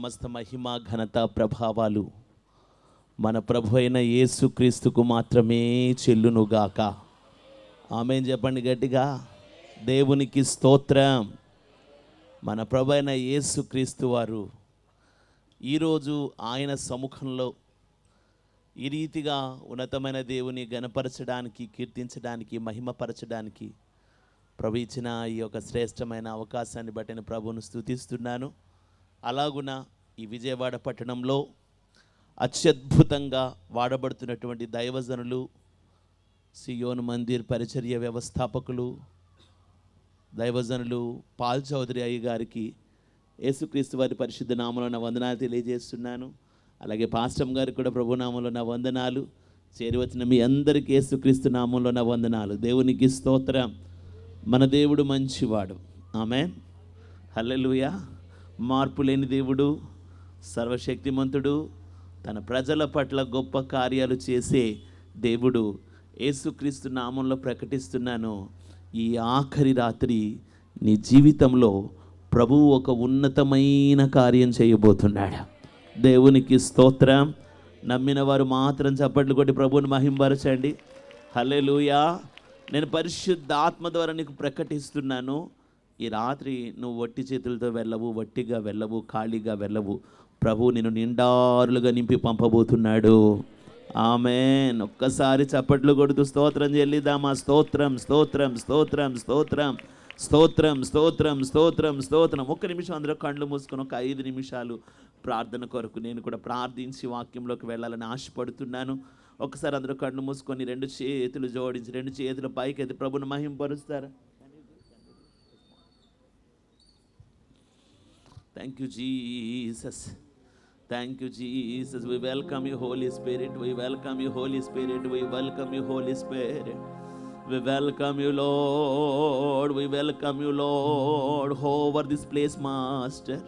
సమస్త మహిమ ఘనత ప్రభావాలు మన ప్రభు అయిన యేసుక్రీస్తుకు మాత్రమే చెల్లునుగాక. ఆమేన్ చెప్పండి గట్టిగా. దేవునికి స్తోత్రం. మన ప్రభు అయిన యేసుక్రీస్తు వారు ఈరోజు ఆయన సముఖంలో ఈ రీతిగా ఉన్నతమైన దేవుని గణపరచడానికి, కీర్తించడానికి, మహిమపరచడానికి ప్రభు ఇచ్చిన ఈ యొక్క శ్రేష్టమైన అవకాశాన్ని బట్టి నేను ప్రభువును స్తుతిస్తున్నాను. అలాగున ఈ విజయవాడ పట్టణంలో అత్యద్భుతంగా వాడబడుతున్నటువంటి దైవజనులు, సియోను మందిర్ పరిచర్య వ్యవస్థాపకులు దైవజనులు పాల్ చౌదరి అయ్య గారికి యేసుక్రీస్తు వారి పరిశుద్ధ నామములో నా వందనాలు తెలియజేస్తున్నాను. అలాగే పాస్టమ్ గారికి కూడా ప్రభు నామములో నా వందనాలు. చేరి వచ్చిన మీ అందరికీ యేసుక్రీస్తు నామములో నా వందనాలు. దేవునికి స్తోత్రం. మన దేవుడు మంచివాడు. ఆమేన్. హల్లెలూయా. మార్పు లేని దేవుడు, సర్వశక్తిమంతుడు, తన ప్రజల పట్ల గొప్ప కార్యాలు చేసే దేవుడు. యేసుక్రీస్తు నామంలో ప్రకటిస్తున్నాను, ఈ ఆఖరి రాత్రి నీ జీవితంలో ప్రభువు ఒక ఉన్నతమైన కార్యం చేయబోతున్నాడు. దేవునికి స్తోత్రం. నమ్మిన వారు మాత్రం చప్పట్లు కొట్టి ప్రభువుని మహింపరచండి. హల్లెలూయా. నేను పరిశుద్ధ ఆత్మ ద్వారా నీకు ప్రకటిస్తున్నాను, ఈ రాత్రి నువ్వు వట్టి చేతులతో వెళ్ళవు, వట్టిగా వెళ్ళవు, ఖాళీగా వెళ్ళవు. ప్రభువు నిన్ను నిండారులుగా నింపి పంపబోతున్నాడు. ఆమేన్. ఒక్కసారి చప్పట్లు కొడుతూ స్తోత్రం చెల్లిద్దామా? స్తోత్రం, స్తోత్రం, స్తోత్రం, స్తోత్రం, స్తోత్రం, స్తోత్రం, స్తోత్రం, స్తోత్రం. ఒక్క నిమిషం అందరూ కళ్ళు మూసుకొని ఒక 5 నిమిషాలు ప్రార్థన కొరకు నేను కూడా ప్రార్థించి వాక్యంలోకి వెళ్ళాలని ఆశపడుతున్నాను. ఒకసారి అందరూ కళ్ళు మూసుకొని 2 చేతులు జోడించి 2 చేతుల పైకి ఎత్తి ప్రభుని మహింపరుస్తారా? Thank you, Jesus. Thank you, Jesus. We welcome you, Holy Spirit. We welcome you, Holy Spirit. We welcome you, Holy Spirit. We welcome you, Lord. We welcome you, Lord. Over this place, Master.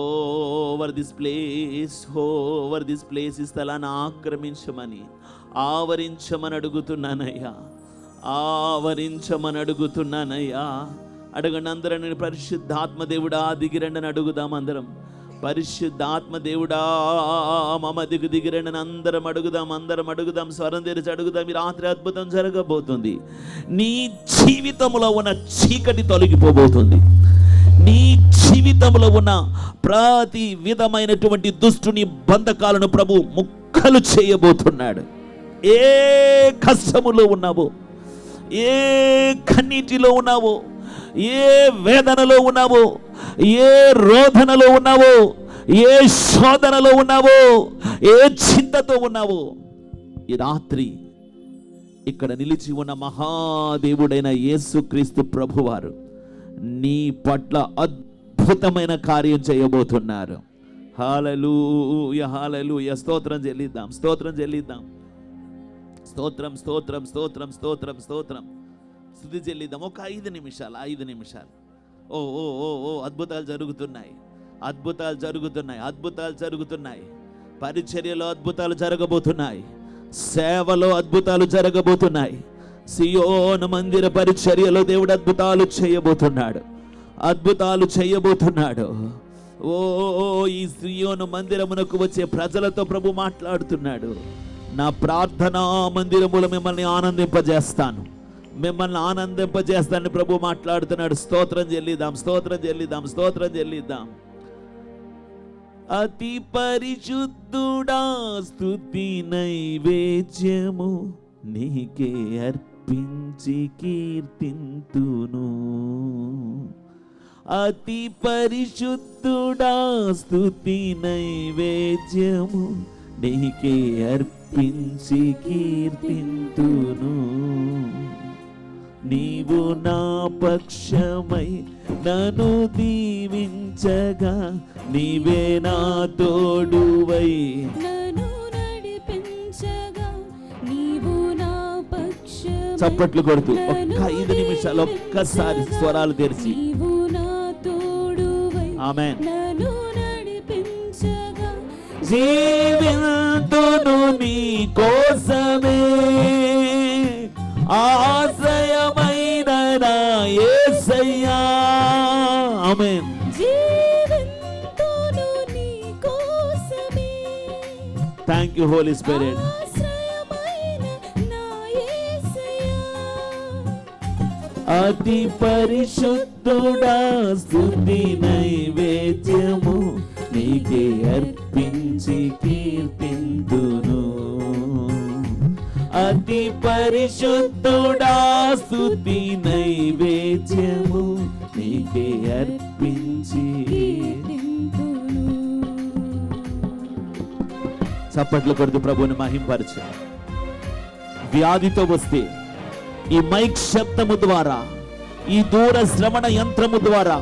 Over this place. Over this place is స్థలాన్ని ఆక్రమించమని, ఆవరించమని అడుగుతున్నానయ్యా. ఆవరించమని అడుగుతున్నానయ్యా. అడగండి అందరం. నేను పరిశుద్ధాత్మ దేవుడా దిగిరండి అని అడుగుదాం అందరం. పరిశుద్ధాత్మ దేవుడా మమ దిగిరండి అని అందరం అడుగుదాం. అందరం అడుగుదాం, స్వరం తెరిచి అడుగుదాం. ఈ రాత్రి అద్భుతం జరగబోతుంది. నీ జీవితంలో ఉన్న చీకటి తొలగిపోబోతుంది. నీ జీవితంలో ఉన్న ప్రతి విధమైనటువంటి దుష్టుని బంధకాలను ప్రభు ముక్కలు చేయబోతున్నాడు. ఏ కష్టములో ఉన్నావో, ఏ కన్నీటిలో ఉన్నావో, ఏ వేదనలో ఉన్నావో, ఏ రోదనలో ఉన్నావో, ఏ శోధనలో ఉన్నావో, ఏ చింతతో ఉన్నావో, ఈ రాత్రి ఇక్కడ నిలిచి ఉన్న మహాదేవుడైన యేసుక్రీస్తు ప్రభువారు నీ పట్ల అద్భుతమైన కార్యం చేయబోతున్నారు. హల్లెలూయా, హల్లెలూయా. స్తోత్రం చెల్లిద్దాం, స్తోత్రం చెల్లిద్దాం. స్తోత్రం, స్తోత్రం, స్తోత్రం, స్తోత్రం, స్తోత్రం. స్తుతి చెల్లిద్దాం. ఒక 5 నిమిషాలు, 5 నిమిషాలు. ఓ ఓ ఓ ఓ అద్భుతాలు జరుగుతున్నాయి, అద్భుతాలు జరుగుతున్నాయి, అద్భుతాలు జరుగుతున్నాయి. పరిచర్యలో అద్భుతాలు జరగబోతున్నాయి, సేవలో అద్భుతాలు జరగబోతున్నాయి. సియోను మందిర పరిచర్యలో దేవుడు అద్భుతాలు చేయబోతున్నాడు, అద్భుతాలు చేయబోతున్నాడు. ఓ ఈ సియోను మందిరమునకు వచ్చే ప్రజలతో ప్రభు మాట్లాడుతున్నాడు. నా ప్రార్థనా మందిరములో మిమ్మల్ని ఆనందింపజేస్తాను, మిమ్మల్ని ఆనందింపజేస్తానని ప్రభు మాట్లాడుతున్నాడు. స్తోత్రం చెల్లిద్దాం, స్తోత్రం చెల్లిద్దాం, స్తోత్రం చెల్లిద్దాం. అతి పరిశుద్ధుడా స్తుతి నైవేద్యము నీకే అర్పించి కీర్తింతును. అతి పరిశుద్ధుడా స్తుతి నైవేద్యము నీకే అర్పించి కీర్తింతును. నీవు నా పక్షమై నన్ను దీవించగా, నీవే నా తోడువై నన్ను నడిపించగా, నీవు నా పక్షమై. చప్పట్లు కొడుతూ ఒక్క 5 నిమిషాలు ఒక్కసారి స్వరాలు తెరిచి నీవు నా తోడువై ఆమేన్ నన్ను నడిపించగా, జీవింతును నీ కోసమే, ఆశ్రయమైన నా యేసయ్యా. ఆమేన్. జీవింతును నీ థ్యాంక్ యూ హోలీ స్పిరిట్. అతి పరిశుద్ధుడా స్తుతి నైవేద్యము నీకే అర్పించి కీర్తింతును. అతి పరిశుద్ధుడా స్తుతి నైవేద్యము నీకే అర్పించి. చప్పట్లు కొడుతూ ప్రభువుని మహింపరచు. వ్యాధితో వస్తే ఈ మైక్ శబ్దము ద్వారా, ఈ దూర శ్రవణ యంత్రము ద్వారా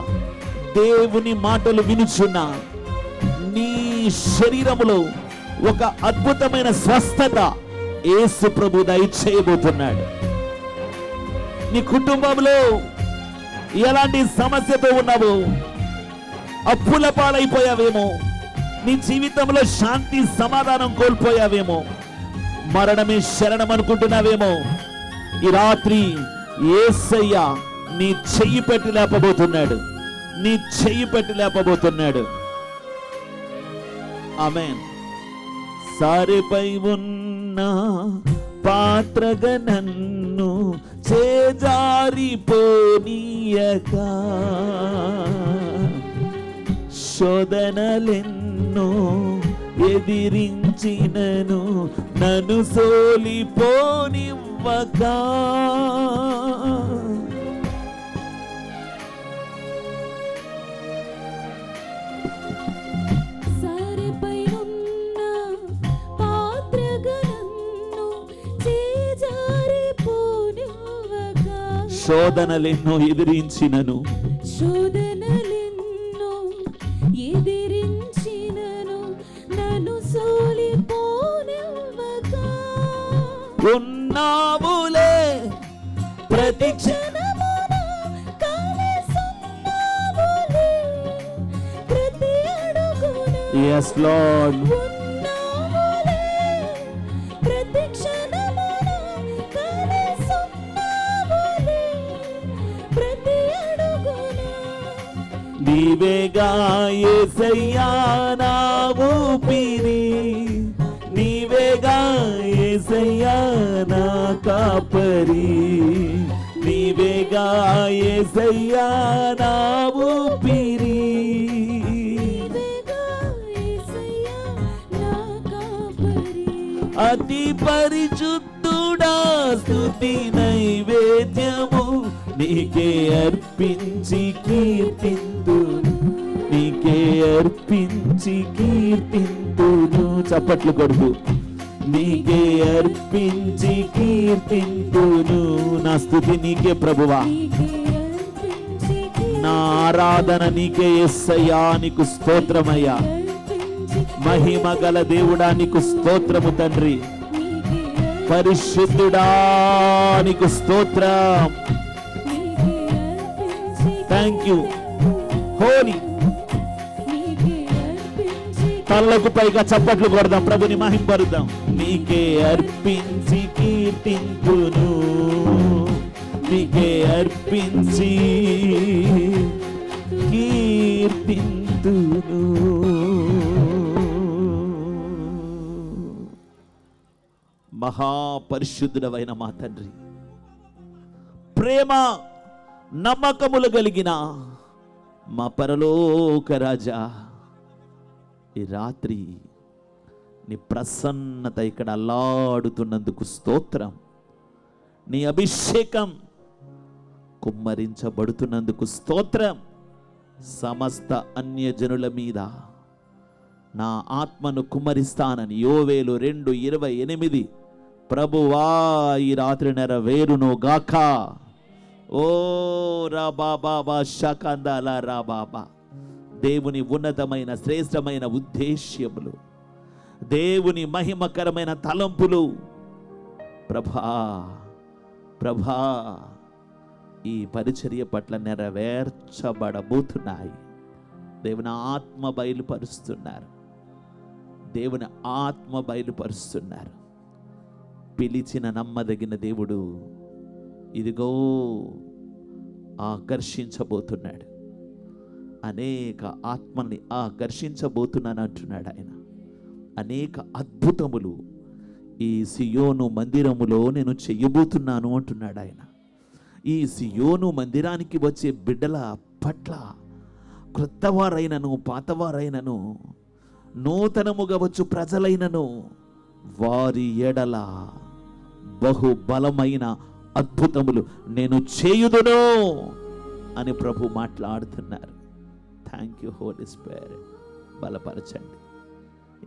దేవుని మాటలు వినుచున్న నీ శరీరములో ఒక అద్భుతమైన స్వస్థత యేసు ప్రభు దయచేయబోతున్నాడు. నీ కుటుంబంలో ఎలాంటి సమస్యతో ఉన్నావో, అప్పుల పాలైపోయావేమో, నీ జీవితంలో శాంతి సమాధానం కోల్పోయావేమో, మరణమే శరణం అనుకుంటున్నావేమో, ఈ రాత్రి యేసయ్య నీ చెయ్యి పెట్టి లేపబోతున్నాడు. నీ చెయ్యి పెట్టి లేపబోతున్నాడు. ఆమేన్. సారెపై ఉన్న పాత్రగా నన్ను చేజారిపోనీయక, శోధనలెన్నో ఎదిరించినను నన్ను సోలిపోనివ్వక. శోధనలెన్నో ఎదిరించినను, నన్ను సోలిపోనివ్వక. ఉన్నావులే ప్రతి క్షణమున కలిసున్నావులే ప్రతి అడుగున. Yes Lord. నీవేగా యేసయ్యా నా ఊపిరి, నీవేగా యేసయ్యా నా కాపరి, నీవేగా యేసయ్యా నా ఊపిరి. అతి పరిశుద్ధుడా స్తుతి నైవేద్యము నీకే అర్పించి కీర్తింతును, నీకే అర్పించి కీర్తింతును. చప్పట్లు కొడుతూ నీకే అర్పించి కీర్తింతును. నా స్తుతి నీకే ప్రభువా, నా ఆరాధన నీకే యేసయ్యా. నీకు స్తోత్రమయ్యా. మహిమ గల దేవుడా నీకు స్తోత్రము తండ్రి. పరిశుద్ధుడా నీకు స్తోత్రం. Thank you Holi. తల్లకు పైగా చప్పట్లు కొడదాం, ప్రభుని మహింపరుద్దాం. నీకే అర్పించి కీర్తింతును, నీకే అర్పించి కీర్తింతును. మహాపరిశుద్ధుడవైన మా తండ్రి, ప్రేమ నమ్మకములు కలిగిన మా పరలోక రాజా, ఈ రాత్రి నీ ప్రసన్నత ఇక్కడ అల్లాడుతున్నందుకు స్తోత్రం. నీ అభిషేకం కుమ్మరించబడుతున్నందుకు స్తోత్రం. సమస్త అన్యజనుల మీద నా ఆత్మను కుమ్మరిస్తానని యోవేలు 2:28 ప్రభువా ఈ రాత్రి నెరవేరును గాక. ఓ రా బాబా షకందాల రా బాబా. దేవుని ఉన్నతమైన శ్రేష్టమైన ఉద్దేశ్యములు, దేవుని మహిమకరమైన తలంపులు ప్రభా ప్రభా ఈ పరిచర్య పట్ల నెరవేర్చబడబోతున్నాయి. దేవుని ఆత్మ బయలుపరుస్తున్నారు, దేవుని ఆత్మ బయలుపరుస్తున్నారు. పిలిచిన నమ్మదగిన దేవుడు ఇదిగో ఆకర్షించబోతున్నాడు. అనేక ఆత్మల్ని ఆకర్షించబోతున్నాను అంటున్నాడు ఆయన. అనేక అద్భుతములు ఈ సియోను మందిరములో నేను చెయ్యబోతున్నాను అంటున్నాడు ఆయన. ఈ సియోను మందిరానికి వచ్చే బిడ్డల పట్ల క్రొత్తవారైనను పాతవారైనను నూతనముగా వచ్చు ప్రజలైనను వారి ఎడల బహు బలమైన అద్భుతములు నేను చేయుదును అని ప్రభు మాట్లాడుతున్నారు. Thank you Holi Spirit. బలపరచండి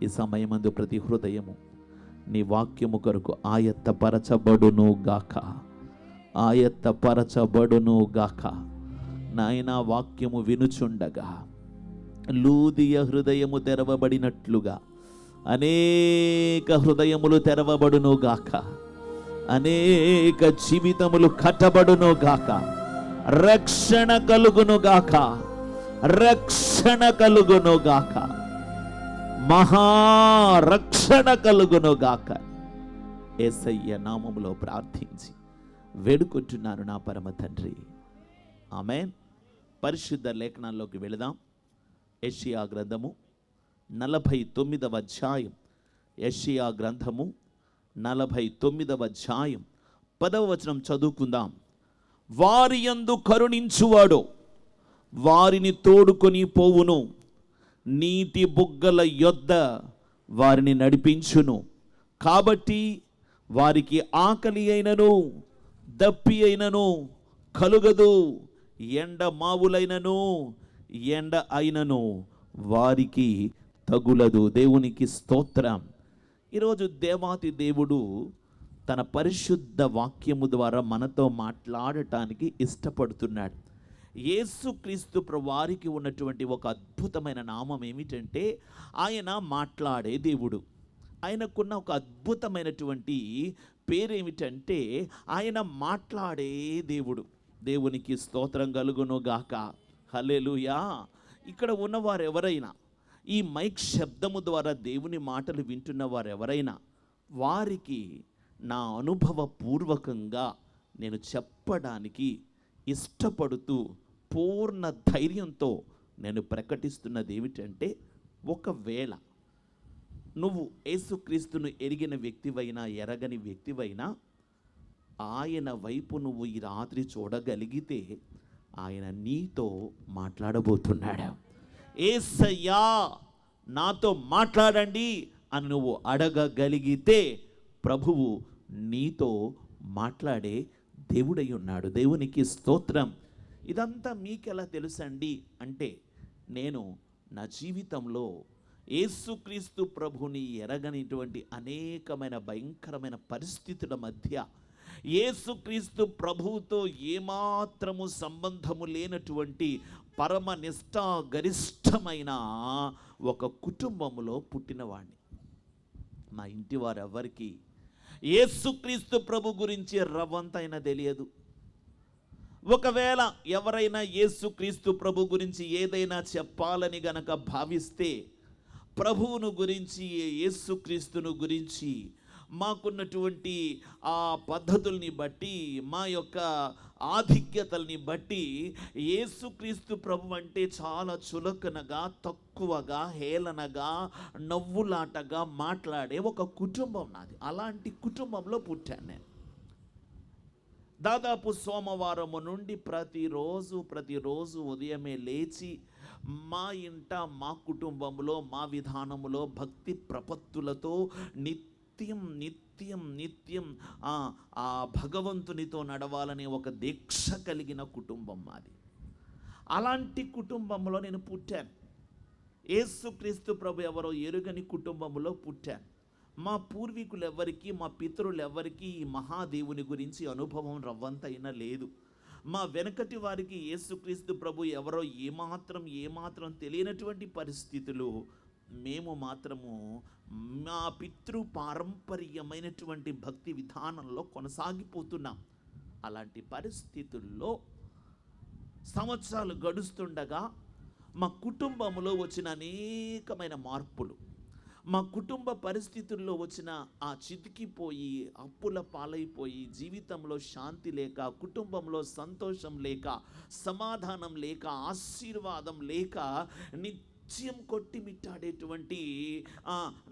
ఈ సమయమందు ప్రతి హృదయము నీ వాక్యము కొరకు ఆయత్తపరచబడును గాక, ఆయత్తపరచబడును గాక. నాయన వాక్యము వినుచుండగా లూదియ హృదయము తెరవబడినట్లుగా అనేక హృదయములు తెరవబడును గాక, అనేక జీవితములు కట్టబడును గాక, రక్షణ కలుగును గాక, రక్షణ కలుగును గాక, మహారక్షణ కలుగును గాక. యేసయ్య నామములో ప్రార్థించి వేడుకుంటున్నాను నా పరమ తండ్రి, ఆమేన్. పరిశుద్ధ లేఖనాల్లోకి వెళదాం. యెషయా గ్రంథము 49వ అధ్యాయం. యెషయా గ్రంథము 49వ అధ్యాయం 10వ వచనం చదువుకుందాం. వారి యందు కరుణించువాడు వారిని తోడుకొని పోవును, నీటి బుగ్గల యొద్ద వారిని నడిపించును. కాబట్టి వారికి ఆకలి అయినను దప్పి అయినను కలుగదు, ఎండ మావులైనను ఎండ అయినను వారికి తగులదు. దేవునికి స్తోత్రం. ఈరోజు దేవాతి దేవుడు తన పరిశుద్ధ వాక్యము ద్వారా మనతో మాట్లాడటానికి ఇష్టపడుతున్నాడు. యేసుక్రీస్తు ప్రభువారికి ఉన్నటువంటి ఒక అద్భుతమైన నామం ఏమిటంటే ఆయన మాట్లాడే దేవుడు. ఆయనకున్న ఒక అద్భుతమైనటువంటి పేరేమిటంటే ఆయన మాట్లాడే దేవుడు. దేవునికి స్తోత్రం కలుగును గాక. హల్లెలూయా. ఇక్కడ ఉన్నవారు ఎవరైనా, ఈ మైక్ శబ్దము ద్వారా దేవుని మాటలు వింటున్న వారు ఎవరైనా, వారికి నా అనుభవపూర్వకంగా నేను చెప్పడానికి ఇష్టపడుతూ పూర్ణ ధైర్యంతో నేను ప్రకటిస్తున్నది ఏమిటంటే, ఒకవేళ నువ్వు యేసుక్రీస్తును ఎరిగిన వ్యక్తివైనా ఎరగని వ్యక్తివైనా ఆయన వైపు నువ్వు ఈ రాత్రి చూడగలిగితే ఆయన నీతో మాట్లాడబోతున్నాడు. యేసయ్యా నాతో మాట్లాడండి అని నువ్వు అడగగలిగితే ప్రభువు నీతో మాట్లాడే దేవుడై ఉన్నాడు. దేవునికి స్తోత్రం. ఇదంతా మీకెలా తెలుసండి అంటే, నేను నా జీవితంలో యేసుక్రీస్తు ప్రభుని ఎరగనిటువంటి అనేకమైన భయంకరమైన పరిస్థితుల మధ్య యేసుక్రీస్తు ప్రభువుతో ఏమాత్రము సంబంధము లేనటువంటి పరమ నిష్ఠా గరిష్టమైన ఒక కుటుంబంలో పుట్టినవాడిని. మా ఇంటి వారు ఎవరికి యేసుక్రీస్తు ప్రభు గురించి రవ్వంతైనా తెలియదు. ఒకవేళ ఎవరైనా యేసుక్రీస్తు ప్రభు గురించి ఏదైనా చెప్పాలని గనక భావిస్తే, ప్రభువును గురించి యేసుక్రీస్తును గురించి మాకున్నటువంటి ఆ పద్ధతుల్ని బట్టి, మా యొక్క ఆధిక్యతల్ని బట్టి యేసుక్రీస్తు ప్రభు అంటే చాలా చులకనగా, తక్కువగా, హేళనగా, నవ్వులాటగా మాట్లాడే ఒక కుటుంబం నాది. అలాంటి కుటుంబంలో పుట్టాను నేను. దాదాపు సోమవారము నుండి ప్రతిరోజు ఉదయమే లేచి మా ఇంట, మా కుటుంబంలో, మా విధానములో భక్తి ప్రపత్తులతో నిత్యం ఆ భగవంతునితో నడవాలనే ఒక దీక్ష కలిగిన కుటుంబం మాది. అలాంటి కుటుంబంలో నేను పుట్టాను. యేసుక్రీస్తు ప్రభు ఎవరో ఎరుగని కుటుంబంలో పుట్టాను. మా పూర్వీకులు ఎవరికి, మా పితరులు ఎవరికి ఈ మహాదేవుని గురించి అనుభవం రవ్వంతైనా లేదు. మా వెనకటి వారికి యేసుక్రీస్తు ప్రభు ఎవరో ఏమాత్రం తెలియనటువంటి పరిస్థితులు. మేము మాత్రము మా పితృ పారంపర్యమైనటువంటి భక్తి విధానంలో కొనసాగిపోతున్నాం. అలాంటి పరిస్థితుల్లో సంవత్సరాలు గడుస్తుండగా మా కుటుంబంలో వచ్చిన అనేకమైన మార్పులు, మా కుటుంబ పరిస్థితుల్లో వచ్చిన ఆ చితికిపోయి, అప్పుల పాలైపోయి, జీవితంలో శాంతి లేక, కుటుంబంలో సంతోషం లేక, సమాధానం లేక, ఆశీర్వాదం లేక నిత్యం కొట్టిమిట్టాడేటువంటి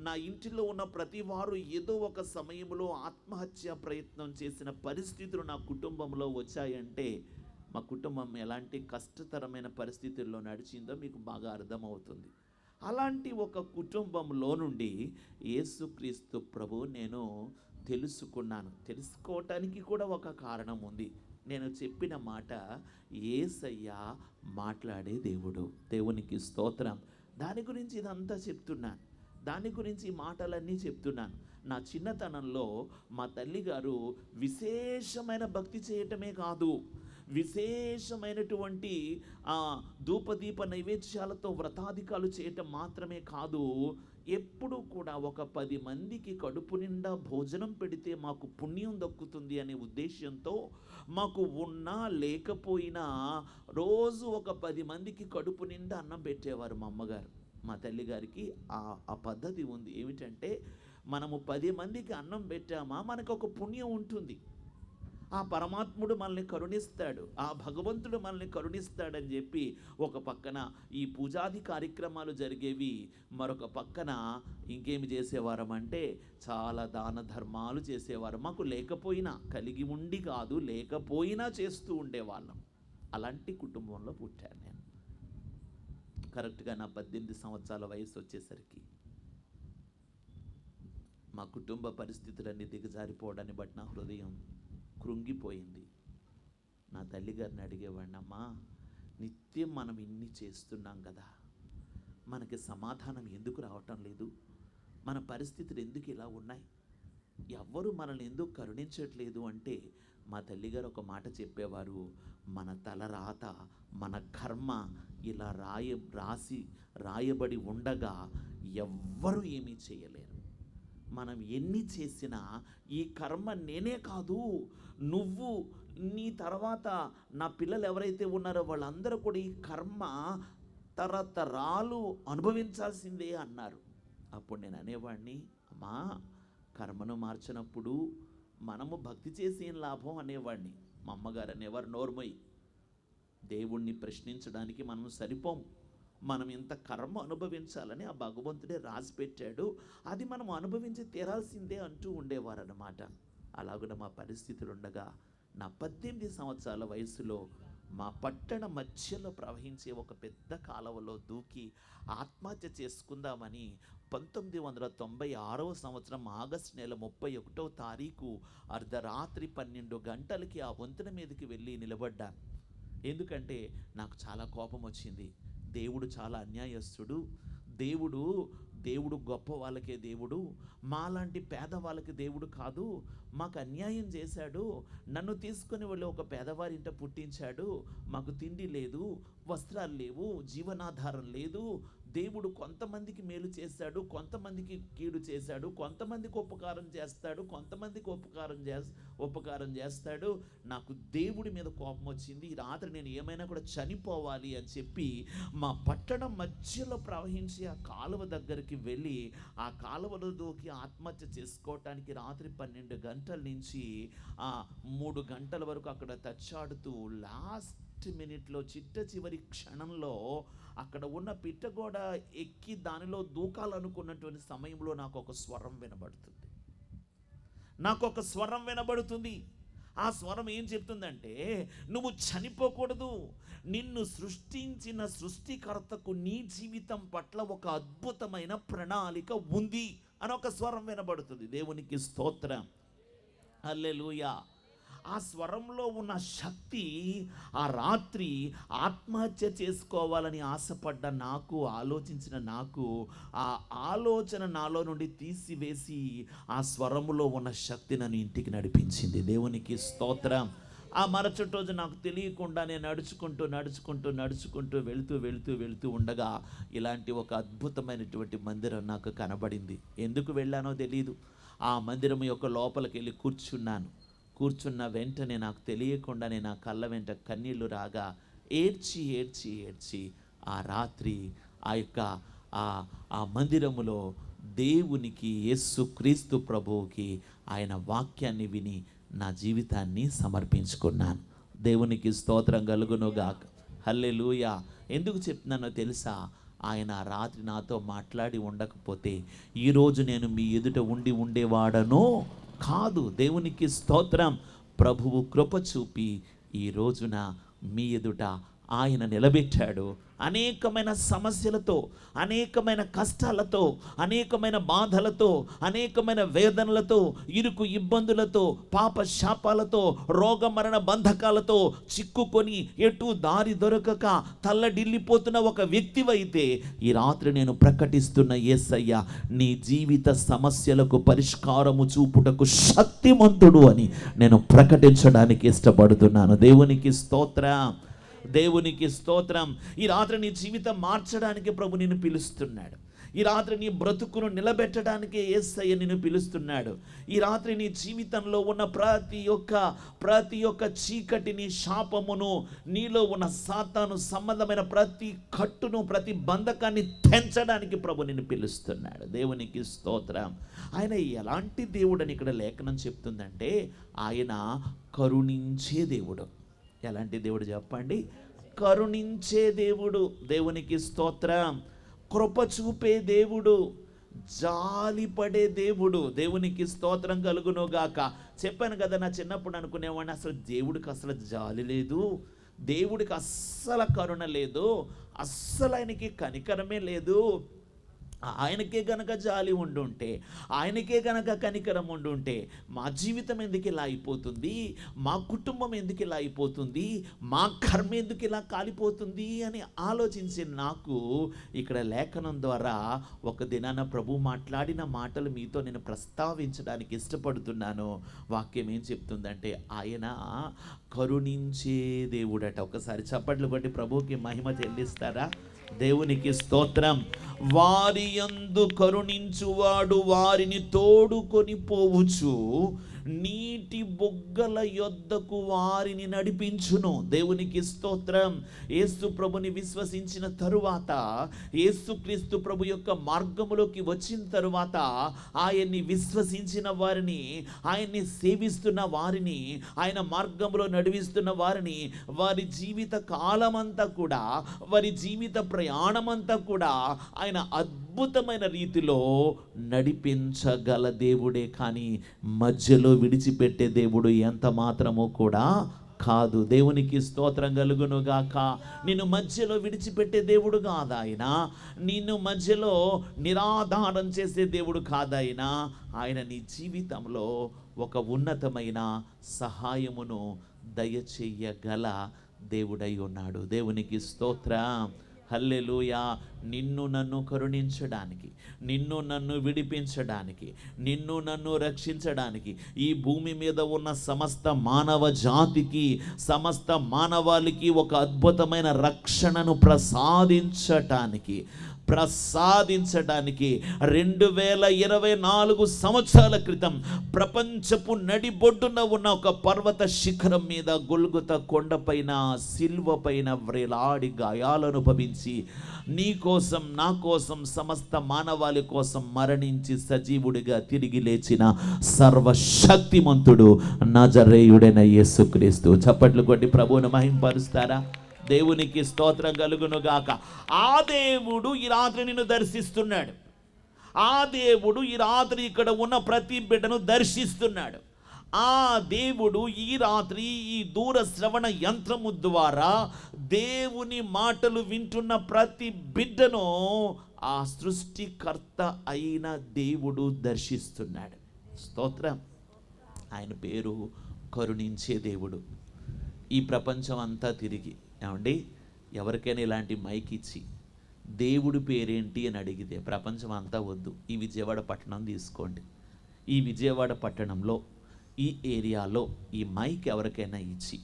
నా ఇంటిలో ఉన్న ప్రతి వారు ఏదో ఒక సమయంలో ఆత్మహత్య ప్రయత్నం చేసిన పరిస్థితులు నా కుటుంబంలో వచ్చాయంటే మా కుటుంబం ఎలాంటి కష్టతరమైన పరిస్థితుల్లో నడిచిందో మీకు బాగా అర్థమవుతుంది. అలాంటి ఒక కుటుంబంలో నుండి యేసుక్రీస్తు ప్రభు నేను తెలుసుకున్నాను. తెలుసుకోవటానికి కూడా ఒక కారణం ఉంది. నేను చెప్పిన మాట యేసయ్య మాట్లాడే దేవుడు. దేవునికి స్తోత్రం. దాని గురించి ఇదంతా చెప్తున్నాను, దాని గురించి ఈ మాటలన్నీ చెప్తున్నాను. నా చిన్నతనంలో మా తల్లిగారు విశేషమైన భక్తి చేయటమే కాదు, విశేషమైనటువంటి ధూపదీప నైవేద్యాలతో వ్రతాధికాలు చేయటం మాత్రమే కాదు, ఎప్పుడు కూడా ఒక 10 మందికి కడుపు నిండా భోజనం పెడితే మాకు పుణ్యం దక్కుతుంది అనే ఉద్దేశంతో మాకు ఉన్నా లేకపోయినా రోజు ఒక 10 మందికి కడుపు నిండా అన్నం పెట్టేవారు మా అమ్మగారు. మా తల్లిగారికి ఆ పద్ధతి ఉంది. ఏమిటంటే మనము 10 మందికి అన్నం పెట్టామా మనకు ఒక పుణ్యం ఉంటుంది, ఆ పరమాత్ముడు మనల్ని కరుణిస్తాడు, ఆ భగవంతుడు మనల్ని కరుణిస్తాడని చెప్పి ఒక పక్కన ఈ పూజాది కార్యక్రమాలు జరిగేవి, మరొక పక్కన ఇంకేమి చేసేవారమంటే చాలా దాన ధర్మాలు చేసేవారు. మాకు లేకపోయినా, కలిగి ఉండి కాదు, లేకపోయినా చేస్తూ ఉండేవాళ్ళం. అలాంటి కుటుంబంలో పుట్టాను నేను. కరెక్ట్గా నా 18 సంవత్సరాల వయసు వచ్చేసరికి మా కుటుంబ పరిస్థితులన్నీ దిగజారిపోవడాన్ని బట్టి నా హృదయం కృంగిపోయింది. నా తల్లిగారిని అడిగేవాడిని, అమ్మా నిత్యం మనం ఇన్ని చేస్తున్నాం కదా, మనకి సమాధానం ఎందుకు రావటం లేదు? మన పరిస్థితులు ఎందుకు ఇలా ఉన్నాయి? ఎవ్వరు మనల్ని ఎందుకు కరుణించట్లేదు అంటే మా తల్లిగారు ఒక మాట చెప్పేవారు, మన తలరాత, మన కర్మ ఇలా రాయబడి ఉండగా ఎవ్వరూ ఏమీ చేయలేరు. మనం ఎన్ని చేసినా ఈ కర్మ నేనే కాదు, నువ్వు, నీ తర్వాత నా పిల్లలు ఎవరైతే ఉన్నారో వాళ్ళందరూ కూడా ఈ కర్మ తరతరాలు అనుభవించాల్సిందే అన్నారు. అప్పుడు నేను అనేవాడిని, అమ్మా కర్మను మార్చినప్పుడు మనము భక్తి చేసి ఏం లాభం అనేవాడిని. మా అమ్మగారు అనేవారు, నోర్మొయ్, దేవుణ్ణి ప్రశ్నించడానికి మనం సరిపోము, మనం ఇంత కర్మ అనుభవించాలని ఆ భగవంతుడే రాసి పెట్టాడు, అది మనం అనుభవించి తీరాల్సిందే అంటూ ఉండేవారు అన్నమాట. అలాగున మా పరిస్థితులు ఉండగా నా 18 సంవత్సరాల వయసులో మా పట్టణ మధ్యలో ప్రవహించే ఒక పెద్ద కాలువలో దూకి ఆత్మహత్య చేసుకుందామని 1996వ సంవత్సరం ఆగస్టు నెల 31వ తారీఖు అర్ధరాత్రి 12 గంటలకి ఆ వంతెన మీదకి వెళ్ళి నిలబడ్డాను. ఎందుకంటే నాకు చాలా కోపం వచ్చింది. దేవుడు చాలా అన్యాయస్తుడు, దేవుడు గొప్ప వాళ్ళకే దేవుడు, మాలాంటి పేదవాళ్ళకి దేవుడు కాదు, మాకు అన్యాయం చేశాడు, నన్ను తీసుకొని వెళ్ళి ఒక పేదవారింట పుట్టించాడు, మాకు తిండి లేదు, వస్త్రాలు లేవు, జీవనాధారం లేదు, దేవుడు కొంతమందికి మేలు చేశాడు, కొంతమందికి కీడు చేశాడు, కొంతమందికి ఉపకారం చేస్తాడు, కొంతమందికి ఉపకారం చేస్తాడు. నాకు దేవుడి మీద కోపం వచ్చింది. ఈ రాత్రి నేను ఏమైనా కూడా చనిపోవాలి అని చెప్పి మా పట్టణం మధ్యలో ప్రవహించి ఆ కాలువ దగ్గరికి వెళ్ళి ఆ కాలువలో దూకి ఆత్మహత్య చేసుకోవటానికి రాత్రి 12 గంటల నుంచి 3 గంటల వరకు అక్కడ తచ్చాడుతూ లాస్ట్ మినిట్లో చిట్ట చివరి క్షణంలో అక్కడ ఉన్న పిట్టగోడ ఎక్కి దానిలో దూకాలనుకున్నటువంటి సమయంలో నాకు ఒక స్వరం వినబడుతుంది. ఆ స్వరం ఏం చెప్తుందంటే, నువ్వు చనిపోకూడదు, నిన్ను సృష్టించిన సృష్టికర్తకు నీ జీవితం పట్ల ఒక అద్భుతమైన ప్రణాళిక ఉంది అని ఒక స్వరం వినబడుతుంది. దేవునికి స్తోత్రం, హల్లెలూయా. ఆ స్వరంలో ఉన్న శక్తి ఆ రాత్రి ఆత్మహత్య చేసుకోవాలని ఆశపడ్డ నాకు, ఆలోచించిన నాకు, ఆ ఆలోచన నాలో నుండి తీసివేసి ఆ స్వరములో ఉన్న శక్తి నన్ను ఇంటికి నడిపించింది. దేవునికి స్తోత్రం. ఆ మరుసటి రోజు నాకు తెలియకుండా నేను నడుచుకుంటూ వెళుతూ ఉండగా ఇలాంటి ఒక అద్భుతమైనటువంటి మందిరం నాకు కనబడింది. ఎందుకు వెళ్ళానో తెలియదు. ఆ మందిరం యొక్క లోపలికి వెళ్ళి కూర్చున్న వెంటనే నాకు తెలియకుండానే నా కళ్ళ వెంట కన్నీళ్లు రాగా ఏడ్చి ఆ రాత్రి ఆ మందిరములో దేవునికి, యేసుక్రీస్తు ప్రభువుకి ఆయన వాక్యాన్ని విని నా జీవితాన్ని సమర్పించుకున్నాను. దేవునికి స్తోత్రం కలుగునుగాక, హల్లెలూయా. ఎందుకు చెప్తున్నానో తెలుసా? ఆయన రాత్రి నాతో మాట్లాడి ఉండకపోతే ఈరోజు నేను మీ ఎదుట ఉండేవాడను కాదు. దేవునికి స్తోత్రం. ప్రభువు కృప చూపి ఈ రోజున మీ ఎదుట ఆయన నిలబెట్టాడు. అనేకమైన సమస్యలతో, అనేకమైన కష్టాలతో, అనేకమైన బాధలతో, అనేకమైన వేదనలతో, ఇరుకు ఇబ్బందులతో, పాప శాపాలతో, రోగమరణ బంధకాలతో చిక్కుకొని ఎటు దారి దొరకక తల్లడిల్లిపోతున్న ఒక వ్యక్తివైతే ఈ రాత్రి నేను ప్రకటిస్తున్న యేసయ్య నీ జీవిత సమస్యలకు పరిష్కారము చూపుటకు శక్తిమంతుడు అని నేను ప్రకటించడానికి ఇష్టపడుతున్నాను. దేవునికి స్తోత్రం, దేవునికి స్తోత్రం. ఈ రాత్రి నీ జీవితం మార్చడానికి ప్రభు నిన్ను పిలుస్తున్నాడు. ఈ రాత్రి నీ బ్రతుకును నిలబెట్టడానికి యేసయ్య నిన్ను పిలుస్తున్నాడు. ఈ రాత్రి నీ జీవితంలో ఉన్న ప్రతి ఒక్క చీకటిని, శాపమును, నీలో ఉన్న సాతాను సంబంధమైన ప్రతి కట్టును, ప్రతి బంధకాన్ని తెంచడానికి ప్రభు నిన్ను పిలుస్తున్నాడు. దేవునికి స్తోత్రం. ఆయన ఎలాంటి దేవుడని ఇక్కడ లేఖనం చెప్తుందంటే ఆయన కరుణించే దేవుడు. ఎలాంటి దేవుడు చెప్పండి? కరుణించే దేవుడు. దేవునికి స్తోత్రం. కృప చూపే దేవుడు, జాలిపడే దేవుడు. దేవునికి స్తోత్రం కలుగునుగాక. చెప్పాను కదా, నా చిన్నప్పుడు అనుకునేవాడిని అసలు దేవుడికి అసలు జాలి లేదు, దేవుడికి అస్సలు కరుణ లేదు, అస్సలు ఆయనకి కనికరమే లేదు. ఆయనకే గనక జాలి ఉండుంటే, ఆయనకే గనక కనికరం ఉండుంటే మా జీవితం ఎందుకు ఇలా అయిపోతుంది, మా కుటుంబం ఎందుకు ఇలా అయిపోతుంది, మా కర్మ ఎందుకు ఇలా కాలిపోతుంది అని ఆలోచించి నాకు ఇక్కడ లేఖనం ద్వారా ఒక దినాన ప్రభు మాట్లాడిన మాటలు మీతో నేను ప్రస్తావించడానికి ఇష్టపడుతున్నాను. వాక్యం ఏం చెప్తుందంటే ఆయన కరుణించే దేవుడట. ఒకసారి చప్పట్లు కొట్టి ప్రభువుకి మహిమ చెల్లిస్తారా? దేవునికి స్తోత్రం. వారి యందు కరుణించువాడు వారిని తోడుకొని పోవచ్చు, నీటి బొగ్గల యొద్దకు వారిని నడిపించును. దేవునికి స్తోత్రం. యేసు ప్రభుని విశ్వసించిన తరువాత, యేసుక్రీస్తు ప్రభు యొక్క మార్గములోకి వచ్చిన తరువాత ఆయన్ని విశ్వసించిన వారిని, ఆయన్ని సేవిస్తున్న వారిని, ఆయన మార్గంలో నడిపిస్తున్న వారిని వారి జీవిత కాలమంతా కూడా, వారి జీవిత ప్రయాణమంతా కూడా ఆయన అద్భుతమైన రీతిలో నడిపించగల దేవుడే కానీ మధ్యలో విడిచిపెట్టే దేవుడు ఎంత మాత్రమూ కూడా కాదు. దేవునికి స్తోత్రం కలుగునుగాక. నిన్ను మధ్యలో విడిచిపెట్టే దేవుడు కాదాయన, నిన్ను మధ్యలో నిరాధారం చేసే దేవుడు కాదాయన. ఆయన నీ జీవితంలో ఒక ఉన్నతమైన సహాయమును దయచేయగల దేవుడై ఉన్నాడు. దేవునికి స్తోత్రం. హల్లెలూయా. నిన్ను నన్ను కరుణించడానికి, నిన్ను నన్ను విడిపించడానికి, నిన్ను నన్ను రక్షించడానికి, ఈ భూమి మీద ఉన్న సమస్త మానవ జాతికి, సమస్త మానవాళికి ఒక అద్భుతమైన రక్షణను ప్రసాదించటానికి 2024 సంవత్సరాల క్రితం ప్రపంచపు నడిబొడ్డున ఉన్న ఒక పర్వత శిఖరం మీద, గొల్గొత కొండపైన, సిల్వ పైన వ్రేలాడి గాయాలను అనుభవించి నీ కోసం, నా కోసం, సమస్త మానవాళి కోసం మరణించి సజీవుడిగా తిరిగి లేచిన సర్వశక్తిమంతుడు నజరేయుడైన యేసుక్రీస్తు. చప్పట్లు కొట్టి ప్రభువును మహింపరుస్తారా? దేవునికి స్తోత్రం కలుగునుగాక. ఆ దేవుడు ఈ రాత్రి నిన్ను దర్శిస్తున్నాడు. ఆ దేవుడు ఈ రాత్రి ఇక్కడ ఉన్న ప్రతి బిడ్డను దర్శిస్తున్నాడు. ఆ దేవుడు ఈ రాత్రి ఈ దూర శ్రవణ యంత్రము ద్వారా దేవుని మాటలు వింటున్న ప్రతి బిడ్డను ఆ సృష్టికర్త అయిన దేవుడు దర్శిస్తున్నాడు. స్తోత్రం. ఆయన పేరు కరుణించే దేవుడు. ఈ ప్రపంచం అంతా తిరిగి, ఏమండి, ఎవరికైనా ఇలాంటి మైక్ ఇచ్చి దేవుడి పేరేంటి అని అడిగితే ప్రపంచం అంతా వద్దు, ఈ విజయవాడ పట్టణం తీసుకోండి, ఈ విజయవాడ పట్టణంలో ఈ ఏరియాలో ఈ మైక్ ఎవరికైనా ఇచ్చి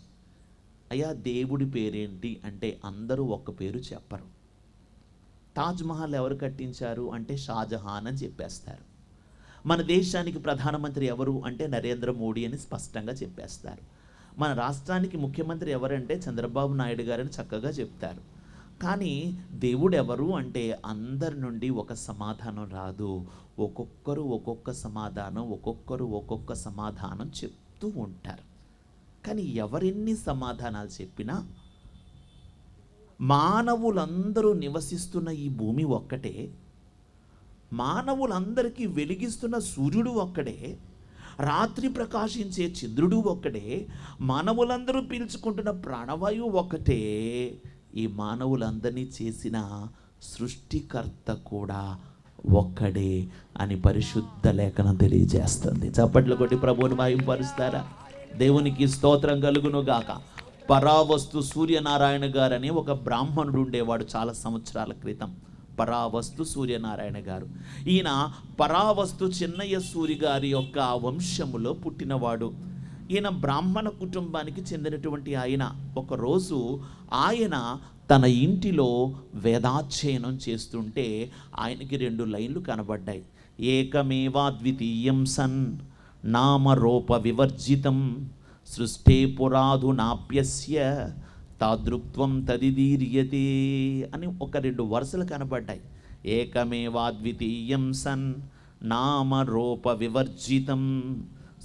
అయ్యా దేవుడి పేరేంటి అంటే అందరూ ఒక్క పేరు చెప్పరు. తాజ్మహల్ ఎవరు కట్టించారు అంటే షాజహాన్ అని చెప్పేస్తారు. మన దేశానికి ప్రధానమంత్రి ఎవరు అంటే నరేంద్ర మోడీ అని స్పష్టంగా చెప్పేస్తారు. మన రాష్ట్రానికి ముఖ్యమంత్రి ఎవరంటే చంద్రబాబు నాయుడు గారని చక్కగా చెప్తారు. కానీ దేవుడు ఎవరు అంటే అందరి నుండి ఒక సమాధానం రాదు. ఒక్కొక్కరు ఒక్కొక్క సమాధానం, ఒక్కొక్కరు ఒక్కొక్క సమాధానం చెప్తూ ఉంటారు. కానీ ఎవరెన్ని సమాధానాలు చెప్పినా మానవులందరూ నివసిస్తున్న ఈ భూమి ఒక్కటే, మానవులందరికీ వెలిగిస్తున్న సూర్యుడు ఒక్కడే, రాత్రి ప్రకాశించే చంద్రుడు ఒక్కడే, మానవులందరూ పీల్చుకుంటున్న ప్రాణవాయువు ఒక్కటే. ఈ మానవులందరినీ చేసిన సృష్టికర్త కూడా ఒక్కడే అని పరిశుద్ధ లేఖనం తెలియజేస్తుంది. చప్పట్లు కొట్టి ప్రభువుని మహింపరుస్తారా? దేవునికి స్తోత్రం కలుగును గాక. పరావస్తు సూర్యనారాయణ గారు అని ఒక బ్రాహ్మణుడు ఉండేవాడు చాలా సంవత్సరాల క్రితం. పరావస్తు సూర్యనారాయణ గారు. ఈయన పరావస్తు చిన్నయ్య సూరి గారి యొక్క వంశములో పుట్టినవాడు. ఈయన బ్రాహ్మణ కుటుంబానికి చెందినటువంటి ఆయన. ఒకరోజు ఆయన తన ఇంటిలో వేదాధ్యయనం చేస్తుంటే ఆయనకి 2 లైన్లు కనబడ్డాయి. ఏకమేవాద్వితీయం సన్ నామరూప వివర్జితం సృష్టే పురాధునాప్యస్య తాదృక్త్వం తదిదీర్యతే అని ఒక 2 వరుసలు కనబడ్డాయి. ఏకమేవాద్వితీయం సన్ నామరూప వివర్జితం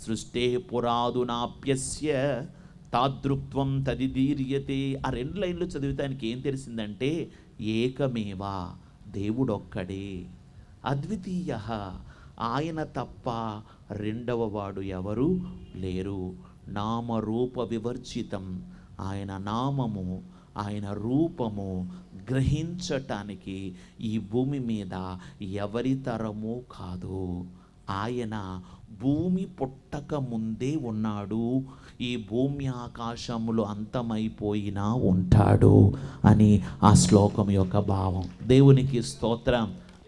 సృష్టే పురాధునాప్యస్య తాదృక్త్వం తదిదీర్యతే. ఆ 2 లైన్లు చదివితే ఆయనకి ఏం తెలిసిందంటే, ఏకమేవా, దేవుడొక్కడే, అద్వితీయ, ఆయన తప్ప రెండవ వాడు ఎవరు లేరు, నామరూప వివర్జితం, ఆయన నామము ఆయన రూపము గ్రహించటానికి ఈ భూమి మీద ఎవరి తరము కాదు. ఆయన భూమి పుట్టక ముందే ఉన్నాడు, ఈ భూమి ఆకాశములు అంతమైపోయినా ఉంటాడు అని ఆ శ్లోకం యొక్క భావం. దేవునికి స్తోత్రం.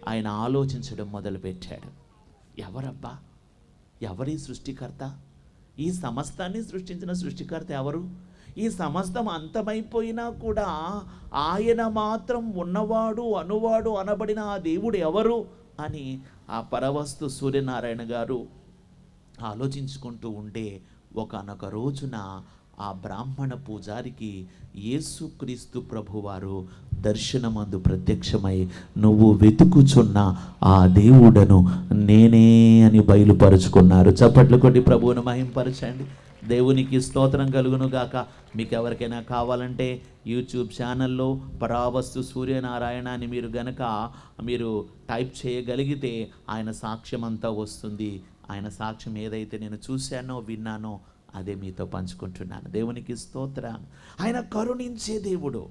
ఆయన ఆలోచించడం మొదలుపెట్టాడు. ఎవరబ్బా, ఎవరి సృష్టికర్త? ఈ సమస్తాన్ని సృష్టించిన సృష్టికర్త ఎవరు? ఈ సమస్తం అంతమైపోయినా కూడా ఆయన మాత్రం ఉన్నవాడు అనువాడు అనబడిన ఆ దేవుడు ఎవరు అని ఆ పరవస్తు సూర్యనారాయణ గారు ఆలోచించుకుంటూ ఉంటే ఒకానొక రోజున ఆ బ్రాహ్మణ పూజారికి యేసుక్రీస్తు ప్రభువారు దర్శనమందు ప్రత్యక్షమై, నువ్వు వెతుకుచున్న ఆ దేవుడను నేనే అని బయలుపరుచుకున్నారు. చప్పట్లు కొట్టి ప్రభువును మహింపరచండి. దేవునికి స్తోత్రం కలుగును గాక. మీకు ఎవరికైనా కావాలంటే యూట్యూబ్ ఛానల్లో పరావస్తు సూర్యనారాయణ అని మీరు టైప్ చేయగలిగితే ఆయన సాక్ష్యం అంతా వస్తుంది. ఆయన సాక్ష్యం ఏదైతే నేను చూశానో విన్నానో అదే మీతో పంచుకుంటున్నాను. దేవునికి స్తోత్రం. ఆయన కరుణించే దేవుడు,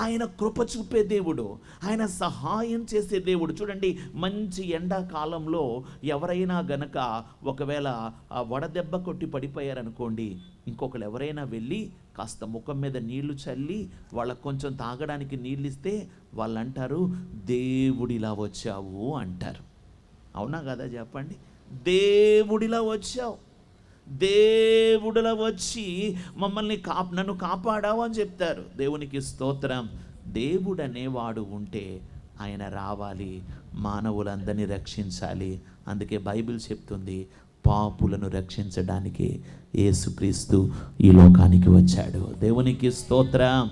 ఆయన కృప చూపే దేవుడు, ఆయన సహాయం చేసే దేవుడు. చూడండి, మంచి ఎండాకాలంలో ఎవరైనా గనక ఒకవేళ వడదెబ్బ కొట్టి పడిపోయారనుకోండి, ఇంకొకరు ఎవరైనా వెళ్ళి కాస్త ముఖం మీద నీళ్లు చల్లి వాళ్ళకు కొంచెం తాగడానికి నీళ్ళు ఇస్తే వాళ్ళు అంటారు, దేవుడిలా వచ్చావు అంటారు. అవునా కదా చెప్పండి? దేవుడిలా వచ్చావు, దేవుడిలా వచ్చి మమ్మల్ని నన్ను కాపాడావు అని చెప్తారు. దేవునికి స్తోత్రం. దేవుడు అనేవాడు ఉంటే ఆయన రావాలి, మానవులందరినీ రక్షించాలి. అందుకే బైబిల్ చెప్తుంది, పాపులను రక్షించడానికి యేసుక్రీస్తు ఈ లోకానికి వచ్చాడు. దేవునికి స్తోత్రం.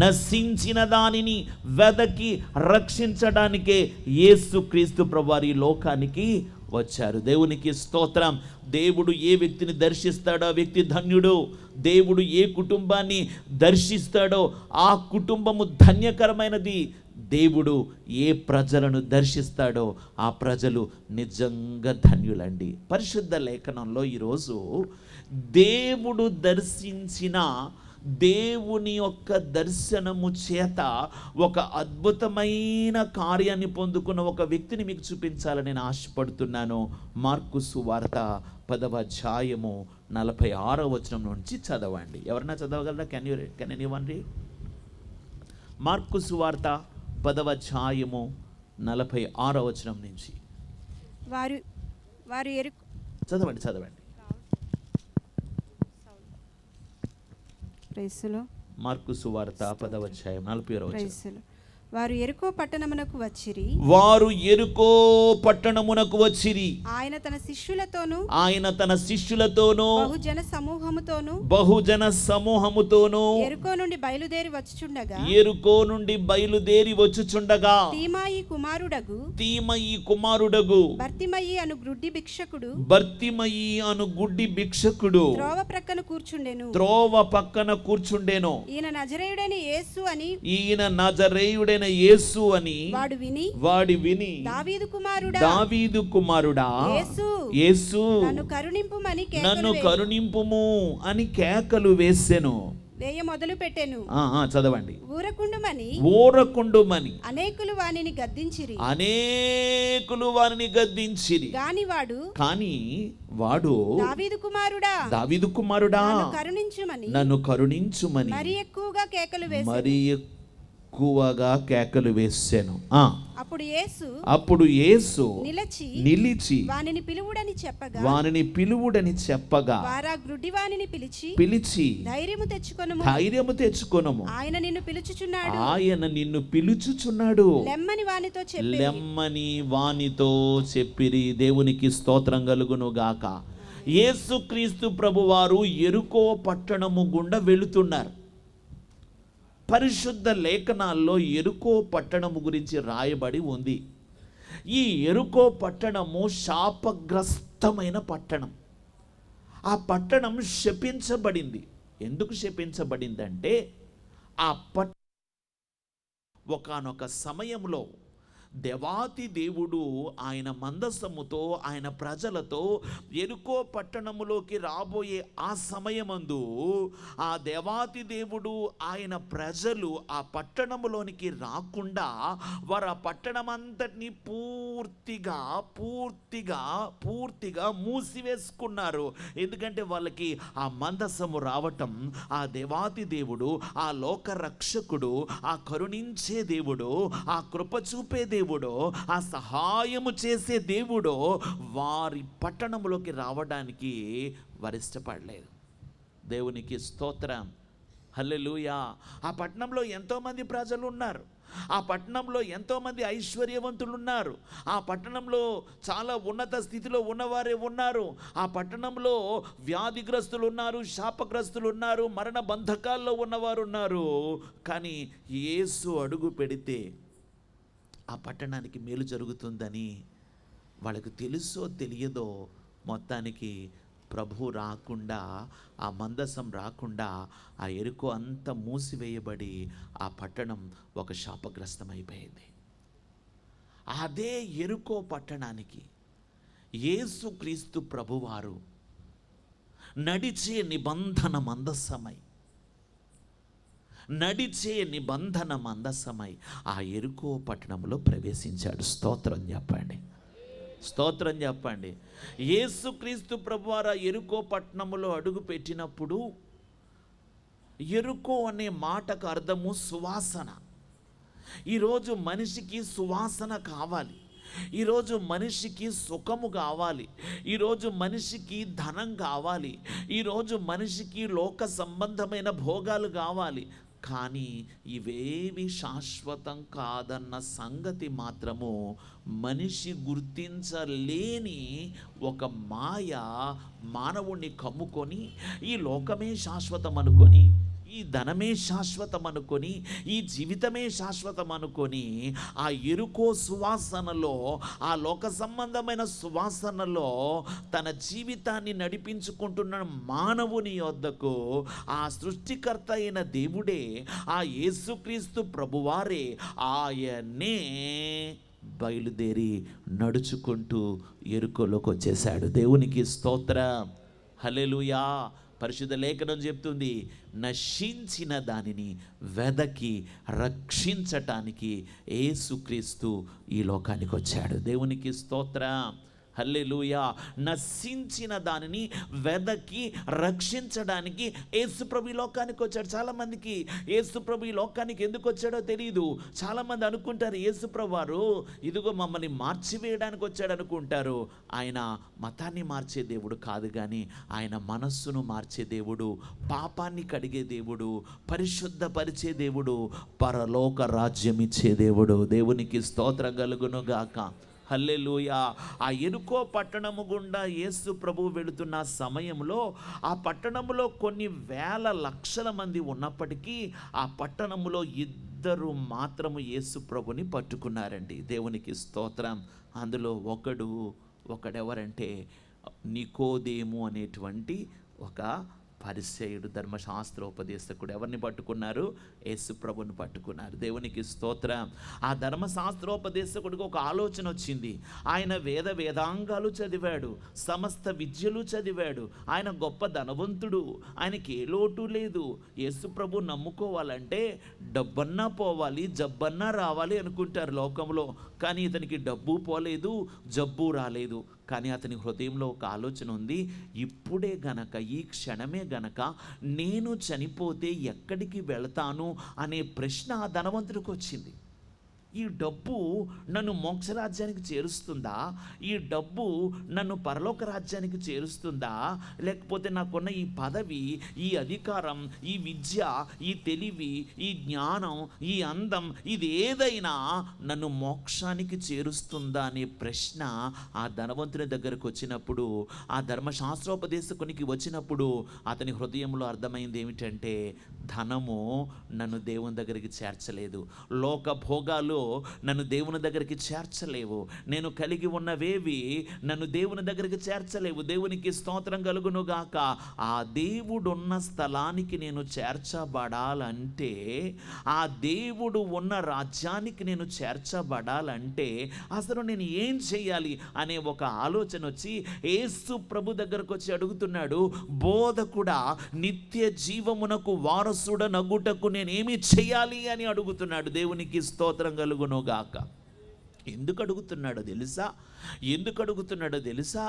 నశించిన దానిని వెదకి రక్షించడానికే యేసుక్రీస్తు ప్రభువారు ఈ లోకానికి వచ్చారు. దేవునికి స్తోత్రం. దేవుడు ఏ వ్యక్తిని దర్శిస్తాడో ఆ వ్యక్తి ధన్యుడు. దేవుడు ఏ కుటుంబాన్ని దర్శిస్తాడో ఆ కుటుంబము ధన్యకరమైనది. దేవుడు ఏ ప్రజలను దర్శిస్తాడో ఆ ప్రజలు నిజంగా ధన్యులండి. పరిశుద్ధ లేఖనంలో ఈరోజు దేవుడు దర్శించిన దేవుని యొక్క దర్శనము చేత ఒక అద్భుతమైన కార్యాన్ని పొందుకున్న ఒక వ్యక్తిని మీకు చూపించాలని నేను ఆశపడుతున్నాను. మార్కు సువార్త 10వ అధ్యాయము 46వ వచనం నుంచి చదవండి. ఎవరన్నా చదవగలరా? Can anyone read? మార్కు సువార్త 10వ అధ్యాయము 46వ వచనం నుంచి చదవండి. ప్రైస్లో మార్కు సువార్త 10వ అధ్యాయం 46వ వచనం. వారు యెరికో పట్టణమునకు వచ్చిరి. వారు యెరికో పట్టణమునకు వచ్చిరి. ఆయన తన శిష్యులతోనూ బహుజన సమూహముతోనూ యెరికో నుండి బయలుదేరి వచ్చుచుండగా తీమాయి కుమారుడగు బర్తిమయి అను గుడ్డి భిక్షకుడు త్రోవ పక్కన కూర్చుండెను. ఈయన నజరేయుడైన యేసు అని వాడు విని దావీదు కుమారుడా యేసు నన్ను కరుణింపుము అని కేకలు వేసెను. మొదలు పెట్టెను. చదవండి. ఊరకుండుమని అనేకులు వానిని గద్దించిరి. కాని వాడు దావీదు కుమారుడా నన్ను కరుణించుమని మరి ఎక్కువగా కేకలు వేసెను. అప్పుడు యేసు నిలిచి వానిని పిలువుడని చెప్పగా పిలిచి ధైర్యము తెచ్చుకొనుము, ఆయన నిన్ను పిలుచుచున్నాడు లెమ్మని వానితో చెప్పిరి. దేవునికి స్తోత్రం కలుగును గాక. యేసుక్రీస్తు ప్రభువారు యెరికో పట్టణము గుండా వెళుతున్నారు. పరిశుద్ధ లేఖనాల్లో యెరికో పట్టణము గురించి రాయబడి ఉంది. ఈ యెరికో పట్టణము శాపగ్రస్తమైన పట్టణం. ఆ పట్టణం శపించబడింది. ఎందుకు శపించబడిందంటే ఆ ఒకానొక సమయంలో దేవాతి దేవుడు ఆయన మందసముతో ఆయన ప్రజలతో యెరికో పట్టణములోకి రాబోయే ఆ సమయమందు ఆ దేవాతి దేవుడు ఆయన ప్రజలు ఆ పట్టణములోనికి రాకుండా వారు ఆ పట్టణమంతటిని పూర్తిగా మూసివేసుకున్నారు. ఎందుకంటే వాళ్ళకి ఆ మందసము రావటం, ఆ దేవాతి దేవుడు, ఆ లోక రక్షకుడు, ఆ కరుణించే దేవుడు, ఆ కృప చూపే దేవుడు, ఆ సహాయము చేసే దేవుడు వారి పట్టణంలోకి రావడానికి వారు ఇష్టపడలేదు. దేవునికి స్తోత్రం, హల్లెలూయా. ఆ పట్టణంలో ఎంతోమంది ప్రజలు ఉన్నారు. ఆ పట్టణంలో ఎంతోమంది ఐశ్వర్యవంతులు ఉన్నారు. ఆ పట్టణంలో చాలా ఉన్నత స్థితిలో ఉన్నవారే ఉన్నారు. ఆ పట్టణంలో వ్యాధిగ్రస్తులు ఉన్నారు, శాపగ్రస్తులు ఉన్నారు, మరణ బంధకాల్లో ఉన్నవారు ఉన్నారు. కానీ యేసు అడుగు పెడితే ఆ పట్టణానికి మేలు జరుగుతుందని వాళ్ళకు తెలుసో తెలియదో మొత్తానికి ప్రభు రాకుండా, ఆ మందసం రాకుండా ఆ యెరికో అంతా మూసివేయబడి ఆ పట్టణం ఒక శాపగ్రస్తమైపోయింది. అదే యెరికో పట్టణానికి యేసుక్రీస్తు ప్రభువారు నడిచే నిబంధన మందసమై ఆ యెరికో పట్టణంలో ప్రవేశించాడు. స్తోత్రం చెప్పండి. యేసుక్రీస్తు ప్రభువారు యెరికో పట్టణంలో అడుగు పెట్టినప్పుడు యెరికో అనే మాటకు అర్థము సువాసన. ఈరోజు మనిషికి సువాసన కావాలి. ఈరోజు మనిషికి సుఖము కావాలి. ఈరోజు మనిషికి ధనం కావాలి. ఈరోజు మనిషికి లోక సంబంధమైన భోగాలు కావాలి. కానీ ఇవేవి శాశ్వతం కాదన్న సంగతి మాత్రము మనిషి గుర్తించలేని ఒక మాయ మానవుణ్ణి కమ్ముకొని ఈ లోకమే శాశ్వతం అనుకొని, ఈ ధనమే శాశ్వతం అనుకొని, ఈ జీవితమే శాశ్వతం అనుకొని ఆ యెరికో సువాసనలో, ఆ లోక సంబంధమైన సువాసనలో తన జీవితాన్ని నడిపించుకుంటున్న మానవుని యొద్దకు ఆ సృష్టికర్త అయిన దేవుడే, ఆ యేసుక్రీస్తు ప్రభువారే, ఆయనే బయలుదేరి నడుచుకుంటూ యెరికోలోకి వచ్చేసాడు. దేవునికి స్తోత్రం, హల్లెలూయా. పరిశుద్ధ లేఖనం చెప్తుంది, నశించిన దానిని వెదకి రక్షించటానికి యేసుక్రీస్తు ఈ లోకానికి వచ్చాడు. దేవునికి స్తోత్రం, హల్లెలూయా. నశించిన దానిని వెదకి రక్షించడానికి యేసుప్రభు ఈ లోకానికి వచ్చాడు. చాలామందికి యేసుప్రభు ఈ లోకానికి ఎందుకు వచ్చాడో తెలియదు. చాలామంది అనుకుంటారు యేసుప్రభు వారు ఇదిగో మమ్మల్ని మార్చివేయడానికి వచ్చాడు అనుకుంటారు. ఆయన మతాన్ని మార్చే దేవుడు కాదు, కానీ ఆయన మనస్సును మార్చే దేవుడు, పాపాన్ని కడిగే దేవుడు, పరిశుద్ధపరిచే దేవుడు, పరలోక రాజ్యం ఇచ్చే దేవుడు. దేవునికి స్తోత్రం కలుగును గాక. హల్లెలూయా. ఆ యెరికో పట్టణము గుండా యేసు ప్రభువు వెళుతున్న సమయంలో ఆ పట్టణములో కొన్ని వేల లక్షల మంది ఉన్నప్పటికీ ఆ పట్టణములో ఇద్దరు మాత్రము యేసు ప్రభుని పట్టుకున్నారండి. దేవునికి స్తోత్రం. అందులో ఒకడెవరంటే నికోదేము అనేటువంటి ఒక పరిసయ్యుడు, ధర్మశాస్త్రోపదేశకుడు. ఎవరిని పట్టుకున్నారు? యేసు ప్రభుని పట్టుకున్నారు. దేవునికి స్తోత్రం. ఆ ధర్మశాస్త్రోపదేశకుడికి ఒక ఆలోచన వచ్చింది. ఆయన వేదాంగాలు చదివాడు, సమస్త విద్యలు చదివాడు, ఆయన గొప్ప ధనవంతుడు, ఆయనకి ఏ లోటు లేదు. యేసు ప్రభు నమ్ముకోవాలంటే డబ్బన్నా పోవాలి, జబ్బన్నా రావాలి అనుకుంటారు లోకంలో. కానీ ఇతనికి డబ్బు పోలేదు, జబ్బు రాలేదు. కానీ అతని హృదయంలో ఒక ఆలోచన ఉంది. ఇప్పుడే గనక, ఈ క్షణమే గనక నేను చనిపోతే ఎక్కడికి వెళతాను అనే ప్రశ్న ఆ ధనవంతుడికి వచ్చింది. ఈ డబ్బు నన్ను మోక్షరాజ్యానికి చేరుస్తుందా? ఈ డబ్బు నన్ను పరలోక రాజ్యానికి చేరుస్తుందా? లేకపోతే నాకున్న ఈ పదవి, ఈ అధికారం, ఈ విద్య, ఈ తెలివి, ఈ జ్ఞానం, ఈ అందం, ఇది ఏదైనా నన్ను మోక్షానికి చేరుస్తుందా అనే ప్రశ్న ఆ ధనవంతుని దగ్గరకు వచ్చినప్పుడు, ఆ ధర్మశాస్త్రోపదేశకునికి వచ్చినప్పుడు అతని హృదయంలో అర్థమైంది ఏమిటంటే, ధనము నన్ను దేవుని దగ్గరికి చేర్చలేదు, లోక భోగాలు నన్ను దేవుని దగ్గరికి చేర్చలేవు, నేను కలిగి ఉన్నవేవి నన్ను దేవుని దగ్గరికి చేర్చలేవు. దేవునికి స్తోత్రం కలుగును గాక. ఆ దేవుడున్న స్థలానికి నేను చేర్చబడాలంటే, ఆ దేవుడు ఉన్న రాజ్యానికి నేను చేర్చబడాలంటే అసలు నేను ఏం చేయాలి అనే ఒక ఆలోచన వచ్చి యేసు ప్రభు దగ్గరకు వచ్చి అడుగుతున్నాడు, బోధకుడా, నిత్య జీవమునకు వారసుడనగుటకు నేనేమి చేయాలి అని అడుగుతున్నాడు. దేవునికి స్తోత్రం కలుగునుగాక. ఎందుకు అడుగుతున్నాడో తెలుసా?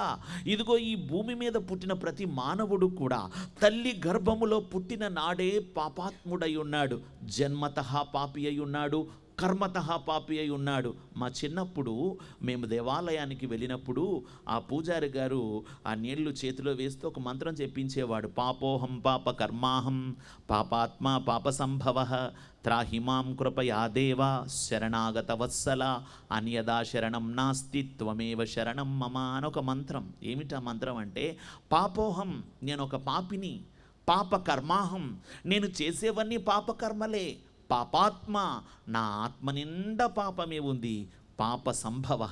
ఇదిగో ఈ భూమి మీద పుట్టిన ప్రతి మానవుడు కూడా తల్లి గర్భములో పుట్టిన నాడే పాపాత్ముడై ఉన్నాడు, జన్మతః పాపి అయి ఉన్నాడు, కర్మతః పాపి అయి ఉన్నాడు. మా చిన్నప్పుడు మేము దేవాలయానికి వెళ్ళినప్పుడు ఆ పూజారి గారు ఆ నీళ్లు చేతిలో వేస్తూ ఒక మంత్రం చెప్పించేవాడు. పాపోహం పాప కర్మాహం పాపాత్మ పాప సంభవ త్రాహిమాం కృపయా దేవా శరణాగత వత్సల అన్యదా శరణం నాస్తి త్వమేవ శరణం మమ అని ఒక మంత్రం. ఏమిటా మంత్రం అంటే, పాపోహం, నేను ఒక పాపిని, పాప కర్మాహం, నేను చేసేవన్నీ పాపకర్మలే, పాపాత్మ, నా ఆత్మ నిండా పాపమే ఉంది, పాప సంభవ,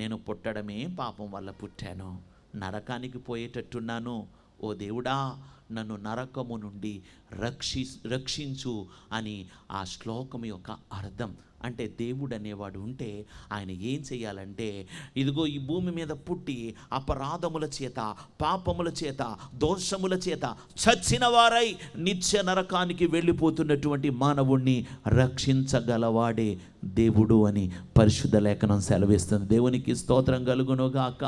నేను పుట్టడమే పాపం వల్ల పుట్టాను, నరకానికి పోయేటట్టున్నాను, ఓ దేవుడా నన్ను నరకము నుండి రక్షించు అని ఆ శ్లోకం యొక్క అర్థం. అంటే దేవుడు అనేవాడు ఉంటే ఆయన ఏం చేయాలంటే, ఇదిగో ఈ భూమి మీద పుట్టి అపరాధముల చేత, పాపముల చేత, దోషముల చేత చచ్చిన వారై నిత్య నరకానికి వెళ్ళిపోతున్నటువంటి మానవుణ్ణి రక్షించగలవాడే దేవుడు అని పరిశుద్ధ లేఖనం సెలవిస్తుంది. దేవునికి స్తోత్రం కలుగునుగాక.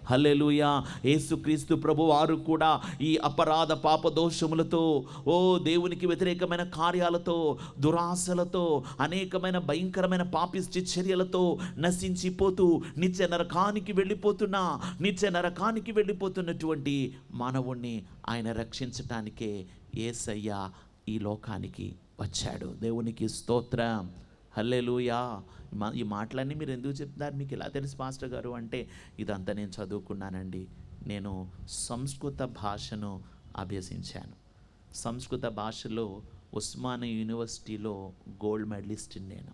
హల్లెలూయా. యేసుక్రీస్తు ప్రభు వారు కూడా ఈ అపరాధ పాప దోషములతో, దేవునికి వ్యతిరేకమైన కార్యాలతో, దురాశలతో, అనేకమైన భయంకరమైన పాపిష్టి చర్యలతో నశించిపోతూ నిత్య నరకానికి వెళ్ళిపోతున్నటువంటి మానవుణ్ణి ఆయన రక్షించటానికే యేసయ్య ఈ లోకానికి వచ్చాడు. దేవునికి స్తోత్రం. హల్లెలూయా. ఈ మాటలన్నీ మీరు ఎందుకు చెప్తున్నారు, మీకు ఎలా తెలుసు పాస్టర్ గారు అంటే, ఇదంతా నేను చదువుకున్నానండి. నేను సంస్కృత భాషను అభ్యసించాను. సంస్కృత భాషలో ఉస్మానియా యూనివర్సిటీలో గోల్డ్ మెడలిస్ట్ నేను.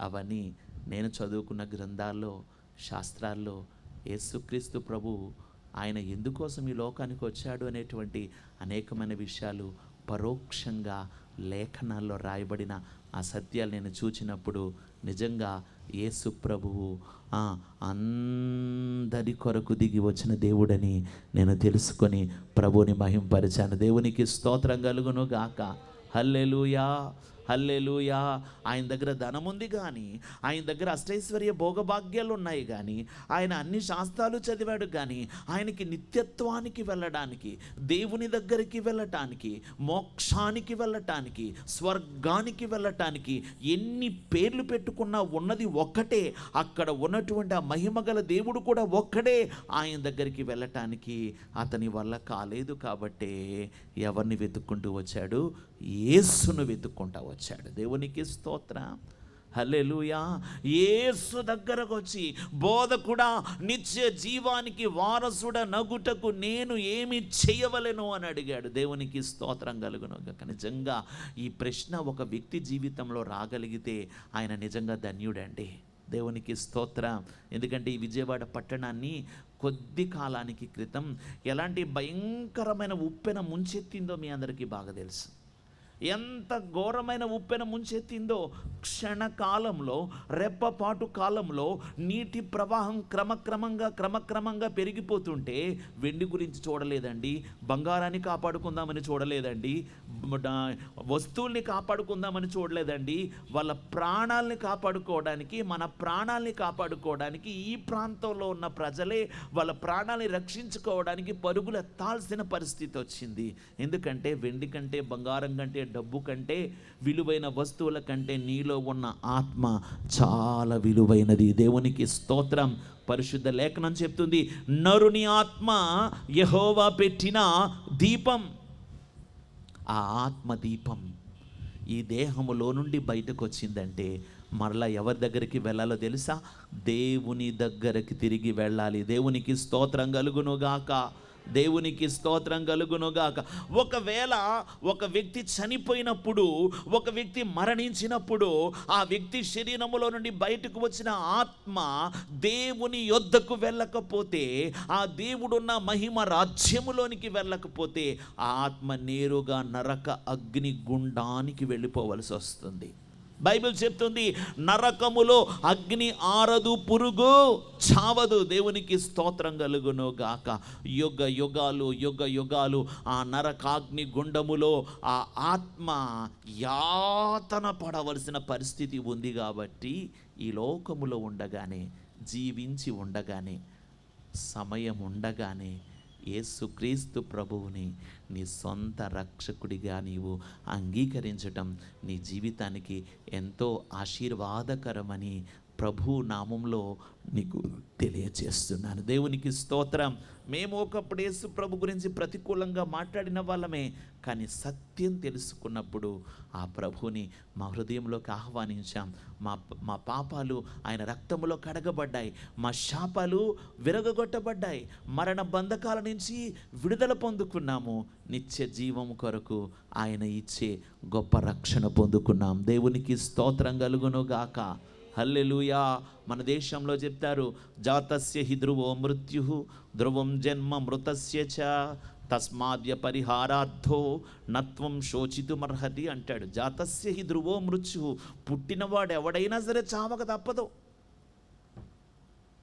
అవన్నీ నేను చదువుకున్న గ్రంథాల్లో, శాస్త్రాల్లో యేసుక్రీస్తు ప్రభు ఆయన ఎందుకోసం ఈ లోకానికి వచ్చాడు అనేటువంటి అనేకమైన విషయాలు పరోక్షంగా లేఖనాల్లో రాయబడిన ఆ సత్యాలు నేను చూచినప్పుడు నిజంగా యేసు ప్రభువు అందరి కొరకు దిగి వచ్చిన దేవుడని నేను తెలుసుకొని ప్రభువుని మహింపరిచాను. దేవునికి స్తోత్రం కలుగును గాక. హల్లెలూయా, హల్లెలూయా. ఆయన దగ్గర ధనం ఉంది కానీ, ఆయన దగ్గర అష్టైశ్వర్య భోగభాగ్యాలు ఉన్నాయి కానీ, ఆయన అన్ని శాస్త్రాలు చదివాడు కానీ, ఆయనకి నిత్యత్వానికి వెళ్ళడానికి, దేవుని దగ్గరికి వెళ్ళటానికి, మోక్షానికి వెళ్ళటానికి, స్వర్గానికి వెళ్ళటానికి ఎన్ని పేర్లు పెట్టుకున్నా ఉన్నది ఒక్కటే. అక్కడ ఉన్నటువంటి ఆ మహిమగల దేవుడు కూడా ఒక్కడే. ఆయన దగ్గరికి వెళ్ళటానికి అతని వల్ల కాలేదు కాబట్టే ఎవరిని వెతుక్కుంటూ వచ్చాడు? యేసును వెతుక్కుంటూ వచ్చాడు. దేవునికి స్తోత్రం. హల్లెలూయా. యేసు దగ్గరకు వచ్చి, బోధకుడా, నిత్య జీవానికి వారసుడ నగుటకు నేను ఏమి చేయవలెను అని అడిగాడు. దేవునికి స్తోత్రం కలుగును గాక. నిజంగా ఈ ప్రశ్న ఒక వ్యక్తి జీవితంలో రాగలిగితే ఆయన నిజంగా ధన్యుడండి. దేవునికి స్తోత్రం. ఎందుకంటే ఈ విజయవాడ పట్టణాన్ని కొద్ది కాలానికి క్రితం ఎలాంటి భయంకరమైన ఉప్పెన ముంచెత్తిందో మీ అందరికీ బాగా తెలుసు. ఎంత ఘోరమైన ఉప్పెన ముంచెత్తిందో. క్షణకాలంలో, రెప్పపాటు కాలంలో నీటి ప్రవాహం క్రమక్రమంగా పెరిగిపోతుంటే వెండి గురించి చూడలేదండి, బంగారాన్ని కాపాడుకుందామని చూడలేదండి, వస్తువుల్ని కాపాడుకుందామని చూడలేదండి. వాళ్ళ ప్రాణాలని కాపాడుకోవడానికి, మన ప్రాణాలని కాపాడుకోవడానికి ఈ ప్రాంతంలో ఉన్న ప్రజలే వాళ్ళ ప్రాణాలని రక్షించుకోవడానికి పరుగులెత్తాల్సిన పరిస్థితి వచ్చింది. ఎందుకంటే వెండి కంటే, బంగారం కంటే, డబ్బు కంటే, విలువైన వస్తువుల కంటే నీలో ఉన్న ఆత్మ చాలా విలువైనది. దేవునికి స్తోత్రం. పరిశుద్ధ లేఖనం చెప్తుంది, నరుని ఆత్మ యెహోవా పెట్టిన దీపం. ఆ ఆత్మ దీపం ఈ దేహములో నుండి బయటకు వచ్చిందంటే మరలా ఎవరి దగ్గరికి వెళ్ళాలో తెలుసా? దేవుని దగ్గరికి తిరిగి వెళ్ళాలి. దేవునికి స్తోత్రం కలుగునుగాక. దేవునికి స్తోత్రం కలుగునుగాక. ఒకవేళ ఒక వ్యక్తి చనిపోయినప్పుడు, ఒక వ్యక్తి మరణించినప్పుడు, ఆ వ్యక్తి శరీరములో నుండి బయటకు వచ్చిన ఆత్మ దేవుని యొద్దకు వెళ్ళకపోతే, ఆ దేవుడున్న మహిమ రాజ్యములోనికి వెళ్ళకపోతే, ఆ ఆత్మ నేరుగా నరక అగ్ని గుండానికి వెళ్ళిపోవలసి వస్తుంది. బైబిల్ చెప్తుంది, నరకములో అగ్ని ఆరదు, పురుగు చావదు. దేవునికి స్తోత్రం కలుగును గాక. యుగ యుగాలు ఆ నరకాగ్ని గుండములో ఆ ఆత్మ యాతన పడవలసిన పరిస్థితి ఉంది. కాబట్టి ఈ లోకములో ఉండగానే, జీవించి ఉండగానే, సమయం ఉండగానే యేసుక్రీస్తు ప్రభువుని నీ సొంత రక్షకుడిగా నీవు అంగీకరించటం నీ జీవితానికి ఎంతో ఆశీర్వాదకరమని ప్రభు నామంలో నీకు తెలియజేస్తున్నాను. దేవునికి స్తోత్రం. మేము ఒకప్పుడు యేసు ప్రభు గురించి ప్రతికూలంగా మాట్లాడిన వాళ్ళమే, కానీ సత్యం తెలుసుకున్నప్పుడు ఆ ప్రభుని మా హృదయంలోకి ఆహ్వానించాం. మా పాపాలు ఆయన రక్తములో కడగబడ్డాయి, మా శాపాలు విరగొట్టబడ్డాయి, మరణ బంధకాల నుంచి విడుదల పొందుకున్నాము, నిత్య జీవం కొరకు ఆయన ఇచ్చే గొప్ప రక్షణ పొందుకున్నాం. దేవునికి స్తోత్రం కలుగును గాక. హల్లెలూయా. మన దేశంలో చెప్తారు, జాతస్య హి ధ్రువో మృత్యు ధ్రువం జన్మ మృతస్య చ తస్మాద్య పరిహారార్థో నత్వం శోచితుమర్హతి అంటాడు. జాతస్య హి ధ్రువో మృత్యు. పుట్టినవాడు ఎవడైనా సరే చావక తప్పదు.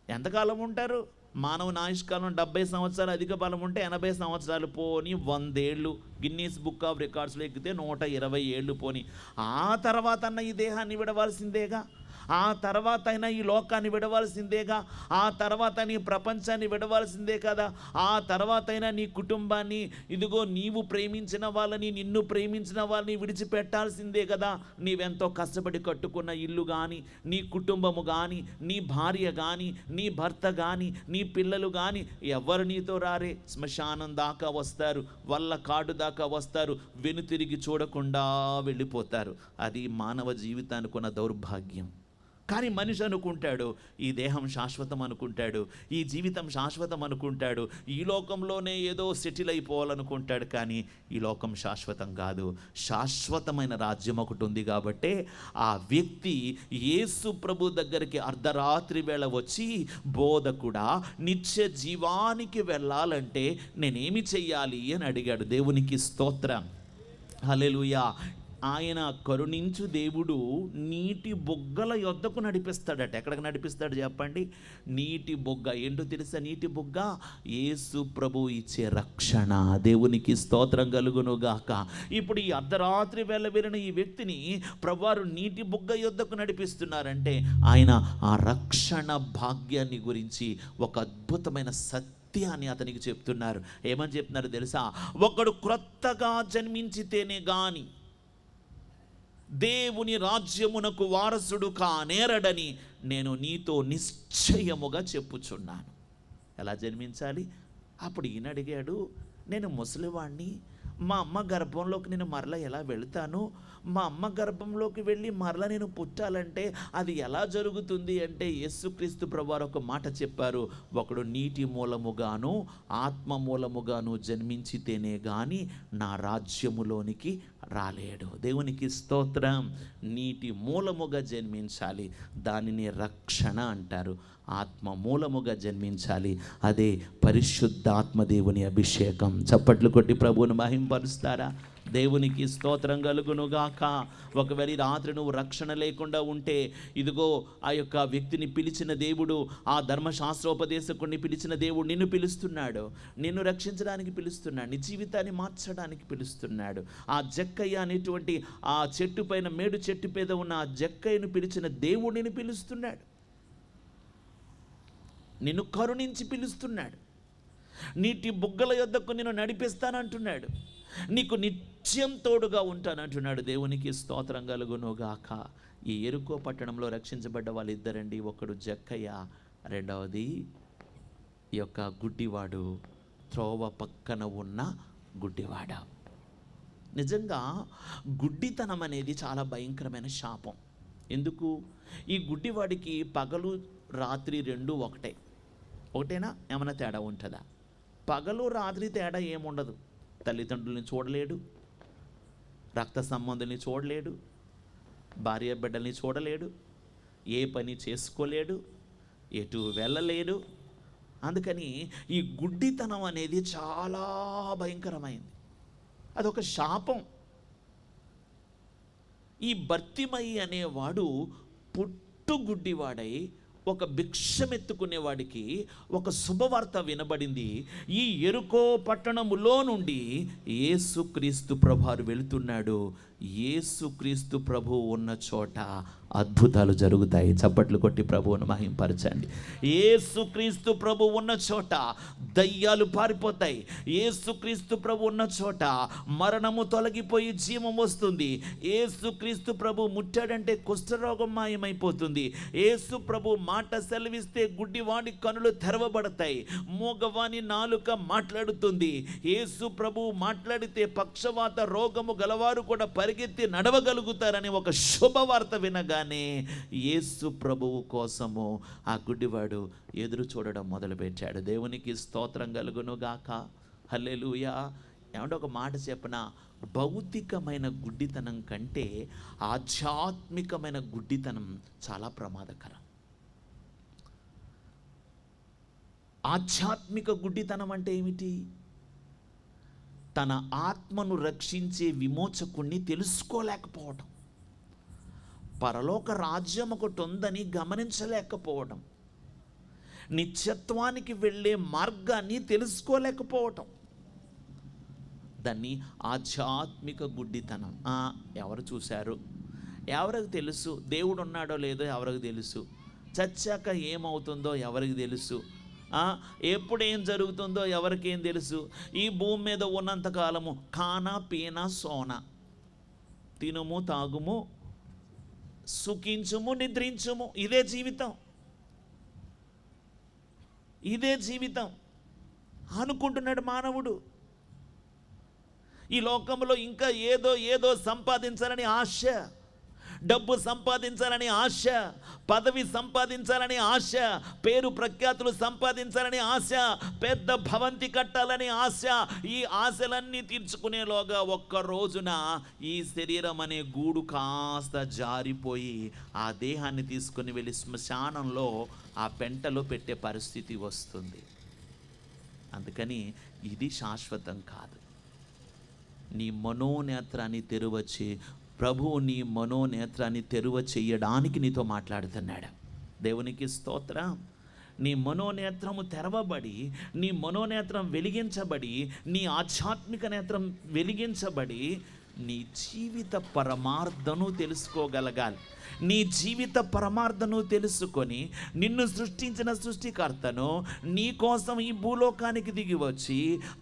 ఎంతకాలం ఉంటారు? మానవుని ఆయుష్కాలం 70 సంవత్సరాలు, అధిక బలం ఉంటే 80 సంవత్సరాలు పోని, 100 ఏళ్ళు, గిన్నీస్ బుక్ ఆఫ్ రికార్డ్స్లో ఎక్కితే 120 ఏళ్ళు పోని. ఆ తర్వాత అన్న ఈ దేహాన్ని విడవలసిందేగా, ఆ తర్వాత అయినా ఈ లోకాన్ని విడవలసిందేగా, ఆ తర్వాత నీ ప్రపంచాన్ని విడవలసిందే కదా, ఆ తర్వాత అయినా నీ కుటుంబాన్ని, ఇదిగో నీవు ప్రేమించిన వాళ్ళని, నిన్ను ప్రేమించిన వాళ్ళని విడిచిపెట్టాల్సిందే కదా. నీవెంతో కష్టపడి కట్టుకున్న ఇల్లు కానీ, నీ కుటుంబము కానీ, నీ భార్య కానీ, నీ భర్త కానీ, నీ పిల్లలు కానీ ఎవరు నీతో రారే. శ్మశానం దాకా వస్తారు, వల్ల కాడు దాకా వస్తారు, వెనుతిరిగి చూడకుండా వెళ్ళిపోతారు. అది మానవ జీవితానికి ఉన్న దౌర్భాగ్యం. కానీ మనిషి అనుకుంటాడు ఈ దేహం శాశ్వతం అనుకుంటాడు, ఈ జీవితం శాశ్వతం అనుకుంటాడు, ఈ లోకంలోనే ఏదో సెటిల్ అయిపోవాలనుకుంటాడు. కానీ ఈ లోకం శాశ్వతం కాదు. శాశ్వతమైన రాజ్యం ఒకటి ఉంది. కాబట్టే ఆ వ్యక్తి యేసు ప్రభు దగ్గరికి అర్ధరాత్రి వేళ వచ్చి, బోధకుడా, నిత్య జీవానికి వెళ్ళాలంటే నేనేమి చెయ్యాలి అని అడిగాడు. దేవునికి స్తోత్రం. హల్లెలూయా. ఆయన కరుణించు దేవుడు నీటి బొగ్గల యొద్దకు నడిపిస్తాడట. ఎక్కడికి నడిపిస్తాడు చెప్పండి? నీటి బొగ్గ. ఏంటో తెలుసా నీటి బొగ్గ? యేసు ప్రభు ఇచ్చే రక్షణ. దేవునికి స్తోత్రం కలుగును గాక. ఇప్పుడు ఈ అర్ధరాత్రి వేళ వెళ్ళిన ఈ వ్యక్తిని ప్రభువారు నీటి బొగ్గ యొద్దకు నడిపిస్తున్నారంటే ఆయన ఆ రక్షణ భాగ్యాన్ని గురించి ఒక అద్భుతమైన సత్యాన్ని అతనికి చెప్తున్నారు. ఏమని చెప్తున్నారు తెలుసా? ఒకడు క్రొత్తగా జన్మించితేనే గాని దేవుని రాజ్యమునకు వారసుడు కానేరడని నేను నీతో నిశ్చయముగా చెప్పుచున్నాను. ఎలా జన్మించాలి? అప్పుడు ఈయన అడిగాడు, నేను ముసలివాణ్ణి, మా అమ్మ గర్భంలోకి నేను మరలా ఎలా వెళతాను? మా అమ్మ గర్భంలోకి వెళ్ళి మరలా నేను పుట్టాలంటే అది ఎలా జరుగుతుంది అంటే యేసుక్రీస్తు ప్రభువారు ఒక మాట చెప్పారు, ఒకడు నీటి మూలముగాను ఆత్మ మూలముగాను జన్మించితేనే కానీ నా రాజ్యములోనికి రాలేడు. దేవునికి స్తోత్రం. నీటి మూలముగా జన్మించాలి, దానిని రక్షణ అంటారు. ఆత్మ మూలముగా జన్మించాలి, అదే పరిశుద్ధాత్మ దేవుని అభిషేకం. చప్పట్లు కొట్టి ప్రభువును మహింపరుస్తారా? దేవునికి స్తోత్రం కలుగునుగాక. ఒకవేళ రాత్రి నువ్వు రక్షణ లేకుండా ఉంటే, ఇదిగో ఆ యొక్క వ్యక్తిని పిలిచిన దేవుడు, ఆ ధర్మశాస్త్రోపదేశకుడిని పిలిచిన దేవుడు నిన్ను పిలుస్తున్నాడు, నిన్ను రక్షించడానికి పిలుస్తున్నాడు, నీ జీవితాన్ని మార్చడానికి పిలుస్తున్నాడు. ఆ జక్కయ్య అనేటువంటి ఆ చెట్టు పైన, మేడు చెట్టు మీద ఉన్న ఆ జక్కయ్యను పిలిచిన దేవుడు నిన్ను పిలుస్తున్నాడు, నిన్ను కరుణించి పిలుస్తున్నాడు, నీటి బుగ్గల యొద్దకు నిన్ను నడిపిస్తానంటున్నాడు, నీకు నిత్యం తోడుగా ఉంటానంటున్నాడు. దేవునికి స్తోత్రం కలుగునుగాక. ఈ ఎరుకో పట్టణంలో రక్షించబడ్డ వాళ్ళిద్దరండి. ఒకడు జక్కయ్య, రెండవది ఈ యొక్క గుడ్డివాడు, త్రోవ పక్కన ఉన్న గుడ్డివాడ. నిజంగా గుడ్డితనం అనేది చాలా భయంకరమైన శాపం. ఎందుకు? ఈ గుడ్డివాడికి పగలు రాత్రి రెండు ఒకటేనా? ఏమైనా తేడా ఉంటుందా? పగలు రాత్రి తేడా ఏముండదు. తల్లిదండ్రుల్ని చూడలేడు, రక్త సంబంధుల్ని చూడలేడు, భార్య బిడ్డల్ని చూడలేడు, ఏ పని చేసుకోలేడు, ఎటు వెళ్ళలేడు. అందుకని ఈ గుడ్డితనం అనేది చాలా భయంకరమైంది, అదొక శాపం. ఈ బర్తిమయి అనేవాడు పుట్టుగుడ్డివాడై ఒక భిక్షమెత్తుకునేవాడికి ఒక శుభవార్త వినబడింది. ఈ యెరికో పట్టణములో నుండి యేసుక్రీస్తు ప్రభువారు వెళుతున్నాడు. యేసుక్రీస్తు ప్రభు ఉన్న చోట అద్భుతాలు జరుగుతాయి. చప్పట్లు కొట్టి ప్రభువును మహింపరచండి. యేసుక్రీస్తు ప్రభు ఉన్న చోట దయ్యాలు పారిపోతాయి. యేసుక్రీస్తు ప్రభు ఉన్న చోట మరణము తొలగిపోయి జీవం వస్తుంది. యేసుక్రీస్తు ప్రభు ముట్టాడంటే కుష్ఠరోగం మాయమైపోతుంది. యేసు ప్రభు మాట సెలవిస్తే గుడ్డివాడి కనులు తెరవబడతాయి, మూగవాని నాలుక మాట్లాడుతుంది. యేసు ప్రభు మాట్లాడితే పక్షవాత రోగము గలవారు కూడా పరిగెత్తి నడవగలుగుతారని ఒక శుభవార్త వినగానే యేసు ప్రభువు కోసము ఆ గుడ్డివాడు ఎదురు చూడడం మొదలుపెట్టాడు. దేవునికి స్తోత్రం కలుగునుగాక. హల్లెలూయా. ఏమంటే ఒక మాట చెప్పనా, భౌతికమైన గుడ్డితనం కంటే ఆధ్యాత్మికమైన గుడ్డితనం చాలా ప్రమాదకరం. ఆధ్యాత్మిక గుడ్డితనం అంటే ఏమిటి? తన ఆత్మను రక్షించే విమోచకుణ్ణి తెలుసుకోలేకపోవటం, పరలోక రాజ్యం ఒకటి ఉందని గమనించలేకపోవటం, నిత్యత్వానికి వెళ్ళే మార్గాన్ని తెలుసుకోలేకపోవటం, దాన్ని ఆధ్యాత్మిక గుడ్డితనం. ఎవరు చూశారు? ఎవరికి తెలుసు? దేవుడు ఉన్నాడో లేదో ఎవరికి తెలుసు? చచ్చాక ఏమవుతుందో ఎవరికి తెలుసు? ఎప్పుడేం జరుగుతుందో ఎవరికేం తెలుసు? ఈ భూమి మీద ఉన్నంతకాలము ఖానా పీనా సోనా, తినుము తాగుము సుఖించుము నిద్రించుము, ఇదే జీవితం, ఇదే జీవితం అనుకుంటున్నాడు మానవుడు. ఈ లోకంలో ఇంకా ఏదో సంపాదించాలని ఆశ, డబ్బు సంపాదించాలని ఆశ, పదవి సంపాదించాలని ఆశ, పేరు ప్రఖ్యాతులు సంపాదించాలని ఆశ, పెద్ద భవంతి కట్టాలని ఆశ. ఈ ఆశలన్నీ తీర్చుకునేలోగా ఒక్క రోజున ఈ శరీరం అనే గూడు కాస్త జారిపోయి ఆ దేహాన్ని తీసుకుని వెళ్ళి శ్మశానంలో ఆ పెంటలో పెట్టే పరిస్థితి వస్తుంది. అందుకని ఇది శాశ్వతం కాదు. నీ మనోనేత్రాన్ని తెరవచ్చి ప్రభువు నీ మనోనేత్రాన్ని తెరువ చెయ్యడానికి నీతో మాట్లాడుతున్నాడు. దేవునికి స్తోత్రం. నీ మనోనేత్రము తెరవబడి, నీ మనోనేత్రం వెలిగించబడి, నీ ఆధ్యాత్మిక నేత్రం వెలిగించబడి, నీ జీవిత పరమార్థను తెలుసుకోగలగాలి. నీ జీవిత పరమార్థను తెలుసుకొని, నిన్ను సృష్టించిన సృష్టికర్తను నీ కోసం ఈ భూలోకానికి దిగి వచ్చి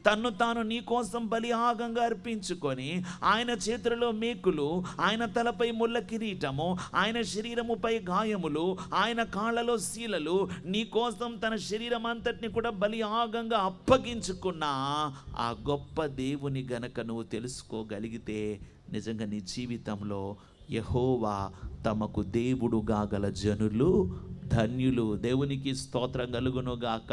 తన్ను తాను నీ కోసం బలియాగంగా అర్పించుకొని, ఆయన చేతులలో మేకులు, ఆయన తలపై ముళ్ళ కిరీటము, ఆయన శరీరముపై గాయములు, ఆయన కాళ్ళలో శీలలు, నీ కోసం తన శరీరం అంతటిని కూడా బలియాగంగా అప్పగించుకున్న ఆ గొప్ప దేవుని గనక నువ్వు తెలుసుకోగలిగితే, నిజంగా నీ జీవితంలో యెహోవా తమకు దేవుడుగా గల జనులు ధన్యులు. దేవునికి స్తోత్రం కలుగును గాక.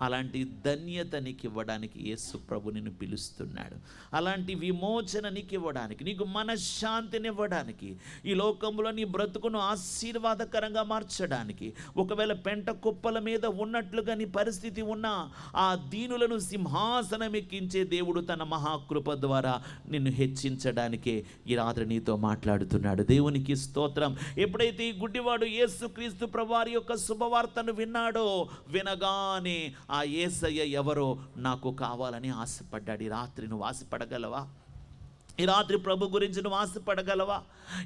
అలాంటి ధన్యతనికి ఇవ్వడానికి యేసు ప్రభు నిన్ను పిలుస్తున్నాడు. అలాంటి విమోచన నీకు ఇవ్వడానికి, నీకు మనశ్శాంతిని ఇవ్వడానికి, ఈ లోకంలో నీ బ్రతుకును ఆశీర్వాదకరంగా మార్చడానికి, ఒకవేళ పెంట కుప్పల మీద ఉన్నట్లుగా నీ పరిస్థితి ఉన్నా ఆ దీనులను సింహాసనం ఎక్కించే దేవుడు తన మహాకృప ద్వారా నిన్ను హెచ్చించడానికే ఈ రాత్రి నీతో మాట్లాడుతున్నాడు. దేవునికి స్తోత్రం. ఎప్పుడైతే ఈ గుడ్డివాడు యేసుక్రీస్తు ప్రభువారి యొక్క శుభవార్తను విన్నాడో, వినగానే ఆ యేసయ్య ఎవరో నాకు కావాలని ఆశపడ్డాడు. ఈ రాత్రి నువ్వు ఆశపడగలవా? ఈ రాత్రి ప్రభు గురించి నువ్వు ఆశపడగలవా?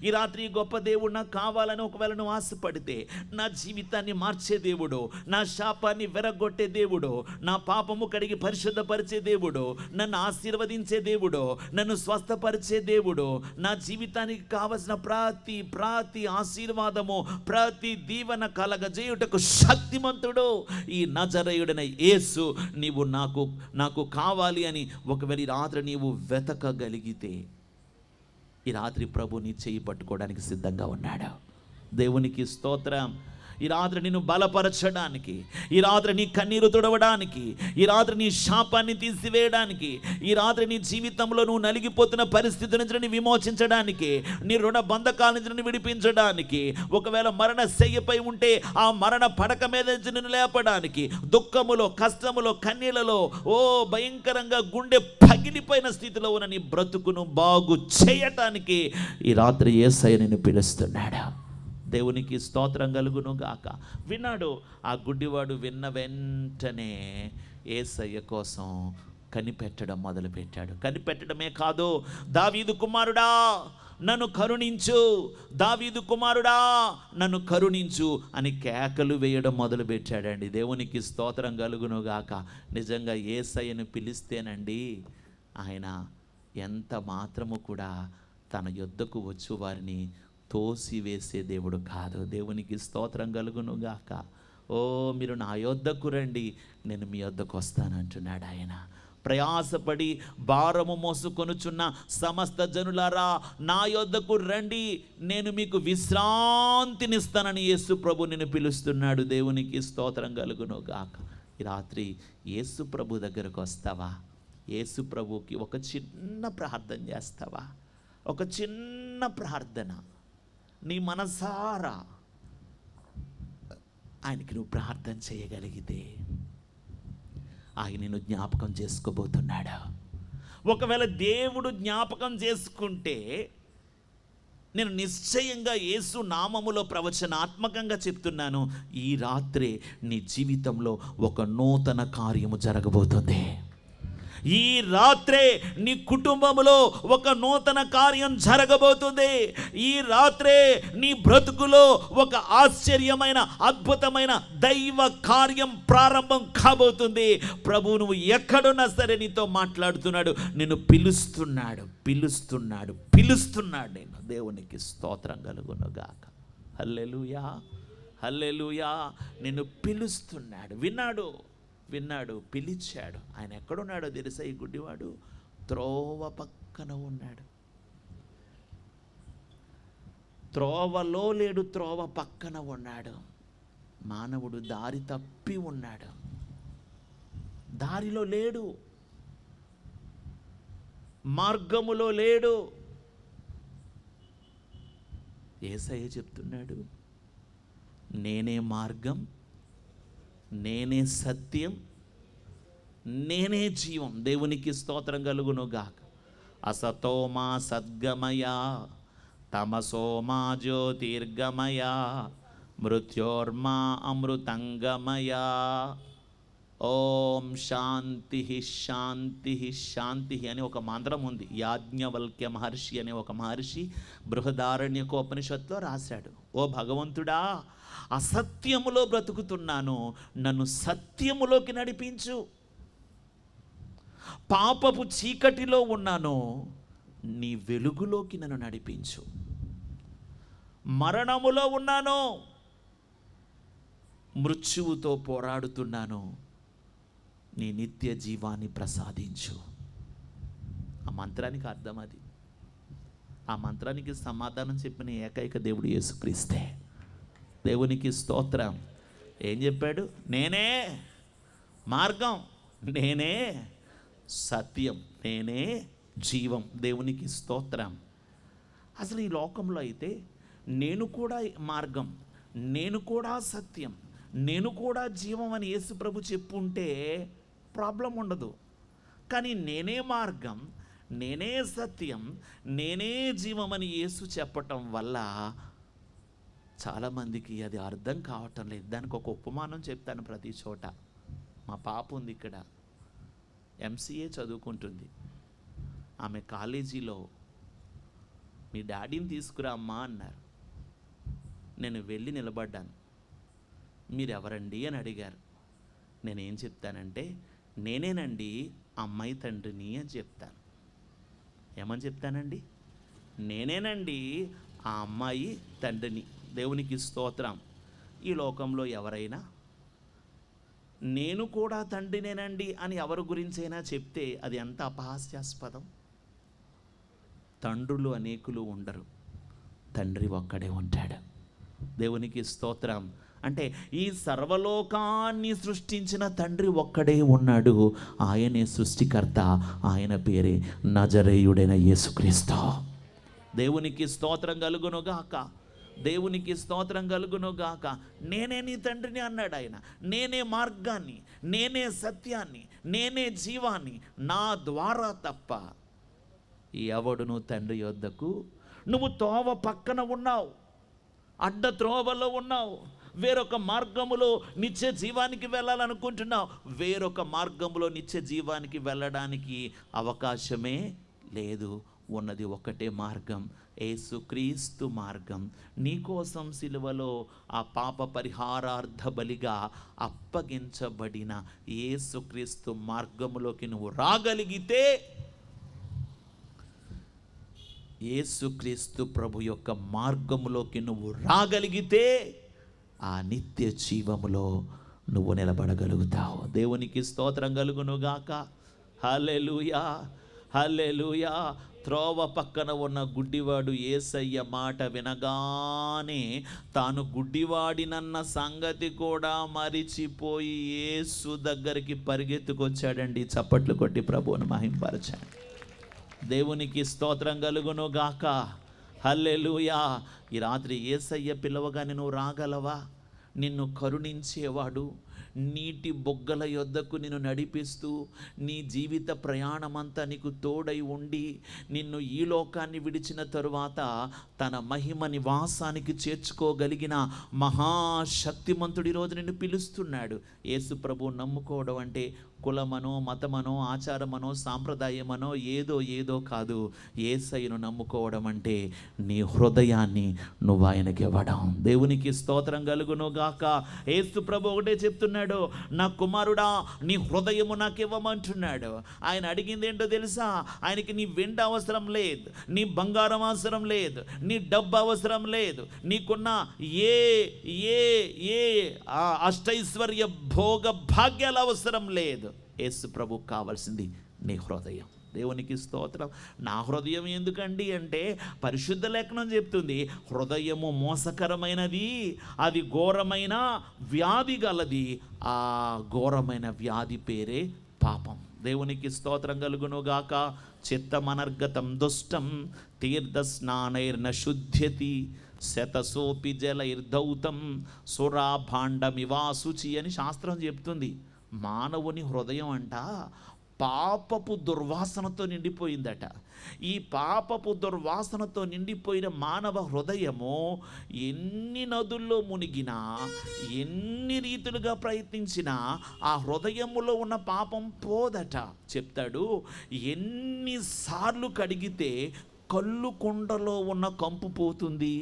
ఈ రాత్రి గొప్ప దేవుడు నాకు కావాలని ఒకవేళ నువ్వు ఆశపడితే, నా జీవితాన్ని మార్చే దేవుడు, నా శాపాన్ని వెరగొట్టే దేవుడు, నా పాపము కడిగి పరిశుద్ధపరిచే దేవుడు, నన్ను ఆశీర్వదించే దేవుడు, నన్ను స్వస్థపరిచే దేవుడు, నా జీవితానికి కావలసిన ప్రతి ఆశీర్వాదము, ప్రతి దీవెన కలగజేయుటకు శక్తిమంతుడు ఈ నజరేయుడైన యేసు నీవు నాకు కావాలి అని ఒకవేళ ఈ రాత్రి నీవు వెతకగలిగితే, ఈ రాత్రి ప్రభు నీ చేయి పట్టుకోవడానికి సిద్ధంగా ఉన్నాడు. దేవునికి స్తోత్రం. ఈ రాత్రి నిన్ను బలపరచడానికి, ఈ రాత్రి నీ కన్నీరు తుడవడానికి, ఈ రాత్రి నీ శాపాన్ని తీసివేయడానికి, ఈ రాత్రి నీ జీవితంలో నువ్వు నలిగిపోతున్న పరిస్థితి నుంచి విమోచించడానికి, నీ రుణ బంధకాల నుంచి విడిపించడానికి, ఒకవేళ మరణ శయ్యపై ఉంటే ఆ మరణ పడక మీద నుంచి నిన్ను లేపడానికి, దుఃఖములో, కష్టములో, కన్నీళ్లలో భయంకరంగా గుండె పగిలిపోయిన స్థితిలో ఉన్న నీ బ్రతుకును బాగు చేయటానికి ఈ రాత్రి యేసయ్య నిన్ను పిలుస్తున్నాడు. దేవునికి స్తోత్రం కలుగును గాక. విన్నాడు ఆ గుడ్డివాడు. విన్న వెంటనే యేసయ్య కోసం కనిపెట్టడం మొదలుపెట్టాడు. కనిపెట్టడమే కాదు, దావీదు కుమారుడా నన్ను కరుణించు, దావీదు కుమారుడా నన్ను కరుణించు అని కేకలు వేయడం మొదలుపెట్టాడండి. దేవునికి స్తోత్రం కలుగును గాక. నిజంగా యేసయ్యను పిలిస్తేనండి, ఆయన ఎంత మాత్రము కూడా తన యొద్దకు వచ్చు వారిని తోసివేసే దేవుడు కాదు. దేవునికి స్తోత్రం కలుగును గాక. మీరు నా యొద్దకు రండి, నేను మీ యొద్దకు వస్తానంటున్నాడు ఆయన. ప్రయాసపడి భారము మోసుకొనుచున్న సమస్త జనులారా నా యొద్దకు రండి, నేను మీకు విశ్రాంతినిస్తానని యేసు ప్రభు నిన్ను పిలుస్తున్నాడు. దేవునికి స్తోత్రం కలుగును గాక. ఈ రాత్రి యేసు ప్రభు దగ్గరకు వస్తావా? యేసు ప్రభుకి ఒక చిన్న ప్రార్థన చేస్తావా? ఒక చిన్న ప్రార్థన నీ మనసారా ఆయనకి నువ్వు ప్రార్థన చేయగలిగితే ఆయన నిన్ను జ్ఞాపకం చేసుకోబోతున్నాడు. ఒకవేళ దేవుడు జ్ఞాపకం చేసుకుంటే, నేను నిశ్చయంగా యేసు నామములో ప్రవచనాత్మకంగా చెప్తున్నాను, ఈ రాత్రి నీ జీవితంలో ఒక నూతన కార్యము జరగబోతుంది. ఈ రాత్రే నీ కుటుంబంలో ఒక నూతన కార్యం జరగబోతుంది. ఈ రాత్రే నీ బ్రతుకులో ఒక ఆశ్చర్యమైన, అద్భుతమైన దైవ కార్యం ప్రారంభం కాబోతుంది. ప్రభు నువ్వు ఎక్కడున్నా సరే నీతో మాట్లాడుతున్నాడు, నిన్ను పిలుస్తున్నాడు. నేను దేవునికి స్తోత్రం కలుగును గాక. హల్లెలూయా, హల్లెలూయా. నిన్ను పిలుస్తున్నాడు. విన్నాడు, పిలిచాడు. ఆయన ఎక్కడున్నాడో తెలుసా? ఈ గుడ్డివాడు త్రోవ పక్కన ఉన్నాడు. త్రోవలో లేడు, త్రోవ పక్కన ఉన్నాడు. మానవుడు దారి తప్పి ఉన్నాడు, దారిలో లేడు, మార్గములో లేడు. యేసయ్య చెప్తున్నాడు, నేనే మార్గం, నేనే సత్యం, నేనే జీవం. దేవునికి స్తోత్రం కలుగును గాక. అసతోమా సద్గమయ తమసో మా జ్యోతిర్గమయ మృత్యోర్మా అమృతంగమయ. ఓం శాంతి శాంతి శాంతి అని ఒక మంత్రం ఉంది. యాజ్ఞవల్క్య మహర్షి అనే ఒక మహర్షి బృహదారణ్యకోపనిషత్తులో రాశాడు, ఓ భగవంతుడా, అసత్యములో బ్రతుకుతున్నాను, నన్ను సత్యములోకి నడిపించు. పాపపు చీకటిలో ఉన్నాను, నీ వెలుగులోకి నన్ను నడిపించు. మరణములో ఉన్నాను, మృత్యువుతో పోరాడుతున్నాను, నీ నిత్య జీవాన్ని ప్రసాదించు. ఆ మంత్రానికి అర్థం అది. ఆ మంత్రానికి సమాధానం చెప్పిన ఏకైక దేవుడు యేసుక్రీస్తే. దేవునికి స్తోత్రం. ఏం చెప్పాడు? నేనే మార్గం, నేనే సత్యం, నేనే జీవం. దేవునికి స్తోత్రం. అసలు ఈ లోకంలో అయితే నేను కూడా మార్గం, నేను కూడా సత్యం, నేను కూడా జీవం అని యేసు ప్రభు చెప్పుంటే ప్రాబ్లం ఉండదు. కానీ నేనే మార్గం, నేనే సత్యం, నేనే జీవం అని యేసు చెప్పటం వల్ల చాలామందికి అది అర్థం కావటం లేదు. దానికి ఒక ఉపమానం చెప్తాను ప్రతి చోట. మా పాప ఉంది ఇక్కడ, ఎంసీఏ చదువుకుంటుంది. ఆమె కాలేజీలో మీ డాడీని తీసుకురా అమ్మా అన్నారు. నేను వెళ్ళి నిలబడ్డాను. మీరెవరండి అని అడిగారు. నేనేం చెప్తానంటే, నేనేనండి అమ్మాయి తండ్రిని అని చెప్తాను. ఏమని చెప్తానండి? నేనేనండి ఆ అమ్మాయి తండ్రిని. దేవునికి స్తోత్రం. ఈ లోకంలో ఎవరైనా నేను కూడా తండ్రినేనండి అని ఎవరి గురించైనా చెప్తే అది ఎంత అపహాస్యాస్పదం. తండ్రులు అనేకులు ఉండరు, తండ్రి ఒక్కడే ఉంటాడు. దేవునికి స్తోత్రం. అంటే ఈ సర్వలోకాన్ని సృష్టించిన తండ్రి ఒక్కడే ఉన్నాడు. ఆయనే సృష్టికర్త, ఆయన పేరే నజరేయుడైన యేసుక్రీస్తు. దేవునికి స్తోత్రం కలుగునుగాక, దేవునికి స్తోత్రం కలుగునుగాక. నేనే నీ తండ్రిని అన్నాడు ఆయన. నేనే మార్గాన్ని, నేనే సత్యాన్ని, నేనే జీవాన్ని, నా ద్వారా తప్ప ఎవడును తండ్రి యొద్దకు. నువ్వు తోవ పక్కన ఉన్నావు, అడ్డ త్రోవలో ఉన్నావు, వేరొక మార్గములో నిత్య జీవానికి వెళ్ళాలనుకుంటున్నావు. వేరొక మార్గములో నిత్య జీవానికి వెళ్ళడానికి అవకాశమే లేదు. ఉన్నది ఒకటే మార్గం, యేసుక్రీస్తు మార్గం. నీకోసం సిలువలో ఆ పాప పరిహారార్థ బలిగా అప్పగించబడిన యేసుక్రీస్తు మార్గములోకి నువ్వు రాగలిగితే, యేసుక్రీస్తు ప్రభు యొక్క మార్గములోకి నువ్వు రాగలిగితే ఆ నిత్య జీవములో నువ్వు నిలబడగలుగుతావు. దేవునికి స్తోత్రం కలుగునుగాక. హల్లెలూయా, హల్లెలూయా. త్రోవ పక్కన ఉన్న గుడ్డివాడు యేసయ్య మాట వినగానే తాను గుడ్డివాడినన్న సంగతి కూడా మరిచిపోయి యేసు దగ్గరికి పరిగెత్తుకొచ్చాడండి. చప్పట్లు కొట్టి ప్రభువును మహింపరచండి. దేవునికి స్తోత్రం కలుగునుగాక. హల్లెలూయా. ఈ రాత్రి యేసయ్య పిలవగానే నువ్వు రాగలవా? నిన్ను కరుణించేవాడు, నీటి బొగ్గల యొద్దకు నిన్ను నడిపిస్తూ నీ జీవిత ప్రయాణమంతా నీకు తోడై ఉండి నిన్ను ఈ లోకాన్ని విడిచిన తరువాత తన మహిమ నివాసానికి చేర్చుకోగలిగిన మహాశక్తిమంతుడి రోజు నిన్ను పిలుస్తున్నాడు. యేసు ప్రభు నమ్ముకోవడం అంటే కులమనో, మతమనో, ఆచారమనో, సాంప్రదాయమనో ఏదో కాదు. యేసయ్యను నమ్ముకోవడం అంటే నీ హృదయాన్ని నువ్వు ఆయనకి ఇవ్వడం. దేవునికి స్తోత్రం కలుగునుగాక. యేసు ప్రభు ఒకటే చెప్తున్నాడు, నా కుమారుడా నీ హృదయము నాకు ఇవ్వమంటున్నాడు. ఆయన అడిగింది ఏంటో తెలుసా? ఆయనకి నీ వెండి అవసరం లేదు, నీ బంగారం అవసరం లేదు, నీ డబ్బు అవసరం లేదు, నీకున్న ఏ ఏ ఏ అష్టైశ్వర్య భోగ భాగ్యాలు అవసరం లేదు. యేసు ప్రభుకు కావాల్సింది నీ హృదయం. దేవునికి స్తోత్రం. నా హృదయం ఎందుకండి అంటే పరిశుద్ధ లేఖనం చెప్తుంది, హృదయము మోసకరమైనది, అది ఘోరమైన వ్యాధి గలది. ఆ ఘోరమైన వ్యాధి పేరే పాపం. దేవునికి స్తోత్రం కలుగునుగాక. చిత్తమనర్గతం దుష్టం తీర్థస్నానైర్న శుద్ధ్యతి శతసోపి జలైర్ధౌతం సురాభాండమివాసుచి అని శాస్త్రం చెప్తుంది. మానవుని హృదయం అంట పాపపు దుర్వాసనతో నిండిపోయిందట. ఈ పాపపు దుర్వాసనతో నిండిపోయిన మానవ హృదయము ఎన్ని నదుల్లో మునిగినా, ఎన్ని రీతులుగా ప్రయత్నించినా ఆ హృదయములో ఉన్న పాపం పోదట. చెప్తాడు, ఎన్నిసార్లు కడిగితే కళ్ళు కుండలో ఉన్న కంపు పోతుంది,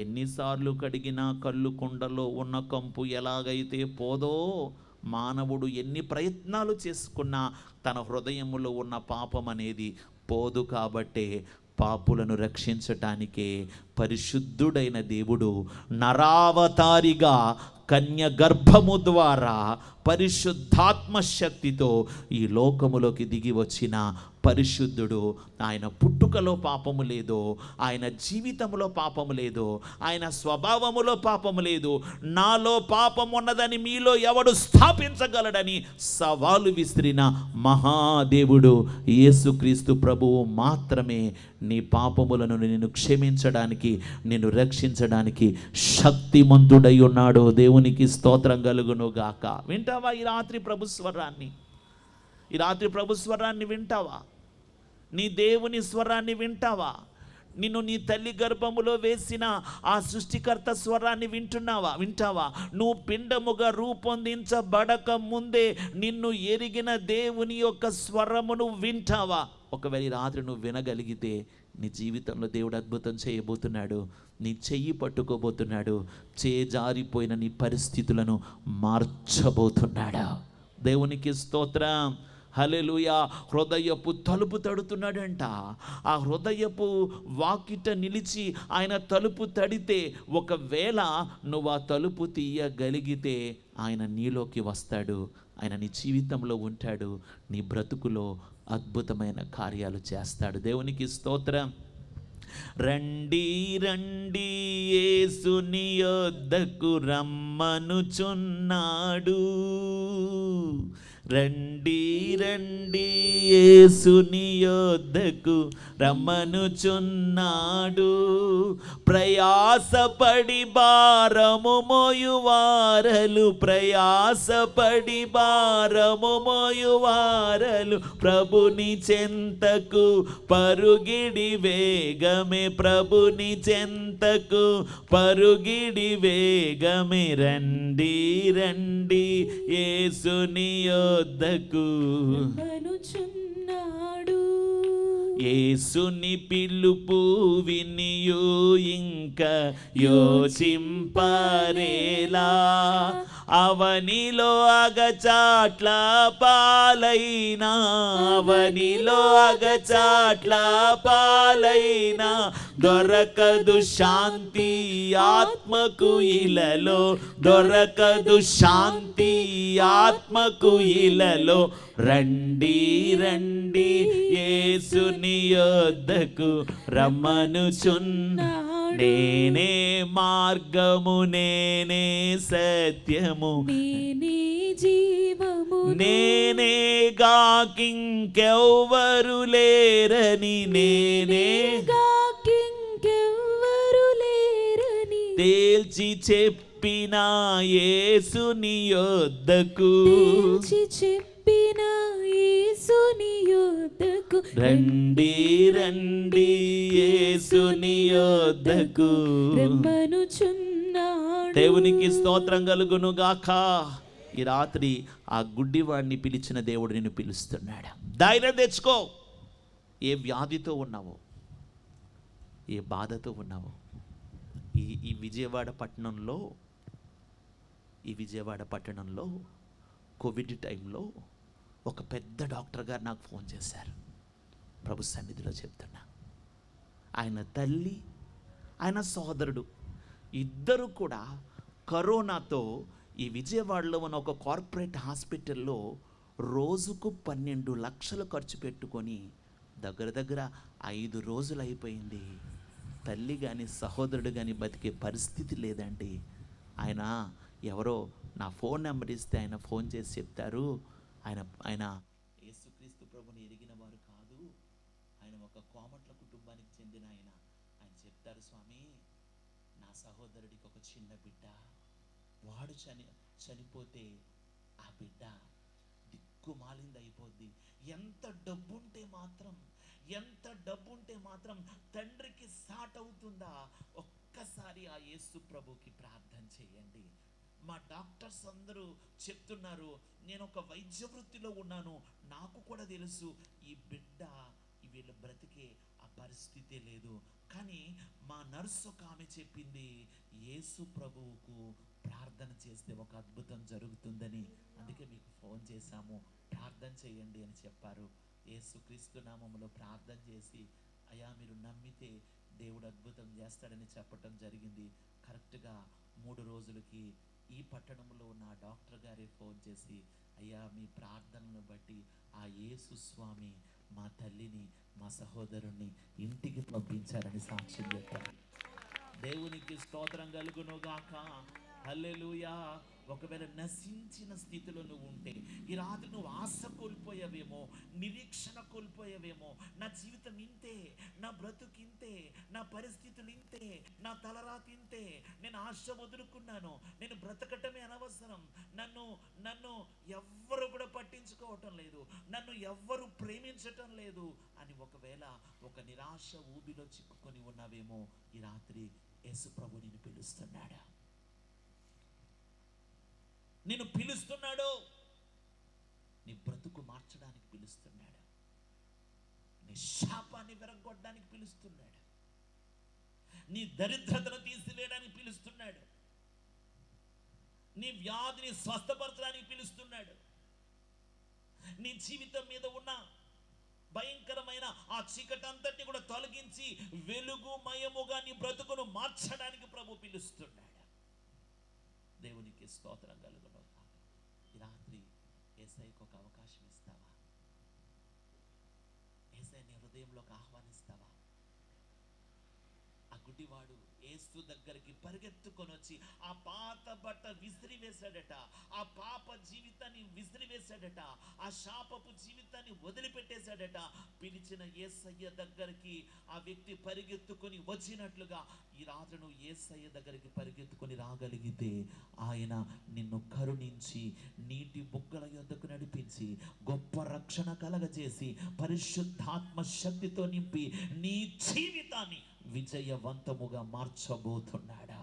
ఎన్నిసార్లు కడిగినా కళ్ళు కుండలో ఉన్న కంపు ఎలాగైతే పోదో, మానవుడు ఎన్ని ప్రయత్నాలు చేసుకున్నా తన హృదయములో ఉన్న పాపం అనేది పోదు. కాబట్టే పాపులను రక్షించటానికే పరిశుద్ధుడైన దేవుడు నరావతారిగా కన్య గర్భము ద్వారా పరిశుద్ధాత్మ శక్తితో ఈ లోకములోకి దిగి వచ్చిన పరిశుద్ధుడు. ఆయన పుట్టుకలో పాపము లేదు, ఆయన జీవితంలో పాపము లేదు, ఆయన స్వభావములో పాపము లేదు. నాలో పాపం ఉన్నదని మీలో ఎవడు స్థాపించగలడని సవాలు విసిరిన మహాదేవుడు యేసుక్రీస్తు ప్రభువు మాత్రమే నీ పాపములను నిన్ను క్షమించడానికి, నిన్ను రక్షించడానికి శక్తిమంతుడై ఉన్నాడు. దేవునికి స్తోత్రం కలుగును గాక. వింటావా ఈ రాత్రి ప్రభుస్వరాన్ని? ఈ రాత్రి ప్రభుస్వరాన్ని వింటావా? నీ దేవుని స్వరాన్ని వింటావా? నిన్ను నీ తల్లి గర్భములో వేసిన ఆ సృష్టికర్త స్వరాన్ని వింటావా? నువ్వు పిండముగా రూపొందించబడక ముందే నిన్ను ఎరిగిన దేవుని యొక్క స్వరమును వింటావా? ఒకవేళ ఈ రాత్రి నువ్వు వినగలిగితే నీ జీవితంలో దేవుడు అద్భుతం చేయబోతున్నాడు. నీ చెయ్యి పట్టుకోబోతున్నాడు. జారిపోయిన నీ పరిస్థితులను మార్చబోతున్నాడు. దేవునికి స్తోత్రం, హల్లెలూయా. హృదయపు తలుపు తడుతున్నాడంట. ఆ హృదయపు వాకిట నిలిచి ఆయన తలుపు తడితే, ఒకవేళ నువ్వు ఆ తలుపు తీయగలిగితే ఆయన నీలోకి వస్తాడు. ఆయన నీ జీవితంలో ఉంటాడు. నీ బ్రతుకులో అద్భుతమైన కార్యాలు చేస్తాడు. దేవునికి స్తోత్రం. రండి రండి యేసుని యొద్దకు రమ్మనుచున్నాడు. రండి రండి యేసుని యొద్దకు రమ్మనుచున్నాడు. ప్రయాసపడి భారము మోయువారలు, ప్రయాసపడి భారము మోయువారలు ప్రభుని చెంతకు పరుగిడి వేగమే, ప్రభుని చెంతకు పరుగిడి వేగమే. రండి రండి యేసుని యొద్దకు. యేసుని పిలుపు వినియు ఇంక యోచింపరేలా, అవనిలో అగచాట్ల పాలైనా, అవనిలో అగచాట్ల పాలైనా దొరకదు శాంతి ఆత్మకు ఇలలో, దొరకదు శాంతి ఆత్మకు ఇలలో. రండి రండి యేసుని యొద్దకు రమ్మనుచున్నాడు. నేనే మార్గము, నేనే సత్యము, నేనే జీవము, నేనే గాకింకెవ్వరు లేరని, నేనే గాకింకెవ్వరు లేరని తేల్చి చెప్పిన యేసుని యొద్దకు, తేల్చి చెప్పిన యేసుని యొద్దకు. రండి రండి యేసుని యొద్దకు రమ్మనుచున్నాడు. దేవునికి స్తోత్రం కలుగును గాక. ఈ రాత్రి ఆ గుడ్డివాడిని పిలిచిన దేవుడు నిన్ను పిలుస్తున్నాడు. ధైర్యం తెచ్చుకో. ఏ వ్యాధితో ఉన్నావో, ఏ బాధతో ఉన్నావో, ఈ విజయవాడ పట్టణంలో కోవిడ్ టైంలో ఒక పెద్ద డాక్టర్ గారు నాకు ఫోన్ చేశారు. ప్రభు సన్నిధిలో చెప్తున్నా, ఆయన తల్లి, ఆయన సోదరుడు ఇద్దరు కూడా కరోనాతో ఈ విజయవాడలో ఉన్న ఒక కార్పొరేట్ హాస్పిటల్లో రోజుకు 12 లక్షలు ఖర్చు పెట్టుకొని దగ్గర 5 రోజులు అయిపోయింది. తల్లి కానీ సహోదరుడు కానీ బతికే పరిస్థితి లేదండి. ఆయన ఎవరో నా ఫోన్ నెంబర్ ఇస్తే ఆయన ఫోన్ చేసి చెప్తారు, ఆయన యేసుక్రీస్తు ప్రభుని ఎరిగిన వారు కాదు, ఆయన ఒక కోమట్ల కుటుంబానికి చెందిన ఆయన చెప్తారు, స్వామి నా సహోదరుడికి ఒక చిన్న బిడ్డ, వాడు చనిపోతే ఆ బిడ్డ దిక్కుమాలింది అయిపోద్ది. ఎంత డబ్బు ఉంటే మాత్రం తండ్రికి సాట్ అవుతుందా? ఒక్కసారి ఆ యేసు ప్రభుకి ప్రార్థన చేయండి. మా డాక్టర్స్ అందరూ చెప్తున్నారు, నేను ఒక వైద్య వృత్తిలో ఉన్నాను, నాకు కూడా తెలుసు ఈ బిడ్డ వీళ్ళ బ్రతికే ఆ పరిస్థితే లేదు. కానీ మా నర్సు ఒక ఆమె చెప్పింది, యేసు ప్రభువుకు ప్రార్థన చేస్తే ఒక అద్భుతం జరుగుతుందని, అందుకే మీకు ఫోన్ చేశాము, ప్రార్థన చేయండి అని చెప్పారు. యేసుక్రీస్తు నామములో ప్రార్థన చేసి, అయ్యా మీరు నమ్మితే దేవుడు అద్భుతం చేస్తాడని చెప్పటం జరిగింది. కరెక్ట్గా 3 రోజులకి ఈ పట్టణంలో ఉన్న డాక్టర్ గారే ఫోన్ చేసి, అయ్యా మీ ప్రార్థనను బట్టి ఆ యేసు స్వామి మా తల్లిని మా సహోదరుణ్ణి ఇంటికి పంపించారని సాక్ష్యం చెప్పారు. దేవునికి స్తోత్రం కలుగును గాక. హల్లెలూయా. ఒకవేళ నశించిన స్థితిలో నువ్వు ఉంటే, ఈ రాత్రి నువ్వు ఆశ కోల్పోయావేమో, నిరీక్షణ కోల్పోయావేమో, నా జీవితం ఇంతే, నా బ్రతుకు ఇంతే, నా పరిస్థితులు ఇంతే, నా తలరాతి ఇంతే, నేను ఆశ వదులుకున్నాను, నేను బ్రతకటమే అనవసరం, నన్ను ఎవ్వరు కూడా పట్టించుకోవటం లేదు, నన్ను ఎవ్వరు ప్రేమించటం లేదు అని ఒకవేళ ఒక నిరాశ ఊబిలో చిక్కుకొని ఉన్నావేమో, ఈ రాత్రి యేసు ప్రభు నిన్ను పిలుస్తున్నాడు. నిన్ను పిలుస్తున్నాడు. నీ బ్రతుకు మార్చడానికి పిలుస్తున్నాడు. నీ శాపాన్ని విరగొట్టడానికి పిలుస్తున్నాడు. నీ దరిద్రతను తీసివేయడానికి పిలుస్తున్నాడు. నీ వ్యాధిని స్వస్థపరచడానికి పిలుస్తున్నాడు. నీ జీవితం మీద ఉన్న భయంకరమైన ఆ చీకటంతటిని కూడా తొలగించి వెలుగుమయముగా నీ బ్రతుకును మార్చడానికి ప్రభు పిలుస్తున్నాడు. దేవునికి స్తోత్రం కలుగును. ఈ రాత్రి యేసయ్యకు ఒక అవకాశం ఇస్తావా? యేసయ్య నీ హృదయంలోకి ఆహ్వానిస్తావా? ఆ గుడ్డివాడు యేసు దగ్గరికి పరిగెత్తుకొని వచ్చి ఆ పాత బట్ట విసిరివేశాడట, ఆ పాప జీవితాన్ని విసిరివేశాడట, ఆ శాపపు జీవితాన్ని వదిలిపెట్టేశాడట. పిలిచిన యేసయ్య దగ్గరికి ఆ వ్యక్తి పరిగెత్తుకొని వచ్చినట్లుగా ఈ రాత్రి నువ్వు యేసయ్య దగ్గరికి పరిగెత్తుకొని రాగలిగితే ఆయన నిన్ను కరుణించి నీటి బుగ్గల యొద్దకు నడిపించి గొప్ప రక్షణ కలగజేసి పరిశుద్ధాత్మ శక్తితో నింపి నీ జీవితాన్ని విజయవంతముగా మార్చబోతున్నాడా?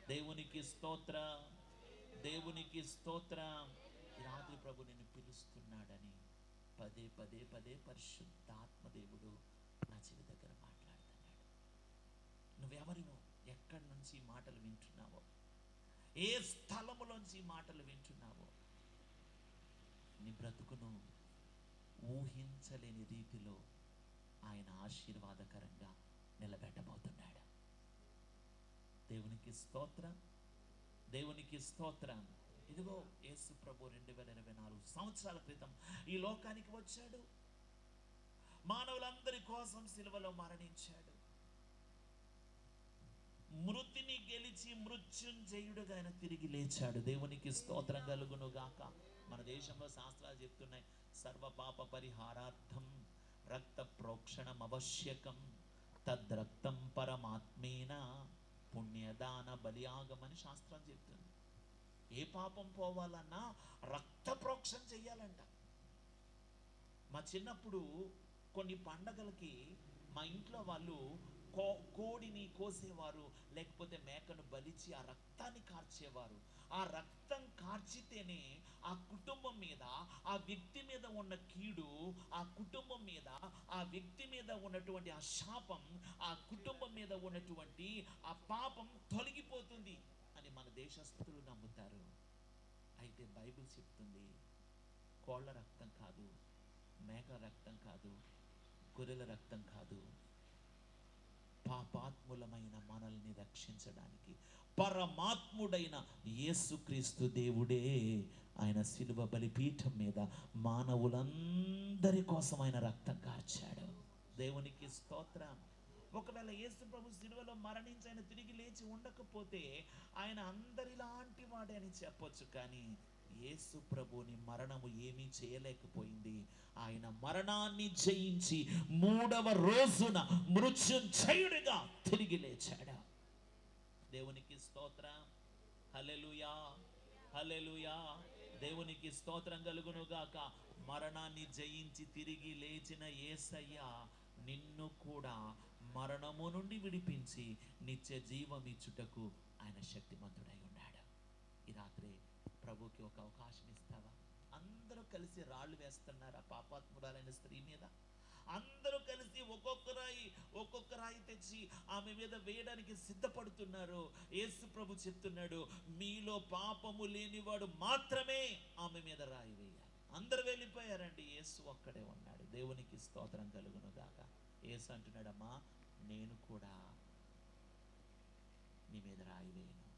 దేవునికి స్తోత్రం, దేవునికి స్తోత్రం. ఈ రాత్రి ప్రభు నిన్ను పిలుస్తున్నాడని పదే పదే పదే పరిశుద్ధాత్మ దేవుడు నా చెవి దగ్గర మాట్లాడుతున్నాడు. నువ్వెవరినో, ఎక్కడి నుంచి మాటలు వింటున్నావో, ఏ స్థలములోంచి మాటలు వింటున్నావో, నీ బ్రతుకును ఊహించలేని రీతిలో ఆయన ఆశీర్వాదకరంగా నిలబెట్టబోతున్నాడు. దేవునికి స్తోత్రం, దేవునికి స్తోత్రం. ఇదిగో యేసు ప్రభు 2024 సంవత్సరాల క్రితం ఈ లోకానికి వచ్చాడు. మానవులందరి కోసం సిలువలో మరణించాడు. మృతిని గెలిచి మృత్యుంజయుడుగా ఆయన తిరిగి లేచాడు. దేవునికి స్తోత్రం కలుగును గాక. మన దేశంలో శాస్త్రాలు చెప్తున్నాయి, సర్వ పాప పరిహారార్థం రక్త ప్రోక్షణం అవశ్యకం, తద్రక్తం పరమాత్మేన పుణ్యదాన బలియాగమని శాస్త్రం చెప్తుంది. ఏ పాపం పోవాలన్నా రక్త ప్రోక్షణ చెయ్యాలంట. మా చిన్నప్పుడు కొన్ని పండగలకి మా ఇంట్లో వాళ్ళు కోడిని కోసేవారు, లేకపోతే మేకను బలిచి ఆ రక్తాన్ని కార్చేవారు. ఆ రక్తం కార్చితేనే ఆ కుటుంబం మీద, ఆ వ్యక్తి మీద ఉన్న కీడు, ఆ కుటుంబం మీద, ఆ వ్యక్తి మీద ఉన్నటువంటి ఆ శాపం, ఆ కుటుంబం మీద ఉన్నటువంటి ఆ పాపం తొలగిపోతుంది అని మన దేశస్థులు నమ్ముతారు. అయితే బైబిల్ చెప్తుంది, కోళ్ళ రక్తం కాదు, మేక రక్తం కాదు, గొర్రెల రక్తం కాదు, పాపాత్ములమైన మనల్ని రక్షించడానికి పరమాత్ముడైన యేసుక్రీస్తు దేవుడే ఆయన శిలువ బలిపీఠం మీద మానవులందరి కోసం ఆయన రక్తం కార్చాడు. దేవునికి స్తోత్రం. ఒకవేళ యేసు ప్రభు శిలువలో మరణించి ఆయన తిరిగి లేచి ఉండకపోతే ఆయన అందరిలాంటి వాడే అని చెప్పొచ్చు. కానీ యేసు ప్రభుని మరణము ఏమీ చేయలేకపోయింది. ఆయన మరణాన్ని జయించి 3వ రోజున మృత్యుంజయుడిగా తిరిగి లేచాడు. దేవునికి స్తోత్రం. హల్లెలూయా, హల్లెలూయా. దేవునికి స్తోత్రం కలుగును గాక. మరణాన్ని జయించి తిరిగి లేచిన యేసయ్య నిన్ను కూడా మరణము నుండి విడిపించి నిత్య జీవం ఇచ్చుటకు ఆయన శక్తిమంతుడై ఉన్నాడు. ఈ రాత్రి ప్రభుకి ఒక అవకాశం ఇస్తావా? అందరూ కలిసి రాళ్ళు వేస్తున్నారు ఆ పాపాత్మురాలైన స్త్రీ మీద. అందరూ కలిసి ఒక్కొక్క రాయి తెచ్చి ఆమె మీద వేయడానికి సిద్ధపడుతున్నారు. యేసు ప్రభు చెప్తున్నాడు, మీలో పాపము లేనివాడు మాత్రమే ఆమె మీద రాయి వేయాలి. అందరూ వెళ్ళిపోయారండి, యేసు ఒక్కడే ఉన్నాడు. దేవునికి స్తోత్రం కలుగును గాక. యేసు అంటున్నాడమ్మా, నేను కూడా నీ మీద రాయి వేయను.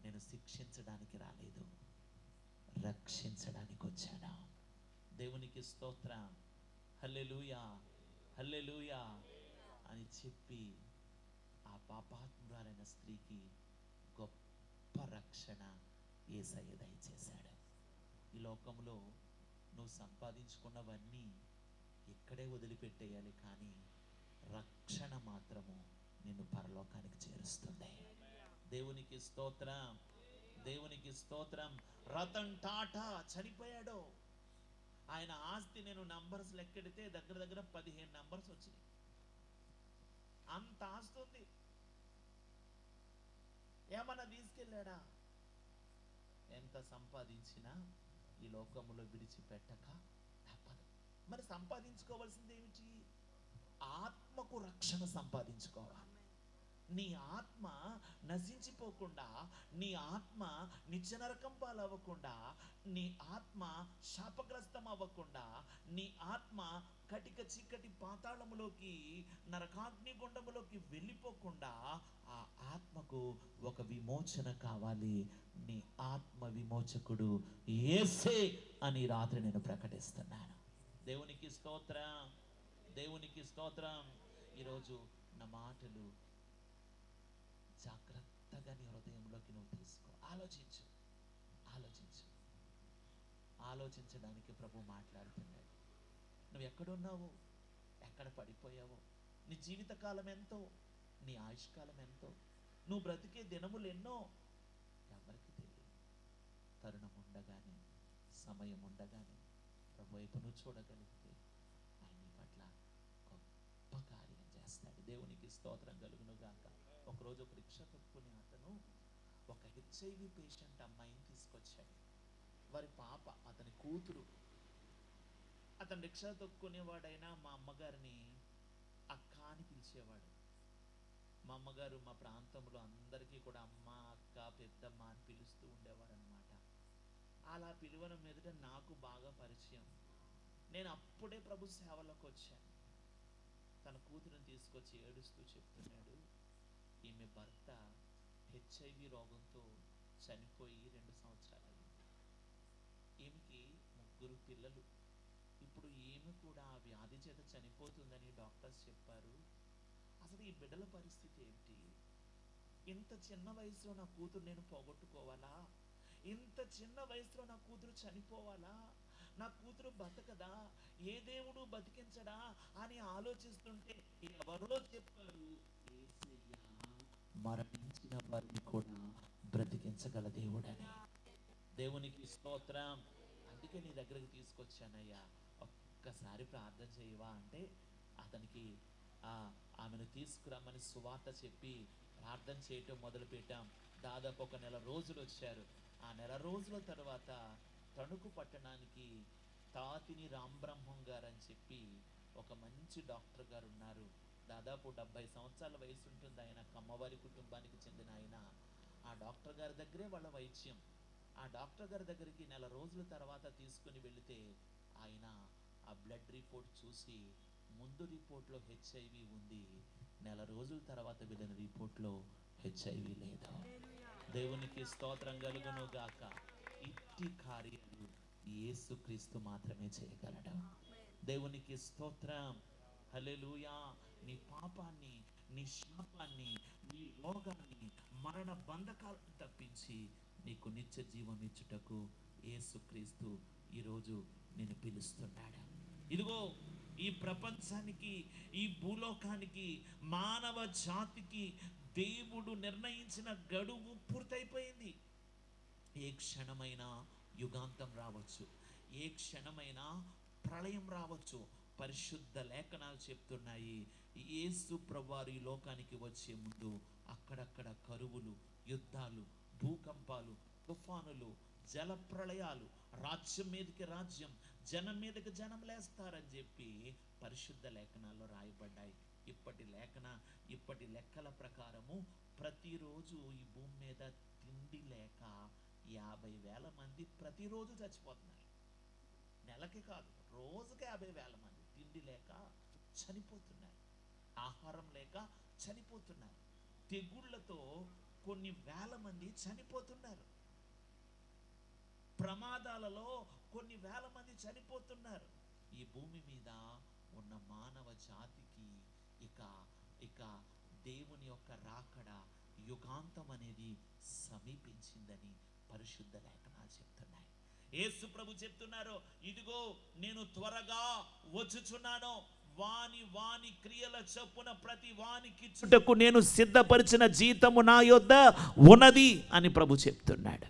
నేను శిక్షించడానికి రాలేదు, రక్షించడానికి వచ్చాను. దేవునికి స్తోత్రం. హల్లెలూయా, హల్లెలూయా అని చెప్పి ఆ పాపాత్మురాలైన స్త్రీకి గొప్ప రక్షణ యేసయ్య దయచేశాడు. ఈ లోకంలో నువ్వు సంపాదించుకున్నవన్నీ ఇక్కడే వదిలిపెట్టేయాలి, కానీ రక్షణ మాత్రము నిన్ను పరలోకానికి చేరుస్తుంది. దేవునికి స్తోత్రం, దేవునికి స్తోత్రం. రతన్ టాటా చనిపోయాడు. ఆయన ఆస్తి నేను నంబర్స్ లెక్కెడితే దగ్గర 15 నంబర్స్ వచ్చినాయి. అంత ఆస్తి ఉంది. ఏమన్నా తీసుకెళ్ళాడా? ఎంత సంపాదించినా ఈ లోకములో విడిచిపెట్టక తప్పదు. మరి సంపాదించుకోవాల్సింది ఏమిటి? ఆత్మకు రక్షణ సంపాదించుకోవాలి. నీ ఆత్మ నశించిపోకుండా, నీ ఆత్మ నిత్య నరకం పాలవ్వకుండా, నీ ఆత్మ శాపగ్రస్తం అవ్వకుండా, నీ ఆత్మ కటిక చీకటి పాతాళములోకి, నరకాగ్ని గుండములోకి వెళ్ళిపోకుండా ఆ ఆత్మకు ఒక విమోచన కావాలి. నీ ఆత్మ విమోచకుడు యేసే అని రాత్రి నేను ప్రకటిస్తున్నాను. దేవునికి స్తోత్రం, దేవునికి స్తోత్రం. ఈరోజు నా మాటలు జాగ్రత్తగా నీ హృదయంలోకి నువ్వు తీసుకో. ఆలోచించు, ఆలోచించు. ఆలోచించడానికి ప్రభు మాట్లాడుతున్నాడు. నువ్వు ఎక్కడున్నావు, ఎక్కడ పడిపోయావో, నీ జీవితకాలం ఎంతో, నీ ఆయుష్కాలం ఎంతో, నువ్వు బ్రతికే దినములు ఎన్నో ఎవరికి తెలియదు. తరుణం ఉండగానే, సమయం ఉండగానే ప్రభు వైపు నువ్వు చూడగలిగితే ఆయన నీ పట్ల గొప్ప కార్యం చేస్తాడు. దేవునికి స్తోత్రం కలుగును గాక. ఒకరోజు ఒక రిక్షా తొక్కునే అతను ఒక HIV పేషెంట్ అమ్మాయిని తీసుకొచ్చాడు. వారి పాప, అతని కూతురు. అతను రిక్షా తొక్కునేవాడైనా మా అమ్మగారిని అక్క అని పిలిచేవాడు. మా అమ్మగారు మా ప్రాంతంలో అందరికీ కూడా అమ్మ, అక్క, పెద్దమ్మ అని పిలుస్తూ ఉండేవారు అనమాట. అలా పిలువడం మీదట నాకు బాగా పరిచయం. నేను అప్పుడే ప్రభు సేవలోకి వచ్చాను. తన కూతురుని తీసుకొచ్చి ఏడుస్తూ చెప్తున్నాడు, ఈమె భర్త HIV రోగంతో చనిపోయి 2 సంవత్సరాలు అయింది. ఈమెకి 3 పిల్లలు. ఇప్పుడు ఈమె కూడా ఆ వ్యాధి చేత చనిపోతుందని డాక్టర్స్ చెప్పారు. అసలు ఈ బిడ్డల పరిస్థితి ఏంటి? ఇంత చిన్న వయసులో నా కూతురు నేను పోగొట్టుకోవాలా? ఇంత చిన్న వయసులో నా కూతురు చనిపోవాలా? నా కూతురు బతకదా? ఏ దేవుడు బతికించడా అని ఆలోచిస్తుంటే ఎవరో చెప్పారు, యేసయ్య మరణించిన వారిని కూడా బ్రతికించగల దేవుడని. దేవునికి స్తోత్రం. అందుకే నీ దగ్గరికి తీసుకొచ్చానయ్యా, ఒక్కసారి ప్రార్థన చేయవా అంటే అతనికి ఆమెను తీసుకురమ్మని సువార్త చెప్పి ప్రార్థన చేయటం మొదలుపెట్టాం. దాదాపు 1 నెల రోజులు వచ్చారు. ఆ నెల రోజుల తర్వాత తణుకు పట్టణానికి తాతిని రాంబ్రహ్మం గారు అని చెప్పి ఒక మంచి డాక్టర్ గారు ఉన్నారు. దాదాపు 70 సంవత్సరాల వయసు ఉంటుంది ఆయన. కమ్మవారి కుటుంబానికి చెందిన ఆయన. ఆ డాక్టర్ గారి దగ్గరే వాళ్ళ వైద్యం. ఆ డాక్టర్ గారి దగ్గరికి నెల రోజుల తర్వాత తీసుకుని వెళితే ఆయన ఆ బ్లడ్ రిపోర్ట్ చూసి ముందు రిపోర్ట్లో HIV ఉంది, నెల రోజుల తర్వాత వెళ్ళిన రిపోర్ట్లో HIV లేదు. దేవునికి స్తోత్రం కలుగును గాక. ఇట్టి కార్యాలు యేసుక్రీస్తు మాత్రమే చేయగలడు. దేవునికి స్తోత్రం. హల్లెలూయా. నీ పాపాన్ని, నీ శాపాన్ని, నీ రోగాన్ని, మరణ బంధకాలను తప్పించి నీకు నిత్య జీవం ఇచ్చుటకు యేసుక్రీస్తు ఈరోజు నిన్ను పిలుస్తున్నాడు. ఇదిగో ఈ ప్రపంచానికి, ఈ భూలోకానికి, మానవ జాతికి దేవుడు నిర్ణయించిన గడువు పూర్తయిపోయింది. ఏ క్షణమైనా యుగాంతం రావచ్చు, ఏ క్షణమైనా ప్రళయం రావచ్చు. పరిశుద్ధ లేఖనాలు చెప్తున్నాయి, యేసు ప్రభువారు ఈ లోకానికి వచ్చే ముందు అక్కడక్కడ కరువులు, యుద్ధాలు, భూకంపాలు, తుఫానులు, జల ప్రళయాలు, రాజ్యం మీదకి రాజ్యం, జనం మీదకి జనం లేస్తారని చెప్పి పరిశుద్ధ లేఖనాల్లో రాయబడ్డాయి. ఇప్పటి లెక్కల ప్రకారము ప్రతిరోజు ఈ భూమి మీద తిండి లేక 50,000 మంది ప్రతిరోజు చచ్చిపోతున్నారు. నెలకి కాదు, రోజుకి 50,000 మంది తిండి లేక చనిపోతున్నారు, ఆహారం లేక చనిపోతున్నారు, తెగుళ్లతో కొన్ని వేల మంది చనిపోతున్నారు, ప్రమాదాలలో కొన్ని వేల మంది చనిపోతున్నారు. ఈ భూమి మీద ఉన్న మానవ జాతికి ఇక దేవుని యొక్క రాకడ, యుగాంతం అనేది సమీపించిందని పరిశుద్ధ లేఖనాలు చెప్తున్నాయి. యేసు ప్రభు చెప్తున్నారు, ఇదిగో నేను త్వరగా వచ్చుచున్నాను, వాని క్రియల చొప్పున ప్రతి వానికి ఇచ్చుటకు నేను సిద్ధపరిచిన జీతము నా యొద్ద ఉన్నది అని ప్రభు చెప్తున్నాడు.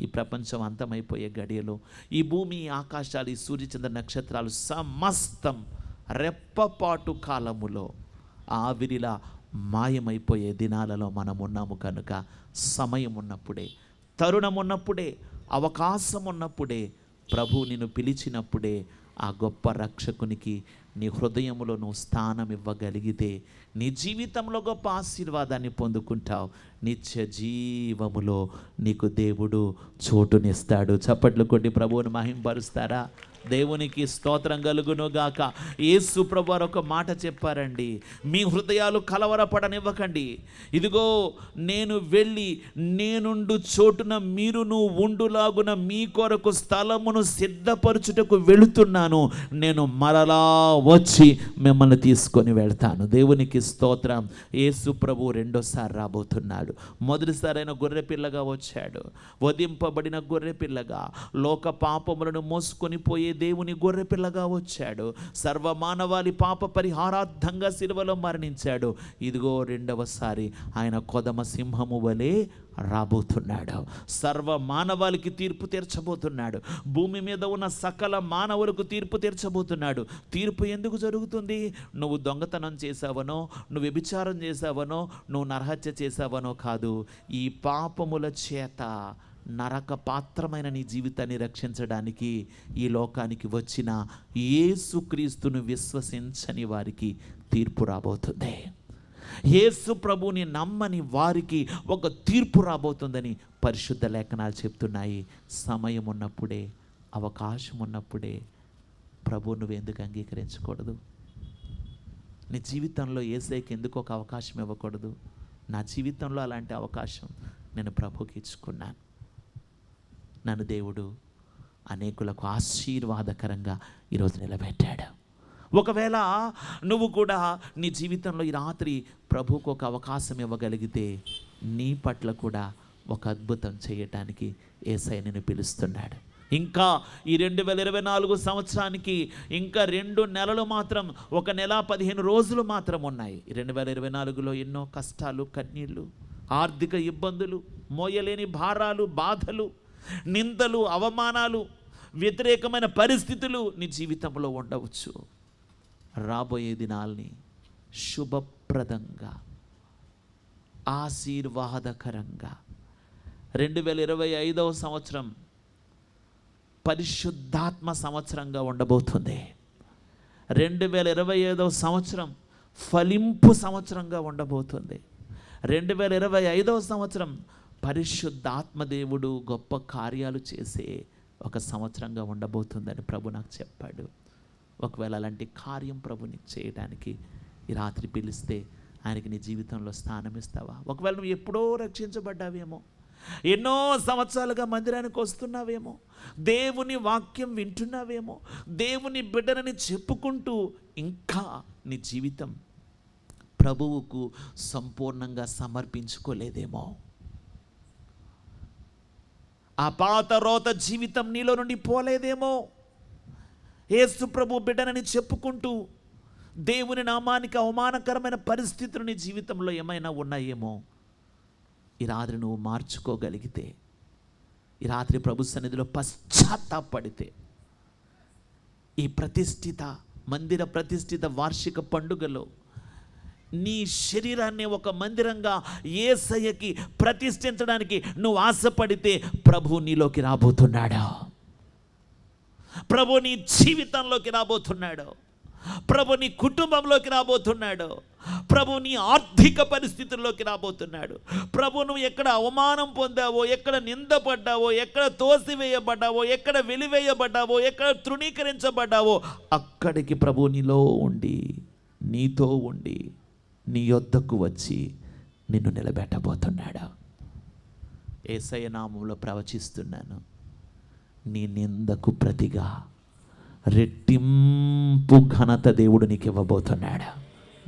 ఈ ప్రపంచం అంతమైపోయే గడియలో ఈ భూమి, ఆకాశాలు, ఈ సూర్యచంద్ర నక్షత్రాలు సమస్తం రెప్పపాటు కాలములో ఆవిరిలా మాయమైపోయే దినాలలో మనం ఉన్నాము. కనుక సమయం ఉన్నప్పుడే, తరుణం ఉన్నప్పుడే, అవకాశం ఉన్నప్పుడే, ప్రభు నిన్ను పిలిచినప్పుడే ఆ గొప్ప రక్షకునికి నీ హృదయంలో నువ్వు స్థానం ఇవ్వగలిగితే నీ జీవితంలో గొప్ప ఆశీర్వాదాన్ని పొందుకుంటావు. నిత్య జీవములో నీకు దేవుడు చోటునిస్తాడు. చప్పట్లు కొట్టి ప్రభువుని మహింపరుస్తారా? దేవునికి స్తోత్రం కలుగునుగాక. యేసు ప్రభువారు ఒక మాట చెప్పారండి, మీ హృదయాలు కలవరపడనివ్వకండి. ఇదిగో నేను వెళ్ళి నేనుండు చోటున మీరును ఉండులాగున మీ కొరకు స్థలమును సిద్ధపరచుటకు వెళుతున్నాను. నేను మరలా వచ్చి మిమ్మల్ని తీసుకొని వెళ్తాను. దేవునికి స్తోత్రం. యేసు ప్రభు రెండోసారి రాబోతున్నాడు. మొదటిసారి ఆయన గొర్రె పిల్లగా వచ్చాడు, వధింపబడిన గొర్రె పిల్లగా, లోక పాపములను మోసుకొని పోయే దేవుని గొర్రె పిల్లగా వచ్చాడు. సర్వమానవాళి పాప పరిహారార్థంగా శిలువలో మరణించాడు. ఇదిగో రెండవసారి ఆయన కొదమ సింహము వలె రాబోతున్నాడు. సర్వ మానవాళికి తీర్పు తీర్చబోతున్నాడు. భూమి మీద ఉన్న సకల మానవులకు తీర్పు తీర్చబోతున్నాడు. తీర్పు ఎందుకు జరుగుతుంది? నువ్వు దొంగతనం చేశావనో, నువ్వు వ్యభిచారం చేశావనో, నువ్వు నరహత్య చేశావనో కాదు. ఈ పాపముల చేత నరక పాత్రమైన నీ జీవితాన్ని రక్షించడానికి ఈ లోకానికి వచ్చిన యేసుక్రీస్తును విశ్వసించని వారికి తీర్పు రాబోతుంది. యేసు ప్రభుని నమ్మని వారికి ఒక తీర్పు రాబోతుందని పరిశుద్ధ లేఖనాలు చెప్తున్నాయి. సమయం ఉన్నప్పుడే, అవకాశం ఉన్నప్పుడే ప్రభు నువ్వు ఎందుకు అంగీకరించకూడదు? నీ జీవితంలో యేసయ్యకి ఎందుకు ఒక అవకాశం ఇవ్వకూడదు? నా జీవితంలో అలాంటి అవకాశం నేను ప్రభుకి ఇచ్చుకున్నాను. నన్ను దేవుడు అనేకులకు ఆశీర్వాదకరంగా ఈరోజు నిలబెట్టాడు. ఒకవేళ నువ్వు కూడా నీ జీవితంలో ఈ రాత్రి ప్రభువుకు ఒక అవకాశం ఇవ్వగలిగితే నీ పట్ల కూడా ఒక అద్భుతం చేయటానికి యేసయ్య నిన్ను పిలుస్తున్నాడు. ఇంకా ఈ 2024 సంవత్సరానికి ఇంకా 2 నెలలు మాత్రం, 1 నెల 15 రోజులు మాత్రం ఉన్నాయి. 2024లో ఎన్నో కష్టాలు, కన్నీళ్ళు, ఆర్థిక ఇబ్బందులు, మోయలేని భారాలు, బాధలు, నిందలు, అవమానాలు, వ్యతిరేకమైన పరిస్థితులు నీ జీవితంలో ఉండవచ్చు. రాబోయే దినాల్ని శుభప్రదంగా, ఆశీర్వాదకరంగా 2025వ సంవత్సరం పరిశుద్ధాత్మ సంవత్సరంగా ఉండబోతుంది. 2025వ సంవత్సరం ఫలింపు సంవత్సరంగా ఉండబోతుంది. 2025వ సంవత్సరం పరిశుద్ధాత్మ దేవుడు గొప్ప కార్యాలు చేసే ఒక సంవత్సరంగా ఉండబోతుందని ప్రభు నాకు చెప్పాడు. ఒకవేళ అలాంటి కార్యం ప్రభుని చేయడానికి ఈ రాత్రి పిలిస్తే ఆయనకి నీ జీవితంలో స్థానం ఇస్తావా? ఒకవేళ నువ్వు ఎప్పుడో రక్షించబడ్డావేమో, ఎన్నో సంవత్సరాలుగా మందిరానికి వస్తున్నావేమో, దేవుని వాక్యం వింటున్నావేమో, దేవుని బిడ్డనని చెప్పుకుంటూ ఇంకా నీ జీవితం ప్రభువుకు సంపూర్ణంగా సమర్పించుకోలేదేమో, ఆ పాత రోత జీవితం నీలో నుండి పోలేదేమో, యేసు ప్రభు బిడ్డనని చెప్పుకుంటూ దేవుని నామానికి అవమానకరమైన పరిస్థితులు నీ జీవితంలో ఏమైనా ఉన్నాయేమో, ఈ రాత్రి నువ్వు మార్చుకోగలిగితే, ఈ రాత్రి ప్రభు సన్నిధిలో పశ్చాత్తాపడితే, ఈ మందిర ప్రతిష్ఠిత వార్షిక పండుగలో నీ శరీరాన్ని ఒక మందిరంగా యేసయ్యకి ప్రతిష్ఠించడానికి నువ్వు ఆశపడితే ప్రభు నీలోకి రాబోతున్నాడు. ప్రభు నీ జీవితంలోకి రాబోతున్నాడు. ప్రభు నీ కుటుంబంలోకి రాబోతున్నాడు. ప్రభు నీ ఆర్థిక పరిస్థితుల్లోకి రాబోతున్నాడు. ప్రభు నువ్వు ఎక్కడ అవమానం పొందావో, ఎక్కడ నిందపడ్డావో, ఎక్కడ తోసివేయబడ్డావో, ఎక్కడ వెలివేయబడ్డావో, ఎక్కడ తృణీకరించబడ్డావో అక్కడికి ప్రభు నీతో ఉండి నీ యొద్దకు వచ్చి నిన్ను నిలబెట్టబోతున్నాడు. యేసయ్య నామములో ప్రవచిస్తున్నాను, నీ నిందకు ప్రతిగా రెట్టింపు ఘనత దేవుడు నీకు ఇవ్వబోతున్నాడు.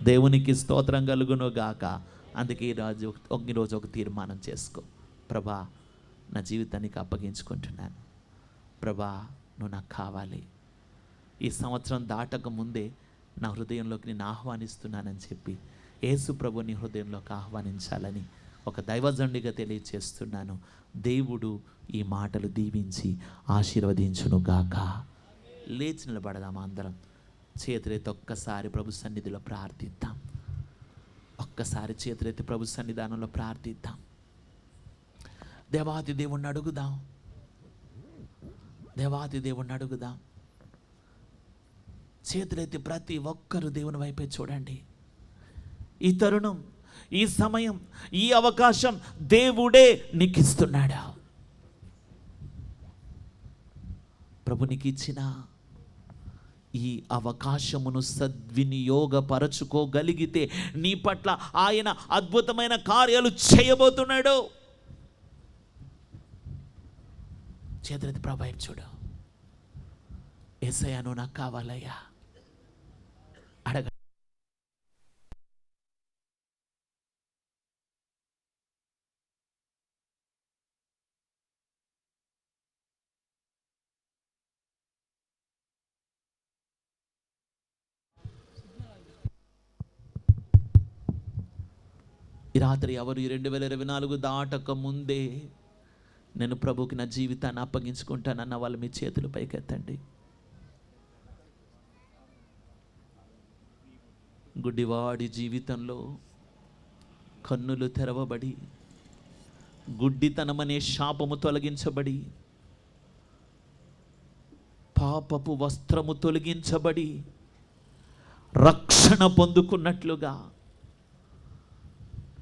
దేవునికి స్తోత్రం కలుగును గాక. అందుకే ఈరోజు ఒక తీర్మానం చేసుకో. ప్రభా, నా జీవితానికి అప్పగించుకుంటున్నాను. ప్రభా, నువ్వు నాకు కావాలి. ఈ సంవత్సరం దాటక ముందే నా హృదయంలోకి నేను ఆహ్వానిస్తున్నానని చెప్పి యేసు ప్రభు నీ హృదయంలోకి ఆహ్వానించాలని ఒక దైవజనుడిగా తెలియచేస్తున్నాను. దేవుడు ఈ మాటలు దీవించి ఆశీర్వదించును గాక. లేచి నిలబడదాం అందరం. చేతులెత్తి ఒక్కసారి ప్రభు సన్నిధిలో ప్రార్థిద్దాం. ఒక్కసారి చేతులెత్తి ప్రభు సన్నిధానంలో ప్రార్థిద్దాం. దేవాది దేవుణ్ణి అడుగుదాం. దేవాది దేవుణ్ణి అడుగుదాం. చేతులెత్తి ప్రతి ఒక్కరూ దేవుని వైపే చూడండి. ఈ తరుణం, ఈ సమయం, ఈ అవకాశం దేవుడే నీకు ఇస్తున్నాడు. ప్రభు నీకు ఇచ్చిన ఈ అవకాశమును సద్వినియోగపరచుకోగలిగితే నీ పట్ల ఆయన అద్భుతమైన కార్యాలు చేయబోతున్నాడు. చేతులెత్తి ప్రభు వైపు చూడు. యేసయ్యా, నువ్వు నాకు కావాలయ్యా. అడగ. ఈ రాత్రి ఎవరు 2024 దాటక ముందే నేను ప్రభుకి నా జీవితాన్ని అప్పగించుకుంటానన్న వాళ్ళు మీ చేతులు పైకెత్తండి. గుడ్డివాడి జీవితంలో కన్నులు తెరవబడి, గుడ్డితనమనే శాపము తొలగించబడి, పాపపు వస్త్రము తొలగించబడి రక్షణ పొందుకున్నట్లుగా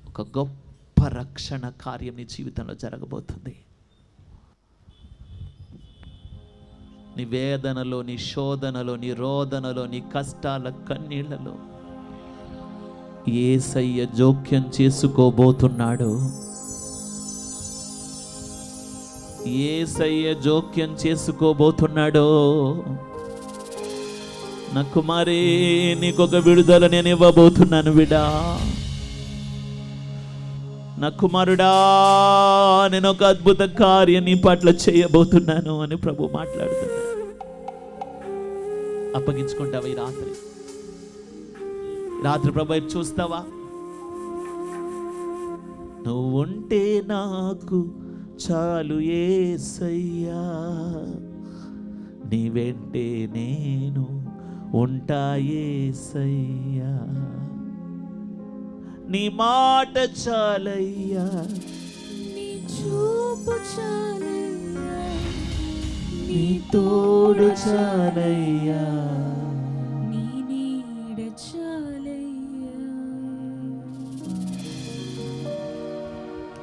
ఒక గొప్ప రక్షణ కార్యం నీ జీవితంలో జరగబోతుంది. నీ వేదనలో, నీ శోధనలో, నీ రోదనలో, నీ కష్టాల కన్నీళ్లలో యేసయ్య జోక్యం చేసుకోబోతున్నాడు. యేసయ్య జోక్యం చేసుకోబోతున్నాడు. నా కుమారే, నీకొక విడుదల నేను ఇవ్వబోతున్నాను బిడ్డా. నా కుమారుడా, నేను ఒక అద్భుత కార్యం నీ పట్ల చేయబోతున్నాను అని ప్రభు మాట్లాడుతున్నాడు. అప్పగించుకుంటావా ఈ రాత్రి? ప్రభు వైపు చూస్తావా? నువ్వుంటే నాకు చాలు యేసయ్యా, నీ వెంటే నేను ఉంటా యేసయ్యా, నీ మాట చాలయ్యా, నీ చూపు చాలయ్యా, నీ తోడు చాలయ్యా, నీ నీడ చాలయ్యా.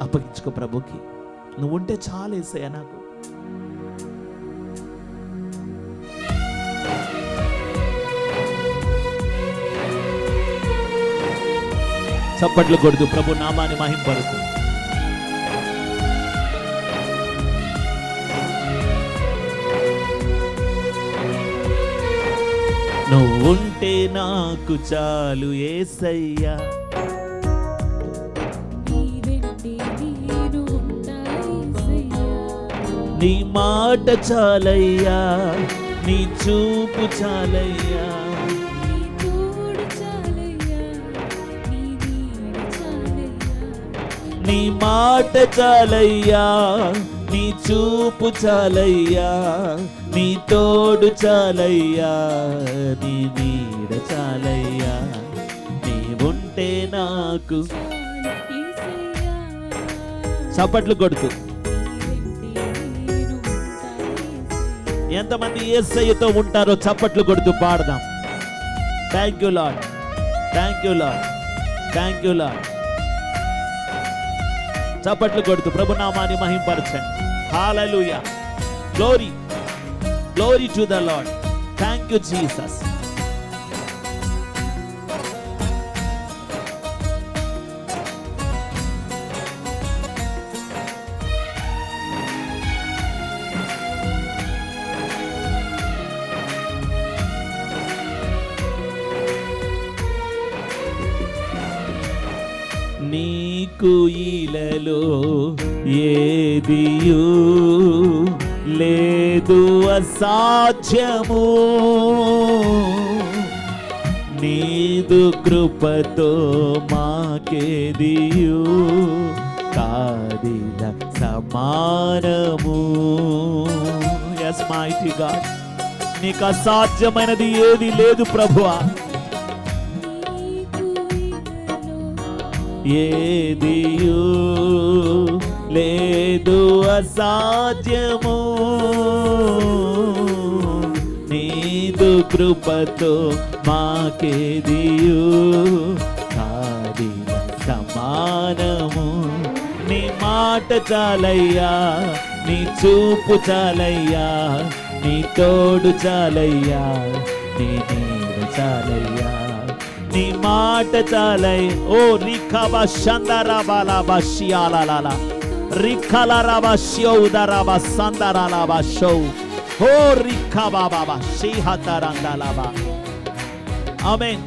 అప్పగించుకో ప్రభుకి. నువ్వుంటే చాలేసయ్యా నాకు. చప్పట్లు కొడుతూ ప్రభు నామాన్ని మహింపరుతూ నువ్వుంటే నాకు చాలు యేసయ్యా, నీ వెంటే నేను ఉంటా యేసయ్యా, నీ మాట చాలయ్యా, నీ చూపు చాలయ్యా, నీ తోడు చాలయ్యా, నీ నీడ చాలయ్యా, నీ మాట చాలయ్యా, నీ చూపు చాలయ్యా, నీ తోడు చాలయ్యా, నీ నీడ చాలయ్యా, నీ ఉంటే నాకు. చాలు యేసయ్యా, చప్పట్లు కొడుతూ నీ వెంటే నేను ఉంటా యేసయ్యా. ఎంతమంది యేసయ్యతో ఉంటారో చప్పట్లు కొడుతూ పాడదాం. Thank you lord, thank you lord, thank you lord. చప్పట్లు కొడుతూ ప్రభునామాన్ని మహింపరచండి. హల్లెలూయా, glory, glory to the lord. Thank you Jesus. నీకు ఇలలో ఏదియు లేదు అసాధ్యము, నీదు కృపతో మాకేదియు కాదిల సమానము. yes mighty God, నీకు అసాధ్యమైనది ఏది లేదు ప్రభువా. ఏదియు లేదు అసాధ్యము, నీదు కృపతో మాకేదియు కాదిల సమానము. నీ మాట చాలయ్యా, నీ చూపు చాలయ్యా, నీ తోడు చాలయ్యా, నీ నీడ చాలయ్యా, నీ మాట చాలై. ఓ రిఖబా షందరబాలబా షియాలాలా రిఖలరబా షౌదరబా సందరలబా షౌ. ఓ రిఖబా బాబా షిహతరందలబా. ఆమేన్.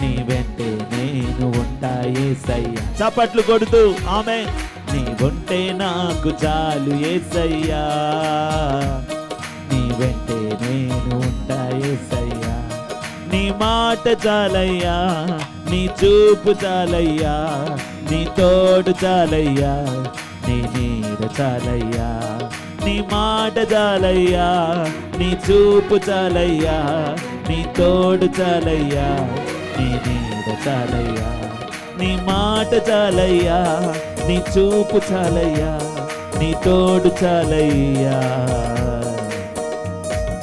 నీ వెంటే నేను ఉంటా యేసయ్యా. చప్పట్లు కొడుతూ ఆమేన్. నీ ఉంటే నాకు చాలు యేసయ్యా, నీ వెంటే నేను ఉంటా యేసయ్యా, నీ మాట చాలయ్యా, నీ చూపు చాలయ్యా, నీ తోడు చాలయ్యా, నీ నీడ చాలయ్యా, నీ మాట చాలయ్యా, నీ చూపు చాలయ్యా, నీ తోడు చాలయ్యా, నీ నీడ చాలయ్యా, నీ మాట చాలయ్యా, నీ చూపు చాలయ్యా, నీ తోడు చాలయ్యా,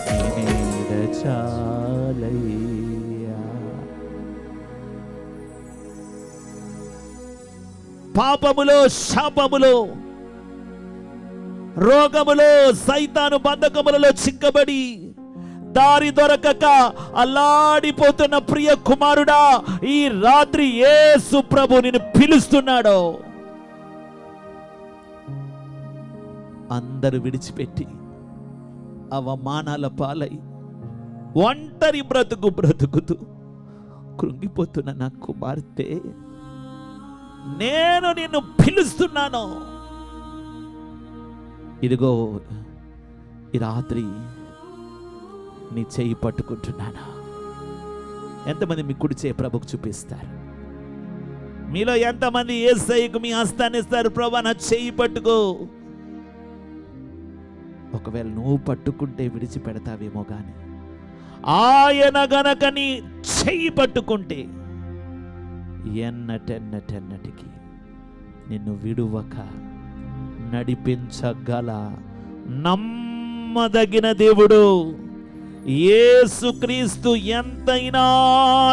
నీ నీడ చాలయ్యా. పాపములో, శాపములో, రోగములో, సైతాను బంధకములలో చిక్కబడి దారి దొరకక అల్లాడిపోతున్న ప్రియ కుమారుడా, ఈ రాత్రి యేసు ప్రభు నిన్ను పిలుస్తున్నాడు. అందరూ విడిచిపెట్టి అవమానాల పాలై ఒంటరి బ్రతుకుతూ కృంగిపోతున్న నా కుమార్తె, నేను నిన్ను పిలుస్తున్నాను. ఇదిగో ఈ రాత్రి నీ చెయ్యి పట్టుకుంటున్నాను. ఎంతమంది మీ కుడి చేయి ప్రభుకు చూపిస్తారు? మీలో ఎంతమంది యేసయ్యకు మీ హస్తాన్ని ఇస్తారు? ప్రభా నా చెయ్యి పట్టుకో. ఒకవేళ నువ్వు పట్టుకుంటే విడిచిపెడతావేమో కానీ ఆయన గనక నీ చెయ్యి పట్టుకుంటే ఎన్నటెన్నటికి నిన్ను విడువక నడిపించగల నమ్మదగిన దేవుడు యేసుక్రీస్తు. ఎంతైనా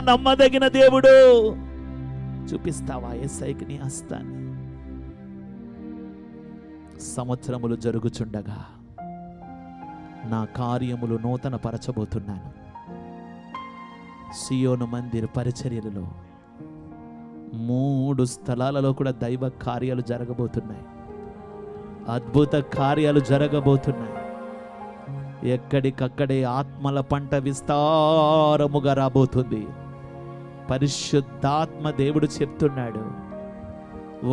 నమ్మదగిన దేవుడు. చూపిస్తావా యేసయ్యకి నీ హస్తాన్ని? సంవత్సరములు జరుగుచుండగా నా కార్యములు నూతన పరచబోతున్నాను. సియోను మందిర్ పరిచర్యలలో 3 స్థలాలలో కూడా దైవ కార్యాలు జరగబోతున్నాయి. అద్భుత కార్యాలు జరగబోతున్నాయి. ఎక్కడికక్కడే ఆత్మల పంట విస్తారముగా రాబోతుంది. పరిశుద్ధాత్మ దేవుడు చెప్తున్నాడు.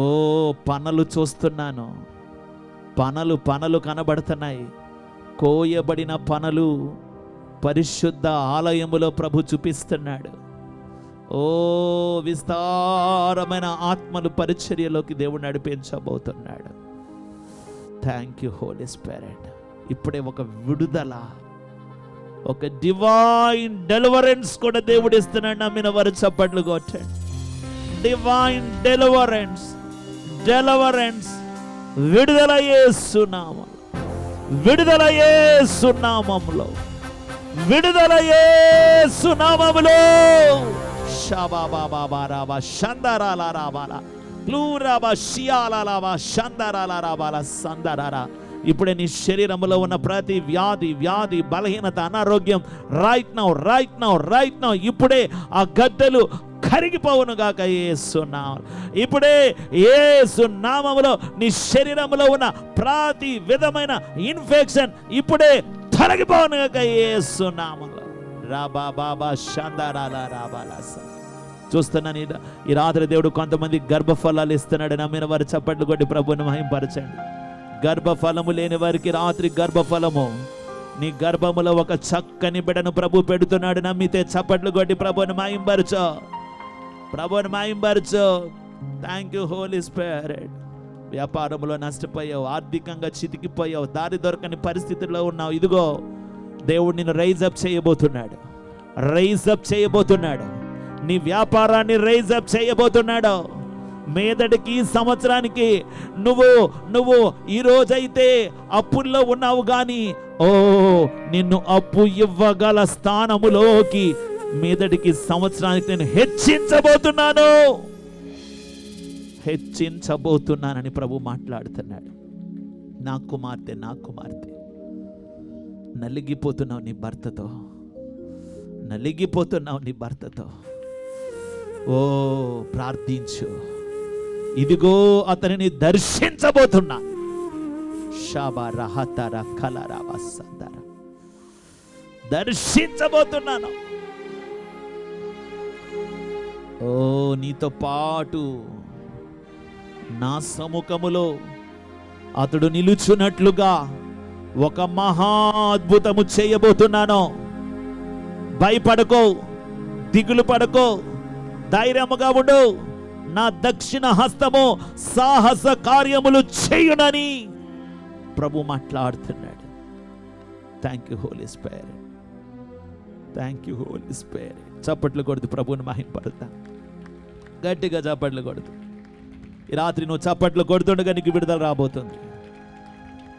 ఓ పనలు చూస్తున్నాను, పనలు కనబడుతున్నాయి. కోయబడిన పనలు పరిశుద్ధ ఆలయములో ప్రభు చూపిస్తున్నాడు. ఓ విస్తారమైన ఆత్మలు పరిచర్యలోకి దేవుడు నడిపించబోతున్నాడు. Thank you Holi spirit. ఇప్పుడే ఒక విడుదల, ఒక డివైన్ డెలివరెన్స్ కూడా దేవుడు ఇస్తున్నాడు. నమ్మిన వారు చప్పట్లు కొట్టండి. డివైన్ డెలివరెన్స్, డెలివరెన్స్, విడుదల యేసునామములో, విడుదల యేసునామములో, విడుదల యేసునామములో. షాబాబాబారాబా షందరాలారాబాలా ప్లూరాబా షియాలాలాబా షందరాలారాబాలా సందరారా. ఇప్పుడే నీ శరీరంలో ఉన్న ప్రతి వ్యాధి, బలహీనత, అనారోగ్యం రైట్ నౌ ఇప్పుడే ఆ గడ్డలు కరిగిపోవును గాక యేసు నామములో. ఇప్పుడే యేసు నామములో నీ శరీరంలో ఉన్న ప్రతి విధమైన ఇన్ఫెక్షన్ ఇప్పుడే తొలగిపోవును గాక యేసు నామములో. రాబా బాబా షందరాలా రాబాలా. చూస్తున్నాను ఈ రాత్రి దేవుడు కొంతమంది గర్భఫలాలు ఇస్తున్నాడు. నమ్మిన వారు చప్పట్లు కొట్టి ప్రభువుని మహింపరచండి. గర్భఫలము లేని వారికి రాత్రి గర్భఫలము, నీ గర్భములో ఒక చక్కని బిడ్డను ప్రభు పెడుతున్నాడు. నమ్మితే చప్పట్లు కొట్టి ప్రభువుని మహింపరచు, ప్రభువుని మహింపరచు. Thank you Holi spirit. వ్యాపారంలో నష్టపోయావు, ఆర్థికంగా చితికిపోయావు, దారి దొరకని పరిస్థితుల్లో ఉన్నావు. ఇదిగో దేవుడు నిన్ను రైజప్ చేయబోతున్నాడు. నీ వ్యాపారాన్ని రైజప్ చేయబోతున్నాడు. మీదటికి సంవత్సరానికి నువ్వు ఈ రోజైతే అప్పుల్లో ఉన్నావు కానీ నిన్ను అప్పు ఇవ్వగల స్థానములోకి మీదటికి సంవత్సరానికి నేను హెచ్చించబోతున్నానని ప్రభు మాట్లాడుతున్నాడు. నా కుమార్తె నలిగిపోతున్నావు నీ భర్తతో, ఓ ప్రార్థించు. ఇదిగో అతనిని దర్శించబోతున్నా. దర్శించబోతున్నాను. ఓ నీతో పాటు నా సముఖములో అతడు నిలుచున్నట్లుగా ఒక మహా అద్భుతము చేయబోతున్నాను. భయపడకో, దిగులు పడకో, ధైర్యముగా ఉండు. నా దక్షిణ హస్తము సాహస కార్యములు చేయునని ప్రభు మాట్లాడుతున్నాడు. Thank you Holi Spirit, thank you Holi Spirit. చప్పట్లు కొడుతూ ప్రభువుని మహింపరుతా. గట్టిగా చప్పట్లు కొడుతూ ఈ రాత్రి నువ్వు చప్పట్లు కొడుతుండగా నీకు విడుదల రాబోతుంది.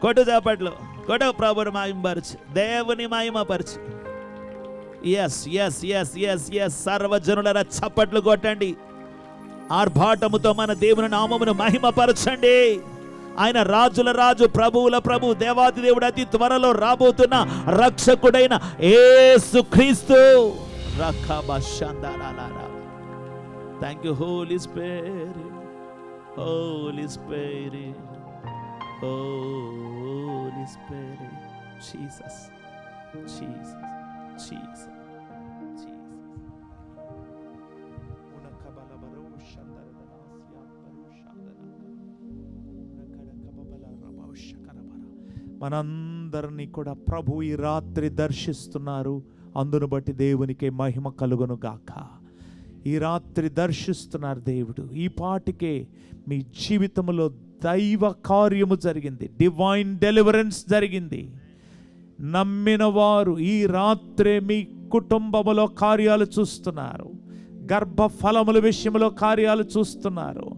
కొట్టు చప్పట్లు, కొట్టు. ప్రభువుని మహింపరచు, దేవుని మహిమపరచు. Yes yes yes yes yes సర్వజనులరా చప్పట్లు కొట్టండి. ఆర్భాటముతో మన దేవుని నామమును మహిమపరచండి. ఆయన రాజుల రాజు, ప్రభువుల ప్రభు, దేవాది దేవుడు, అతి త్వరలో రాబోతున్న రక్షకుడైన యేసుక్రీస్తు. Thank you Holi Spirit, Holy Spirit, Holy Spirit. Jesus, Jesus, Jesus. మనందరినీ కూడా ప్రభు ఈ రాత్రి దర్శిస్తున్నారు. అందును బట్టి దేవునికి మహిమ కలుగును గాక. ఈ రాత్రి దర్శిస్తున్నారు దేవుడు. ఈ పాటికే మీ జీవితంలో దైవ కార్యము జరిగింది, డివైన్ డెలివరెన్స్ జరిగింది. నమ్మిన వారు ఈ రాత్రే మీ కుటుంబములో కార్యాలు చూస్తున్నారు. గర్భఫలముల విషయంలో కార్యాలు చూస్తున్నారు.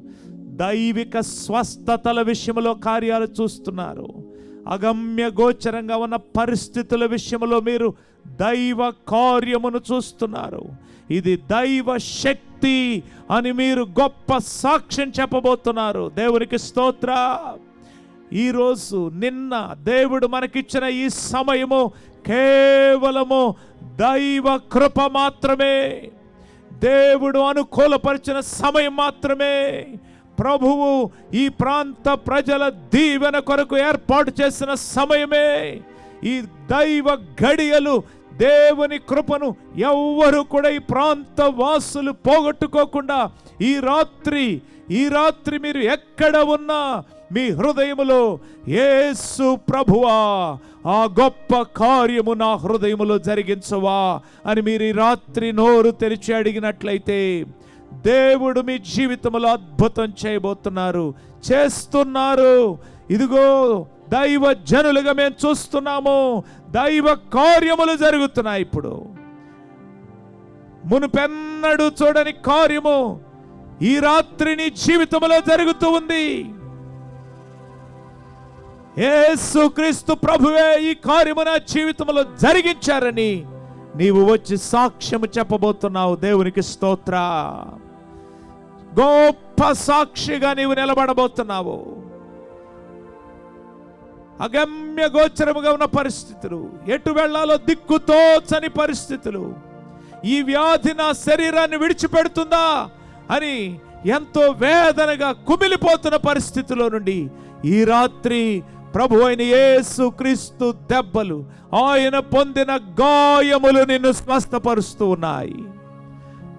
దైవిక స్వస్థతల విషయంలో కార్యాలు చూస్తున్నారు. అగమ్య గోచరంగా ఉన్న పరిస్థితుల విషయంలో మీరు దైవ కార్యమును చూస్తున్నారు. ఇది దైవ శక్తి అని మీరు గొప్ప సాక్ష్యం చెప్పబోతున్నారు. దేవునికి స్తోత్ర. ఈరోజు నిన్న దేవుడు మనకిచ్చిన ఈ సమయము కేవలము దైవ కృప మాత్రమే. దేవుడు అనుకూలపరిచిన సమయం మాత్రమే. ప్రభువు ఈ ప్రాంత ప్రజల దీవెన కొరకు ఏర్పాటు చేసిన సమయమే. ఈ దైవ గడియలు, దేవుని కృపను ఎవ్వరు కూడా ఈ ప్రాంత వాసులు పోగొట్టుకోకుండా ఈ రాత్రి మీరు ఎక్కడ ఉన్నా మీ హృదయములో యేసు ప్రభువా ఆ గొప్ప కార్యము నా హృదయములో జరిగించవా అని మీరు ఈ రాత్రి నోరు తెరిచి అడిగినట్లయితే దేవుడు మీ జీవితంలో అద్భుతం చేయబోతున్నారు, చేస్తున్నారు. ఇదిగో దైవ జనులుగా మేము చూస్తున్నాము. దైవ కార్యములు జరుగుతున్నాయి. ఇప్పుడు మునుపెన్నడూ చూడని కార్యము ఈ రాత్రి నీ జీవితంలో జరుగుతూ ఉంది. యేసుక్రీస్తు ప్రభువే ఈ కార్యము నా జీవితంలో జరిగించారని నీవు వచ్చి సాక్ష్యము చెప్పబోతున్నావు. దేవునికి స్తోత్ర. గొప్ప సాక్షిగా నీవు నిలబడబోతున్నావు. అగమ్య గోచరముగా ఉన్న పరిస్థితులు, ఎటు వెళ్ళాలో దిక్కుతోచని పరిస్థితులు, ఈ వ్యాధి నా శరీరాన్ని విడిచిపెడుతుందా అని ఎంతో వేదనగా కుమిలిపోతున్న పరిస్థితిలో నుండి ఈ రాత్రి ప్రభు అయిన యేసుక్రీస్తు దెబ్బలు, ఆయన పొందిన గాయములు నిన్ను స్వస్థపరుస్తూ ఉన్నాయి.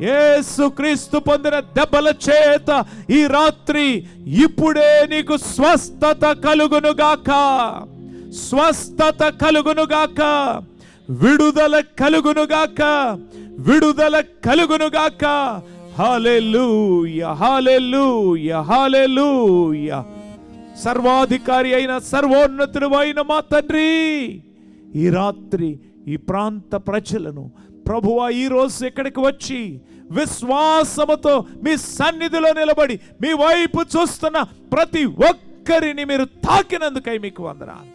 యేసుక్రీస్తు పొందిన దెబ్బల చేత ఈ రాత్రి ఇప్పుడే నీకు స్వస్థత కలుగునుగాక, స్వస్థత కలుగునుగాక, విడుదల కలుగునుగాక, విడుదల కలుగునుగాక. హల్లెలూయా, హల్లెలూయా, హల్లెలూయా. సర్వాధికారి అయిన సర్వోన్నతుడు అయిన మా తండ్రి, ఈ రాత్రి ఈ ప్రాంత ప్రజలను ప్రభువా ఈరోజు ఇక్కడికి వచ్చి విశ్వాసముతో మీ సన్నిధిలో నిలబడి మీ వైపు చూస్తున్న ప్రతి ఒక్కరిని మీరు తాకినందుకై మీకు వందనాలు,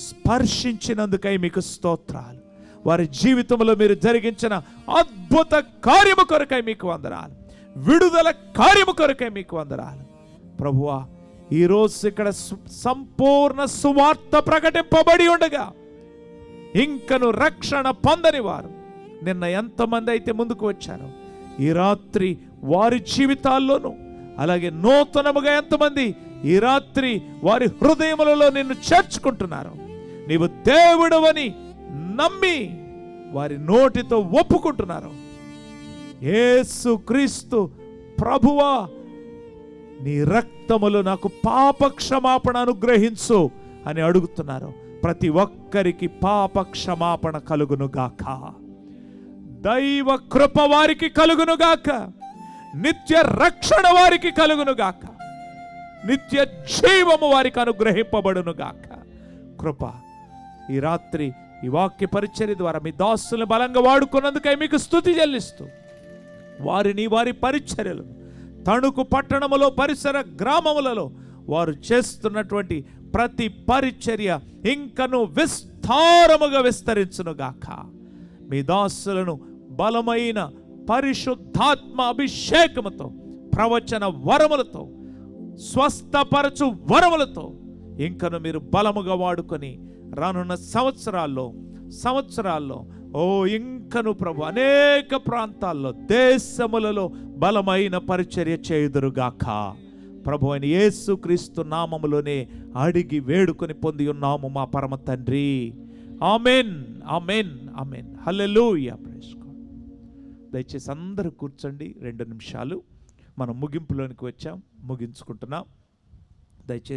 స్పర్శించినందుకై మీకు స్తోత్రాలు. వారి జీవితంలో మీరు జరిగించిన అద్భుత కార్యము కొరకై మీకు వందనాలు, విడుదల కార్యము కొరకై మీకు వందనాలు. ప్రభువా ఈరోజు ఇక్కడ సంపూర్ణ సువార్త ప్రకటింపబడి ఉండగా ఇంకను రక్షణ పొందని వారు నిన్న ఎంతమంది అయితే ముందుకు వచ్చారో ఈ రాత్రి వారి జీవితాల్లోనూ, అలాగే నూతనముగా ఎంతమంది ఈ రాత్రి వారి హృదయములలో నిన్ను చేర్చుకుంటున్నారు, నీవు దేవుడవని నమ్మి వారి నోటితో ఒప్పుకుంటున్నారు. యేసుక్రీస్తు ప్రభువా నీ రక్తములో నాకు పాప క్షమాపణ అనుగ్రహించు అని అడుగుతున్నారు. ప్రతి ఒక్కరికి పాప క్షమాపణ కలుగునుగాక, దైవ కృప వారికి కలుగునుగాక, నిత్య రక్షణ వారికి కలుగునుగాక, నిత్య జీవము వారికి అనుగ్రహింపబడునుగాక. కృప ఈ రాత్రి ఈ వాక్య పరిచర్య ద్వారా మీ దాసులను బలంగా వాడుకున్నందుకై మీకు స్తుతి చెల్లిస్తూ వారిని వారి పరిచర్యలను తణుకు పట్టణములో పరిసర గ్రామములలో వారు చేస్తున్నటువంటి ప్రతి పరిచర్య ఇంకను విస్తారముగా విస్తరించునుగాక. మీ దాసులను బలమైన పరిశుద్ధాత్మ అభిషేకముతో, ప్రవచన వరములతో, స్వస్థపరచు వరములతో ఇంకను మీరు బలముగా వాడుకొని రానున్న సంవత్సరాల్లో ఓ ఇంకను ప్రభు అనేక ప్రాంతాల్లో, దేశములలో బలమైన పరిచర్య చేయుదురుగాక. ప్రభు అయిన యేసుక్రీస్తు నామములోనే అడిగి వేడుకొని పొంది ఉన్నాము మా పరమ తండ్రి. ఆమెన్, ఆమెన్, ఆమెన్. హల్లెలూయా. Praise God. దయచేసి అందరూ కూర్చోండి. 2 నిమిషాలు మనం ముగింపులోనికి వచ్చాం, ముగించుకుంటున్నాం. దయచేసి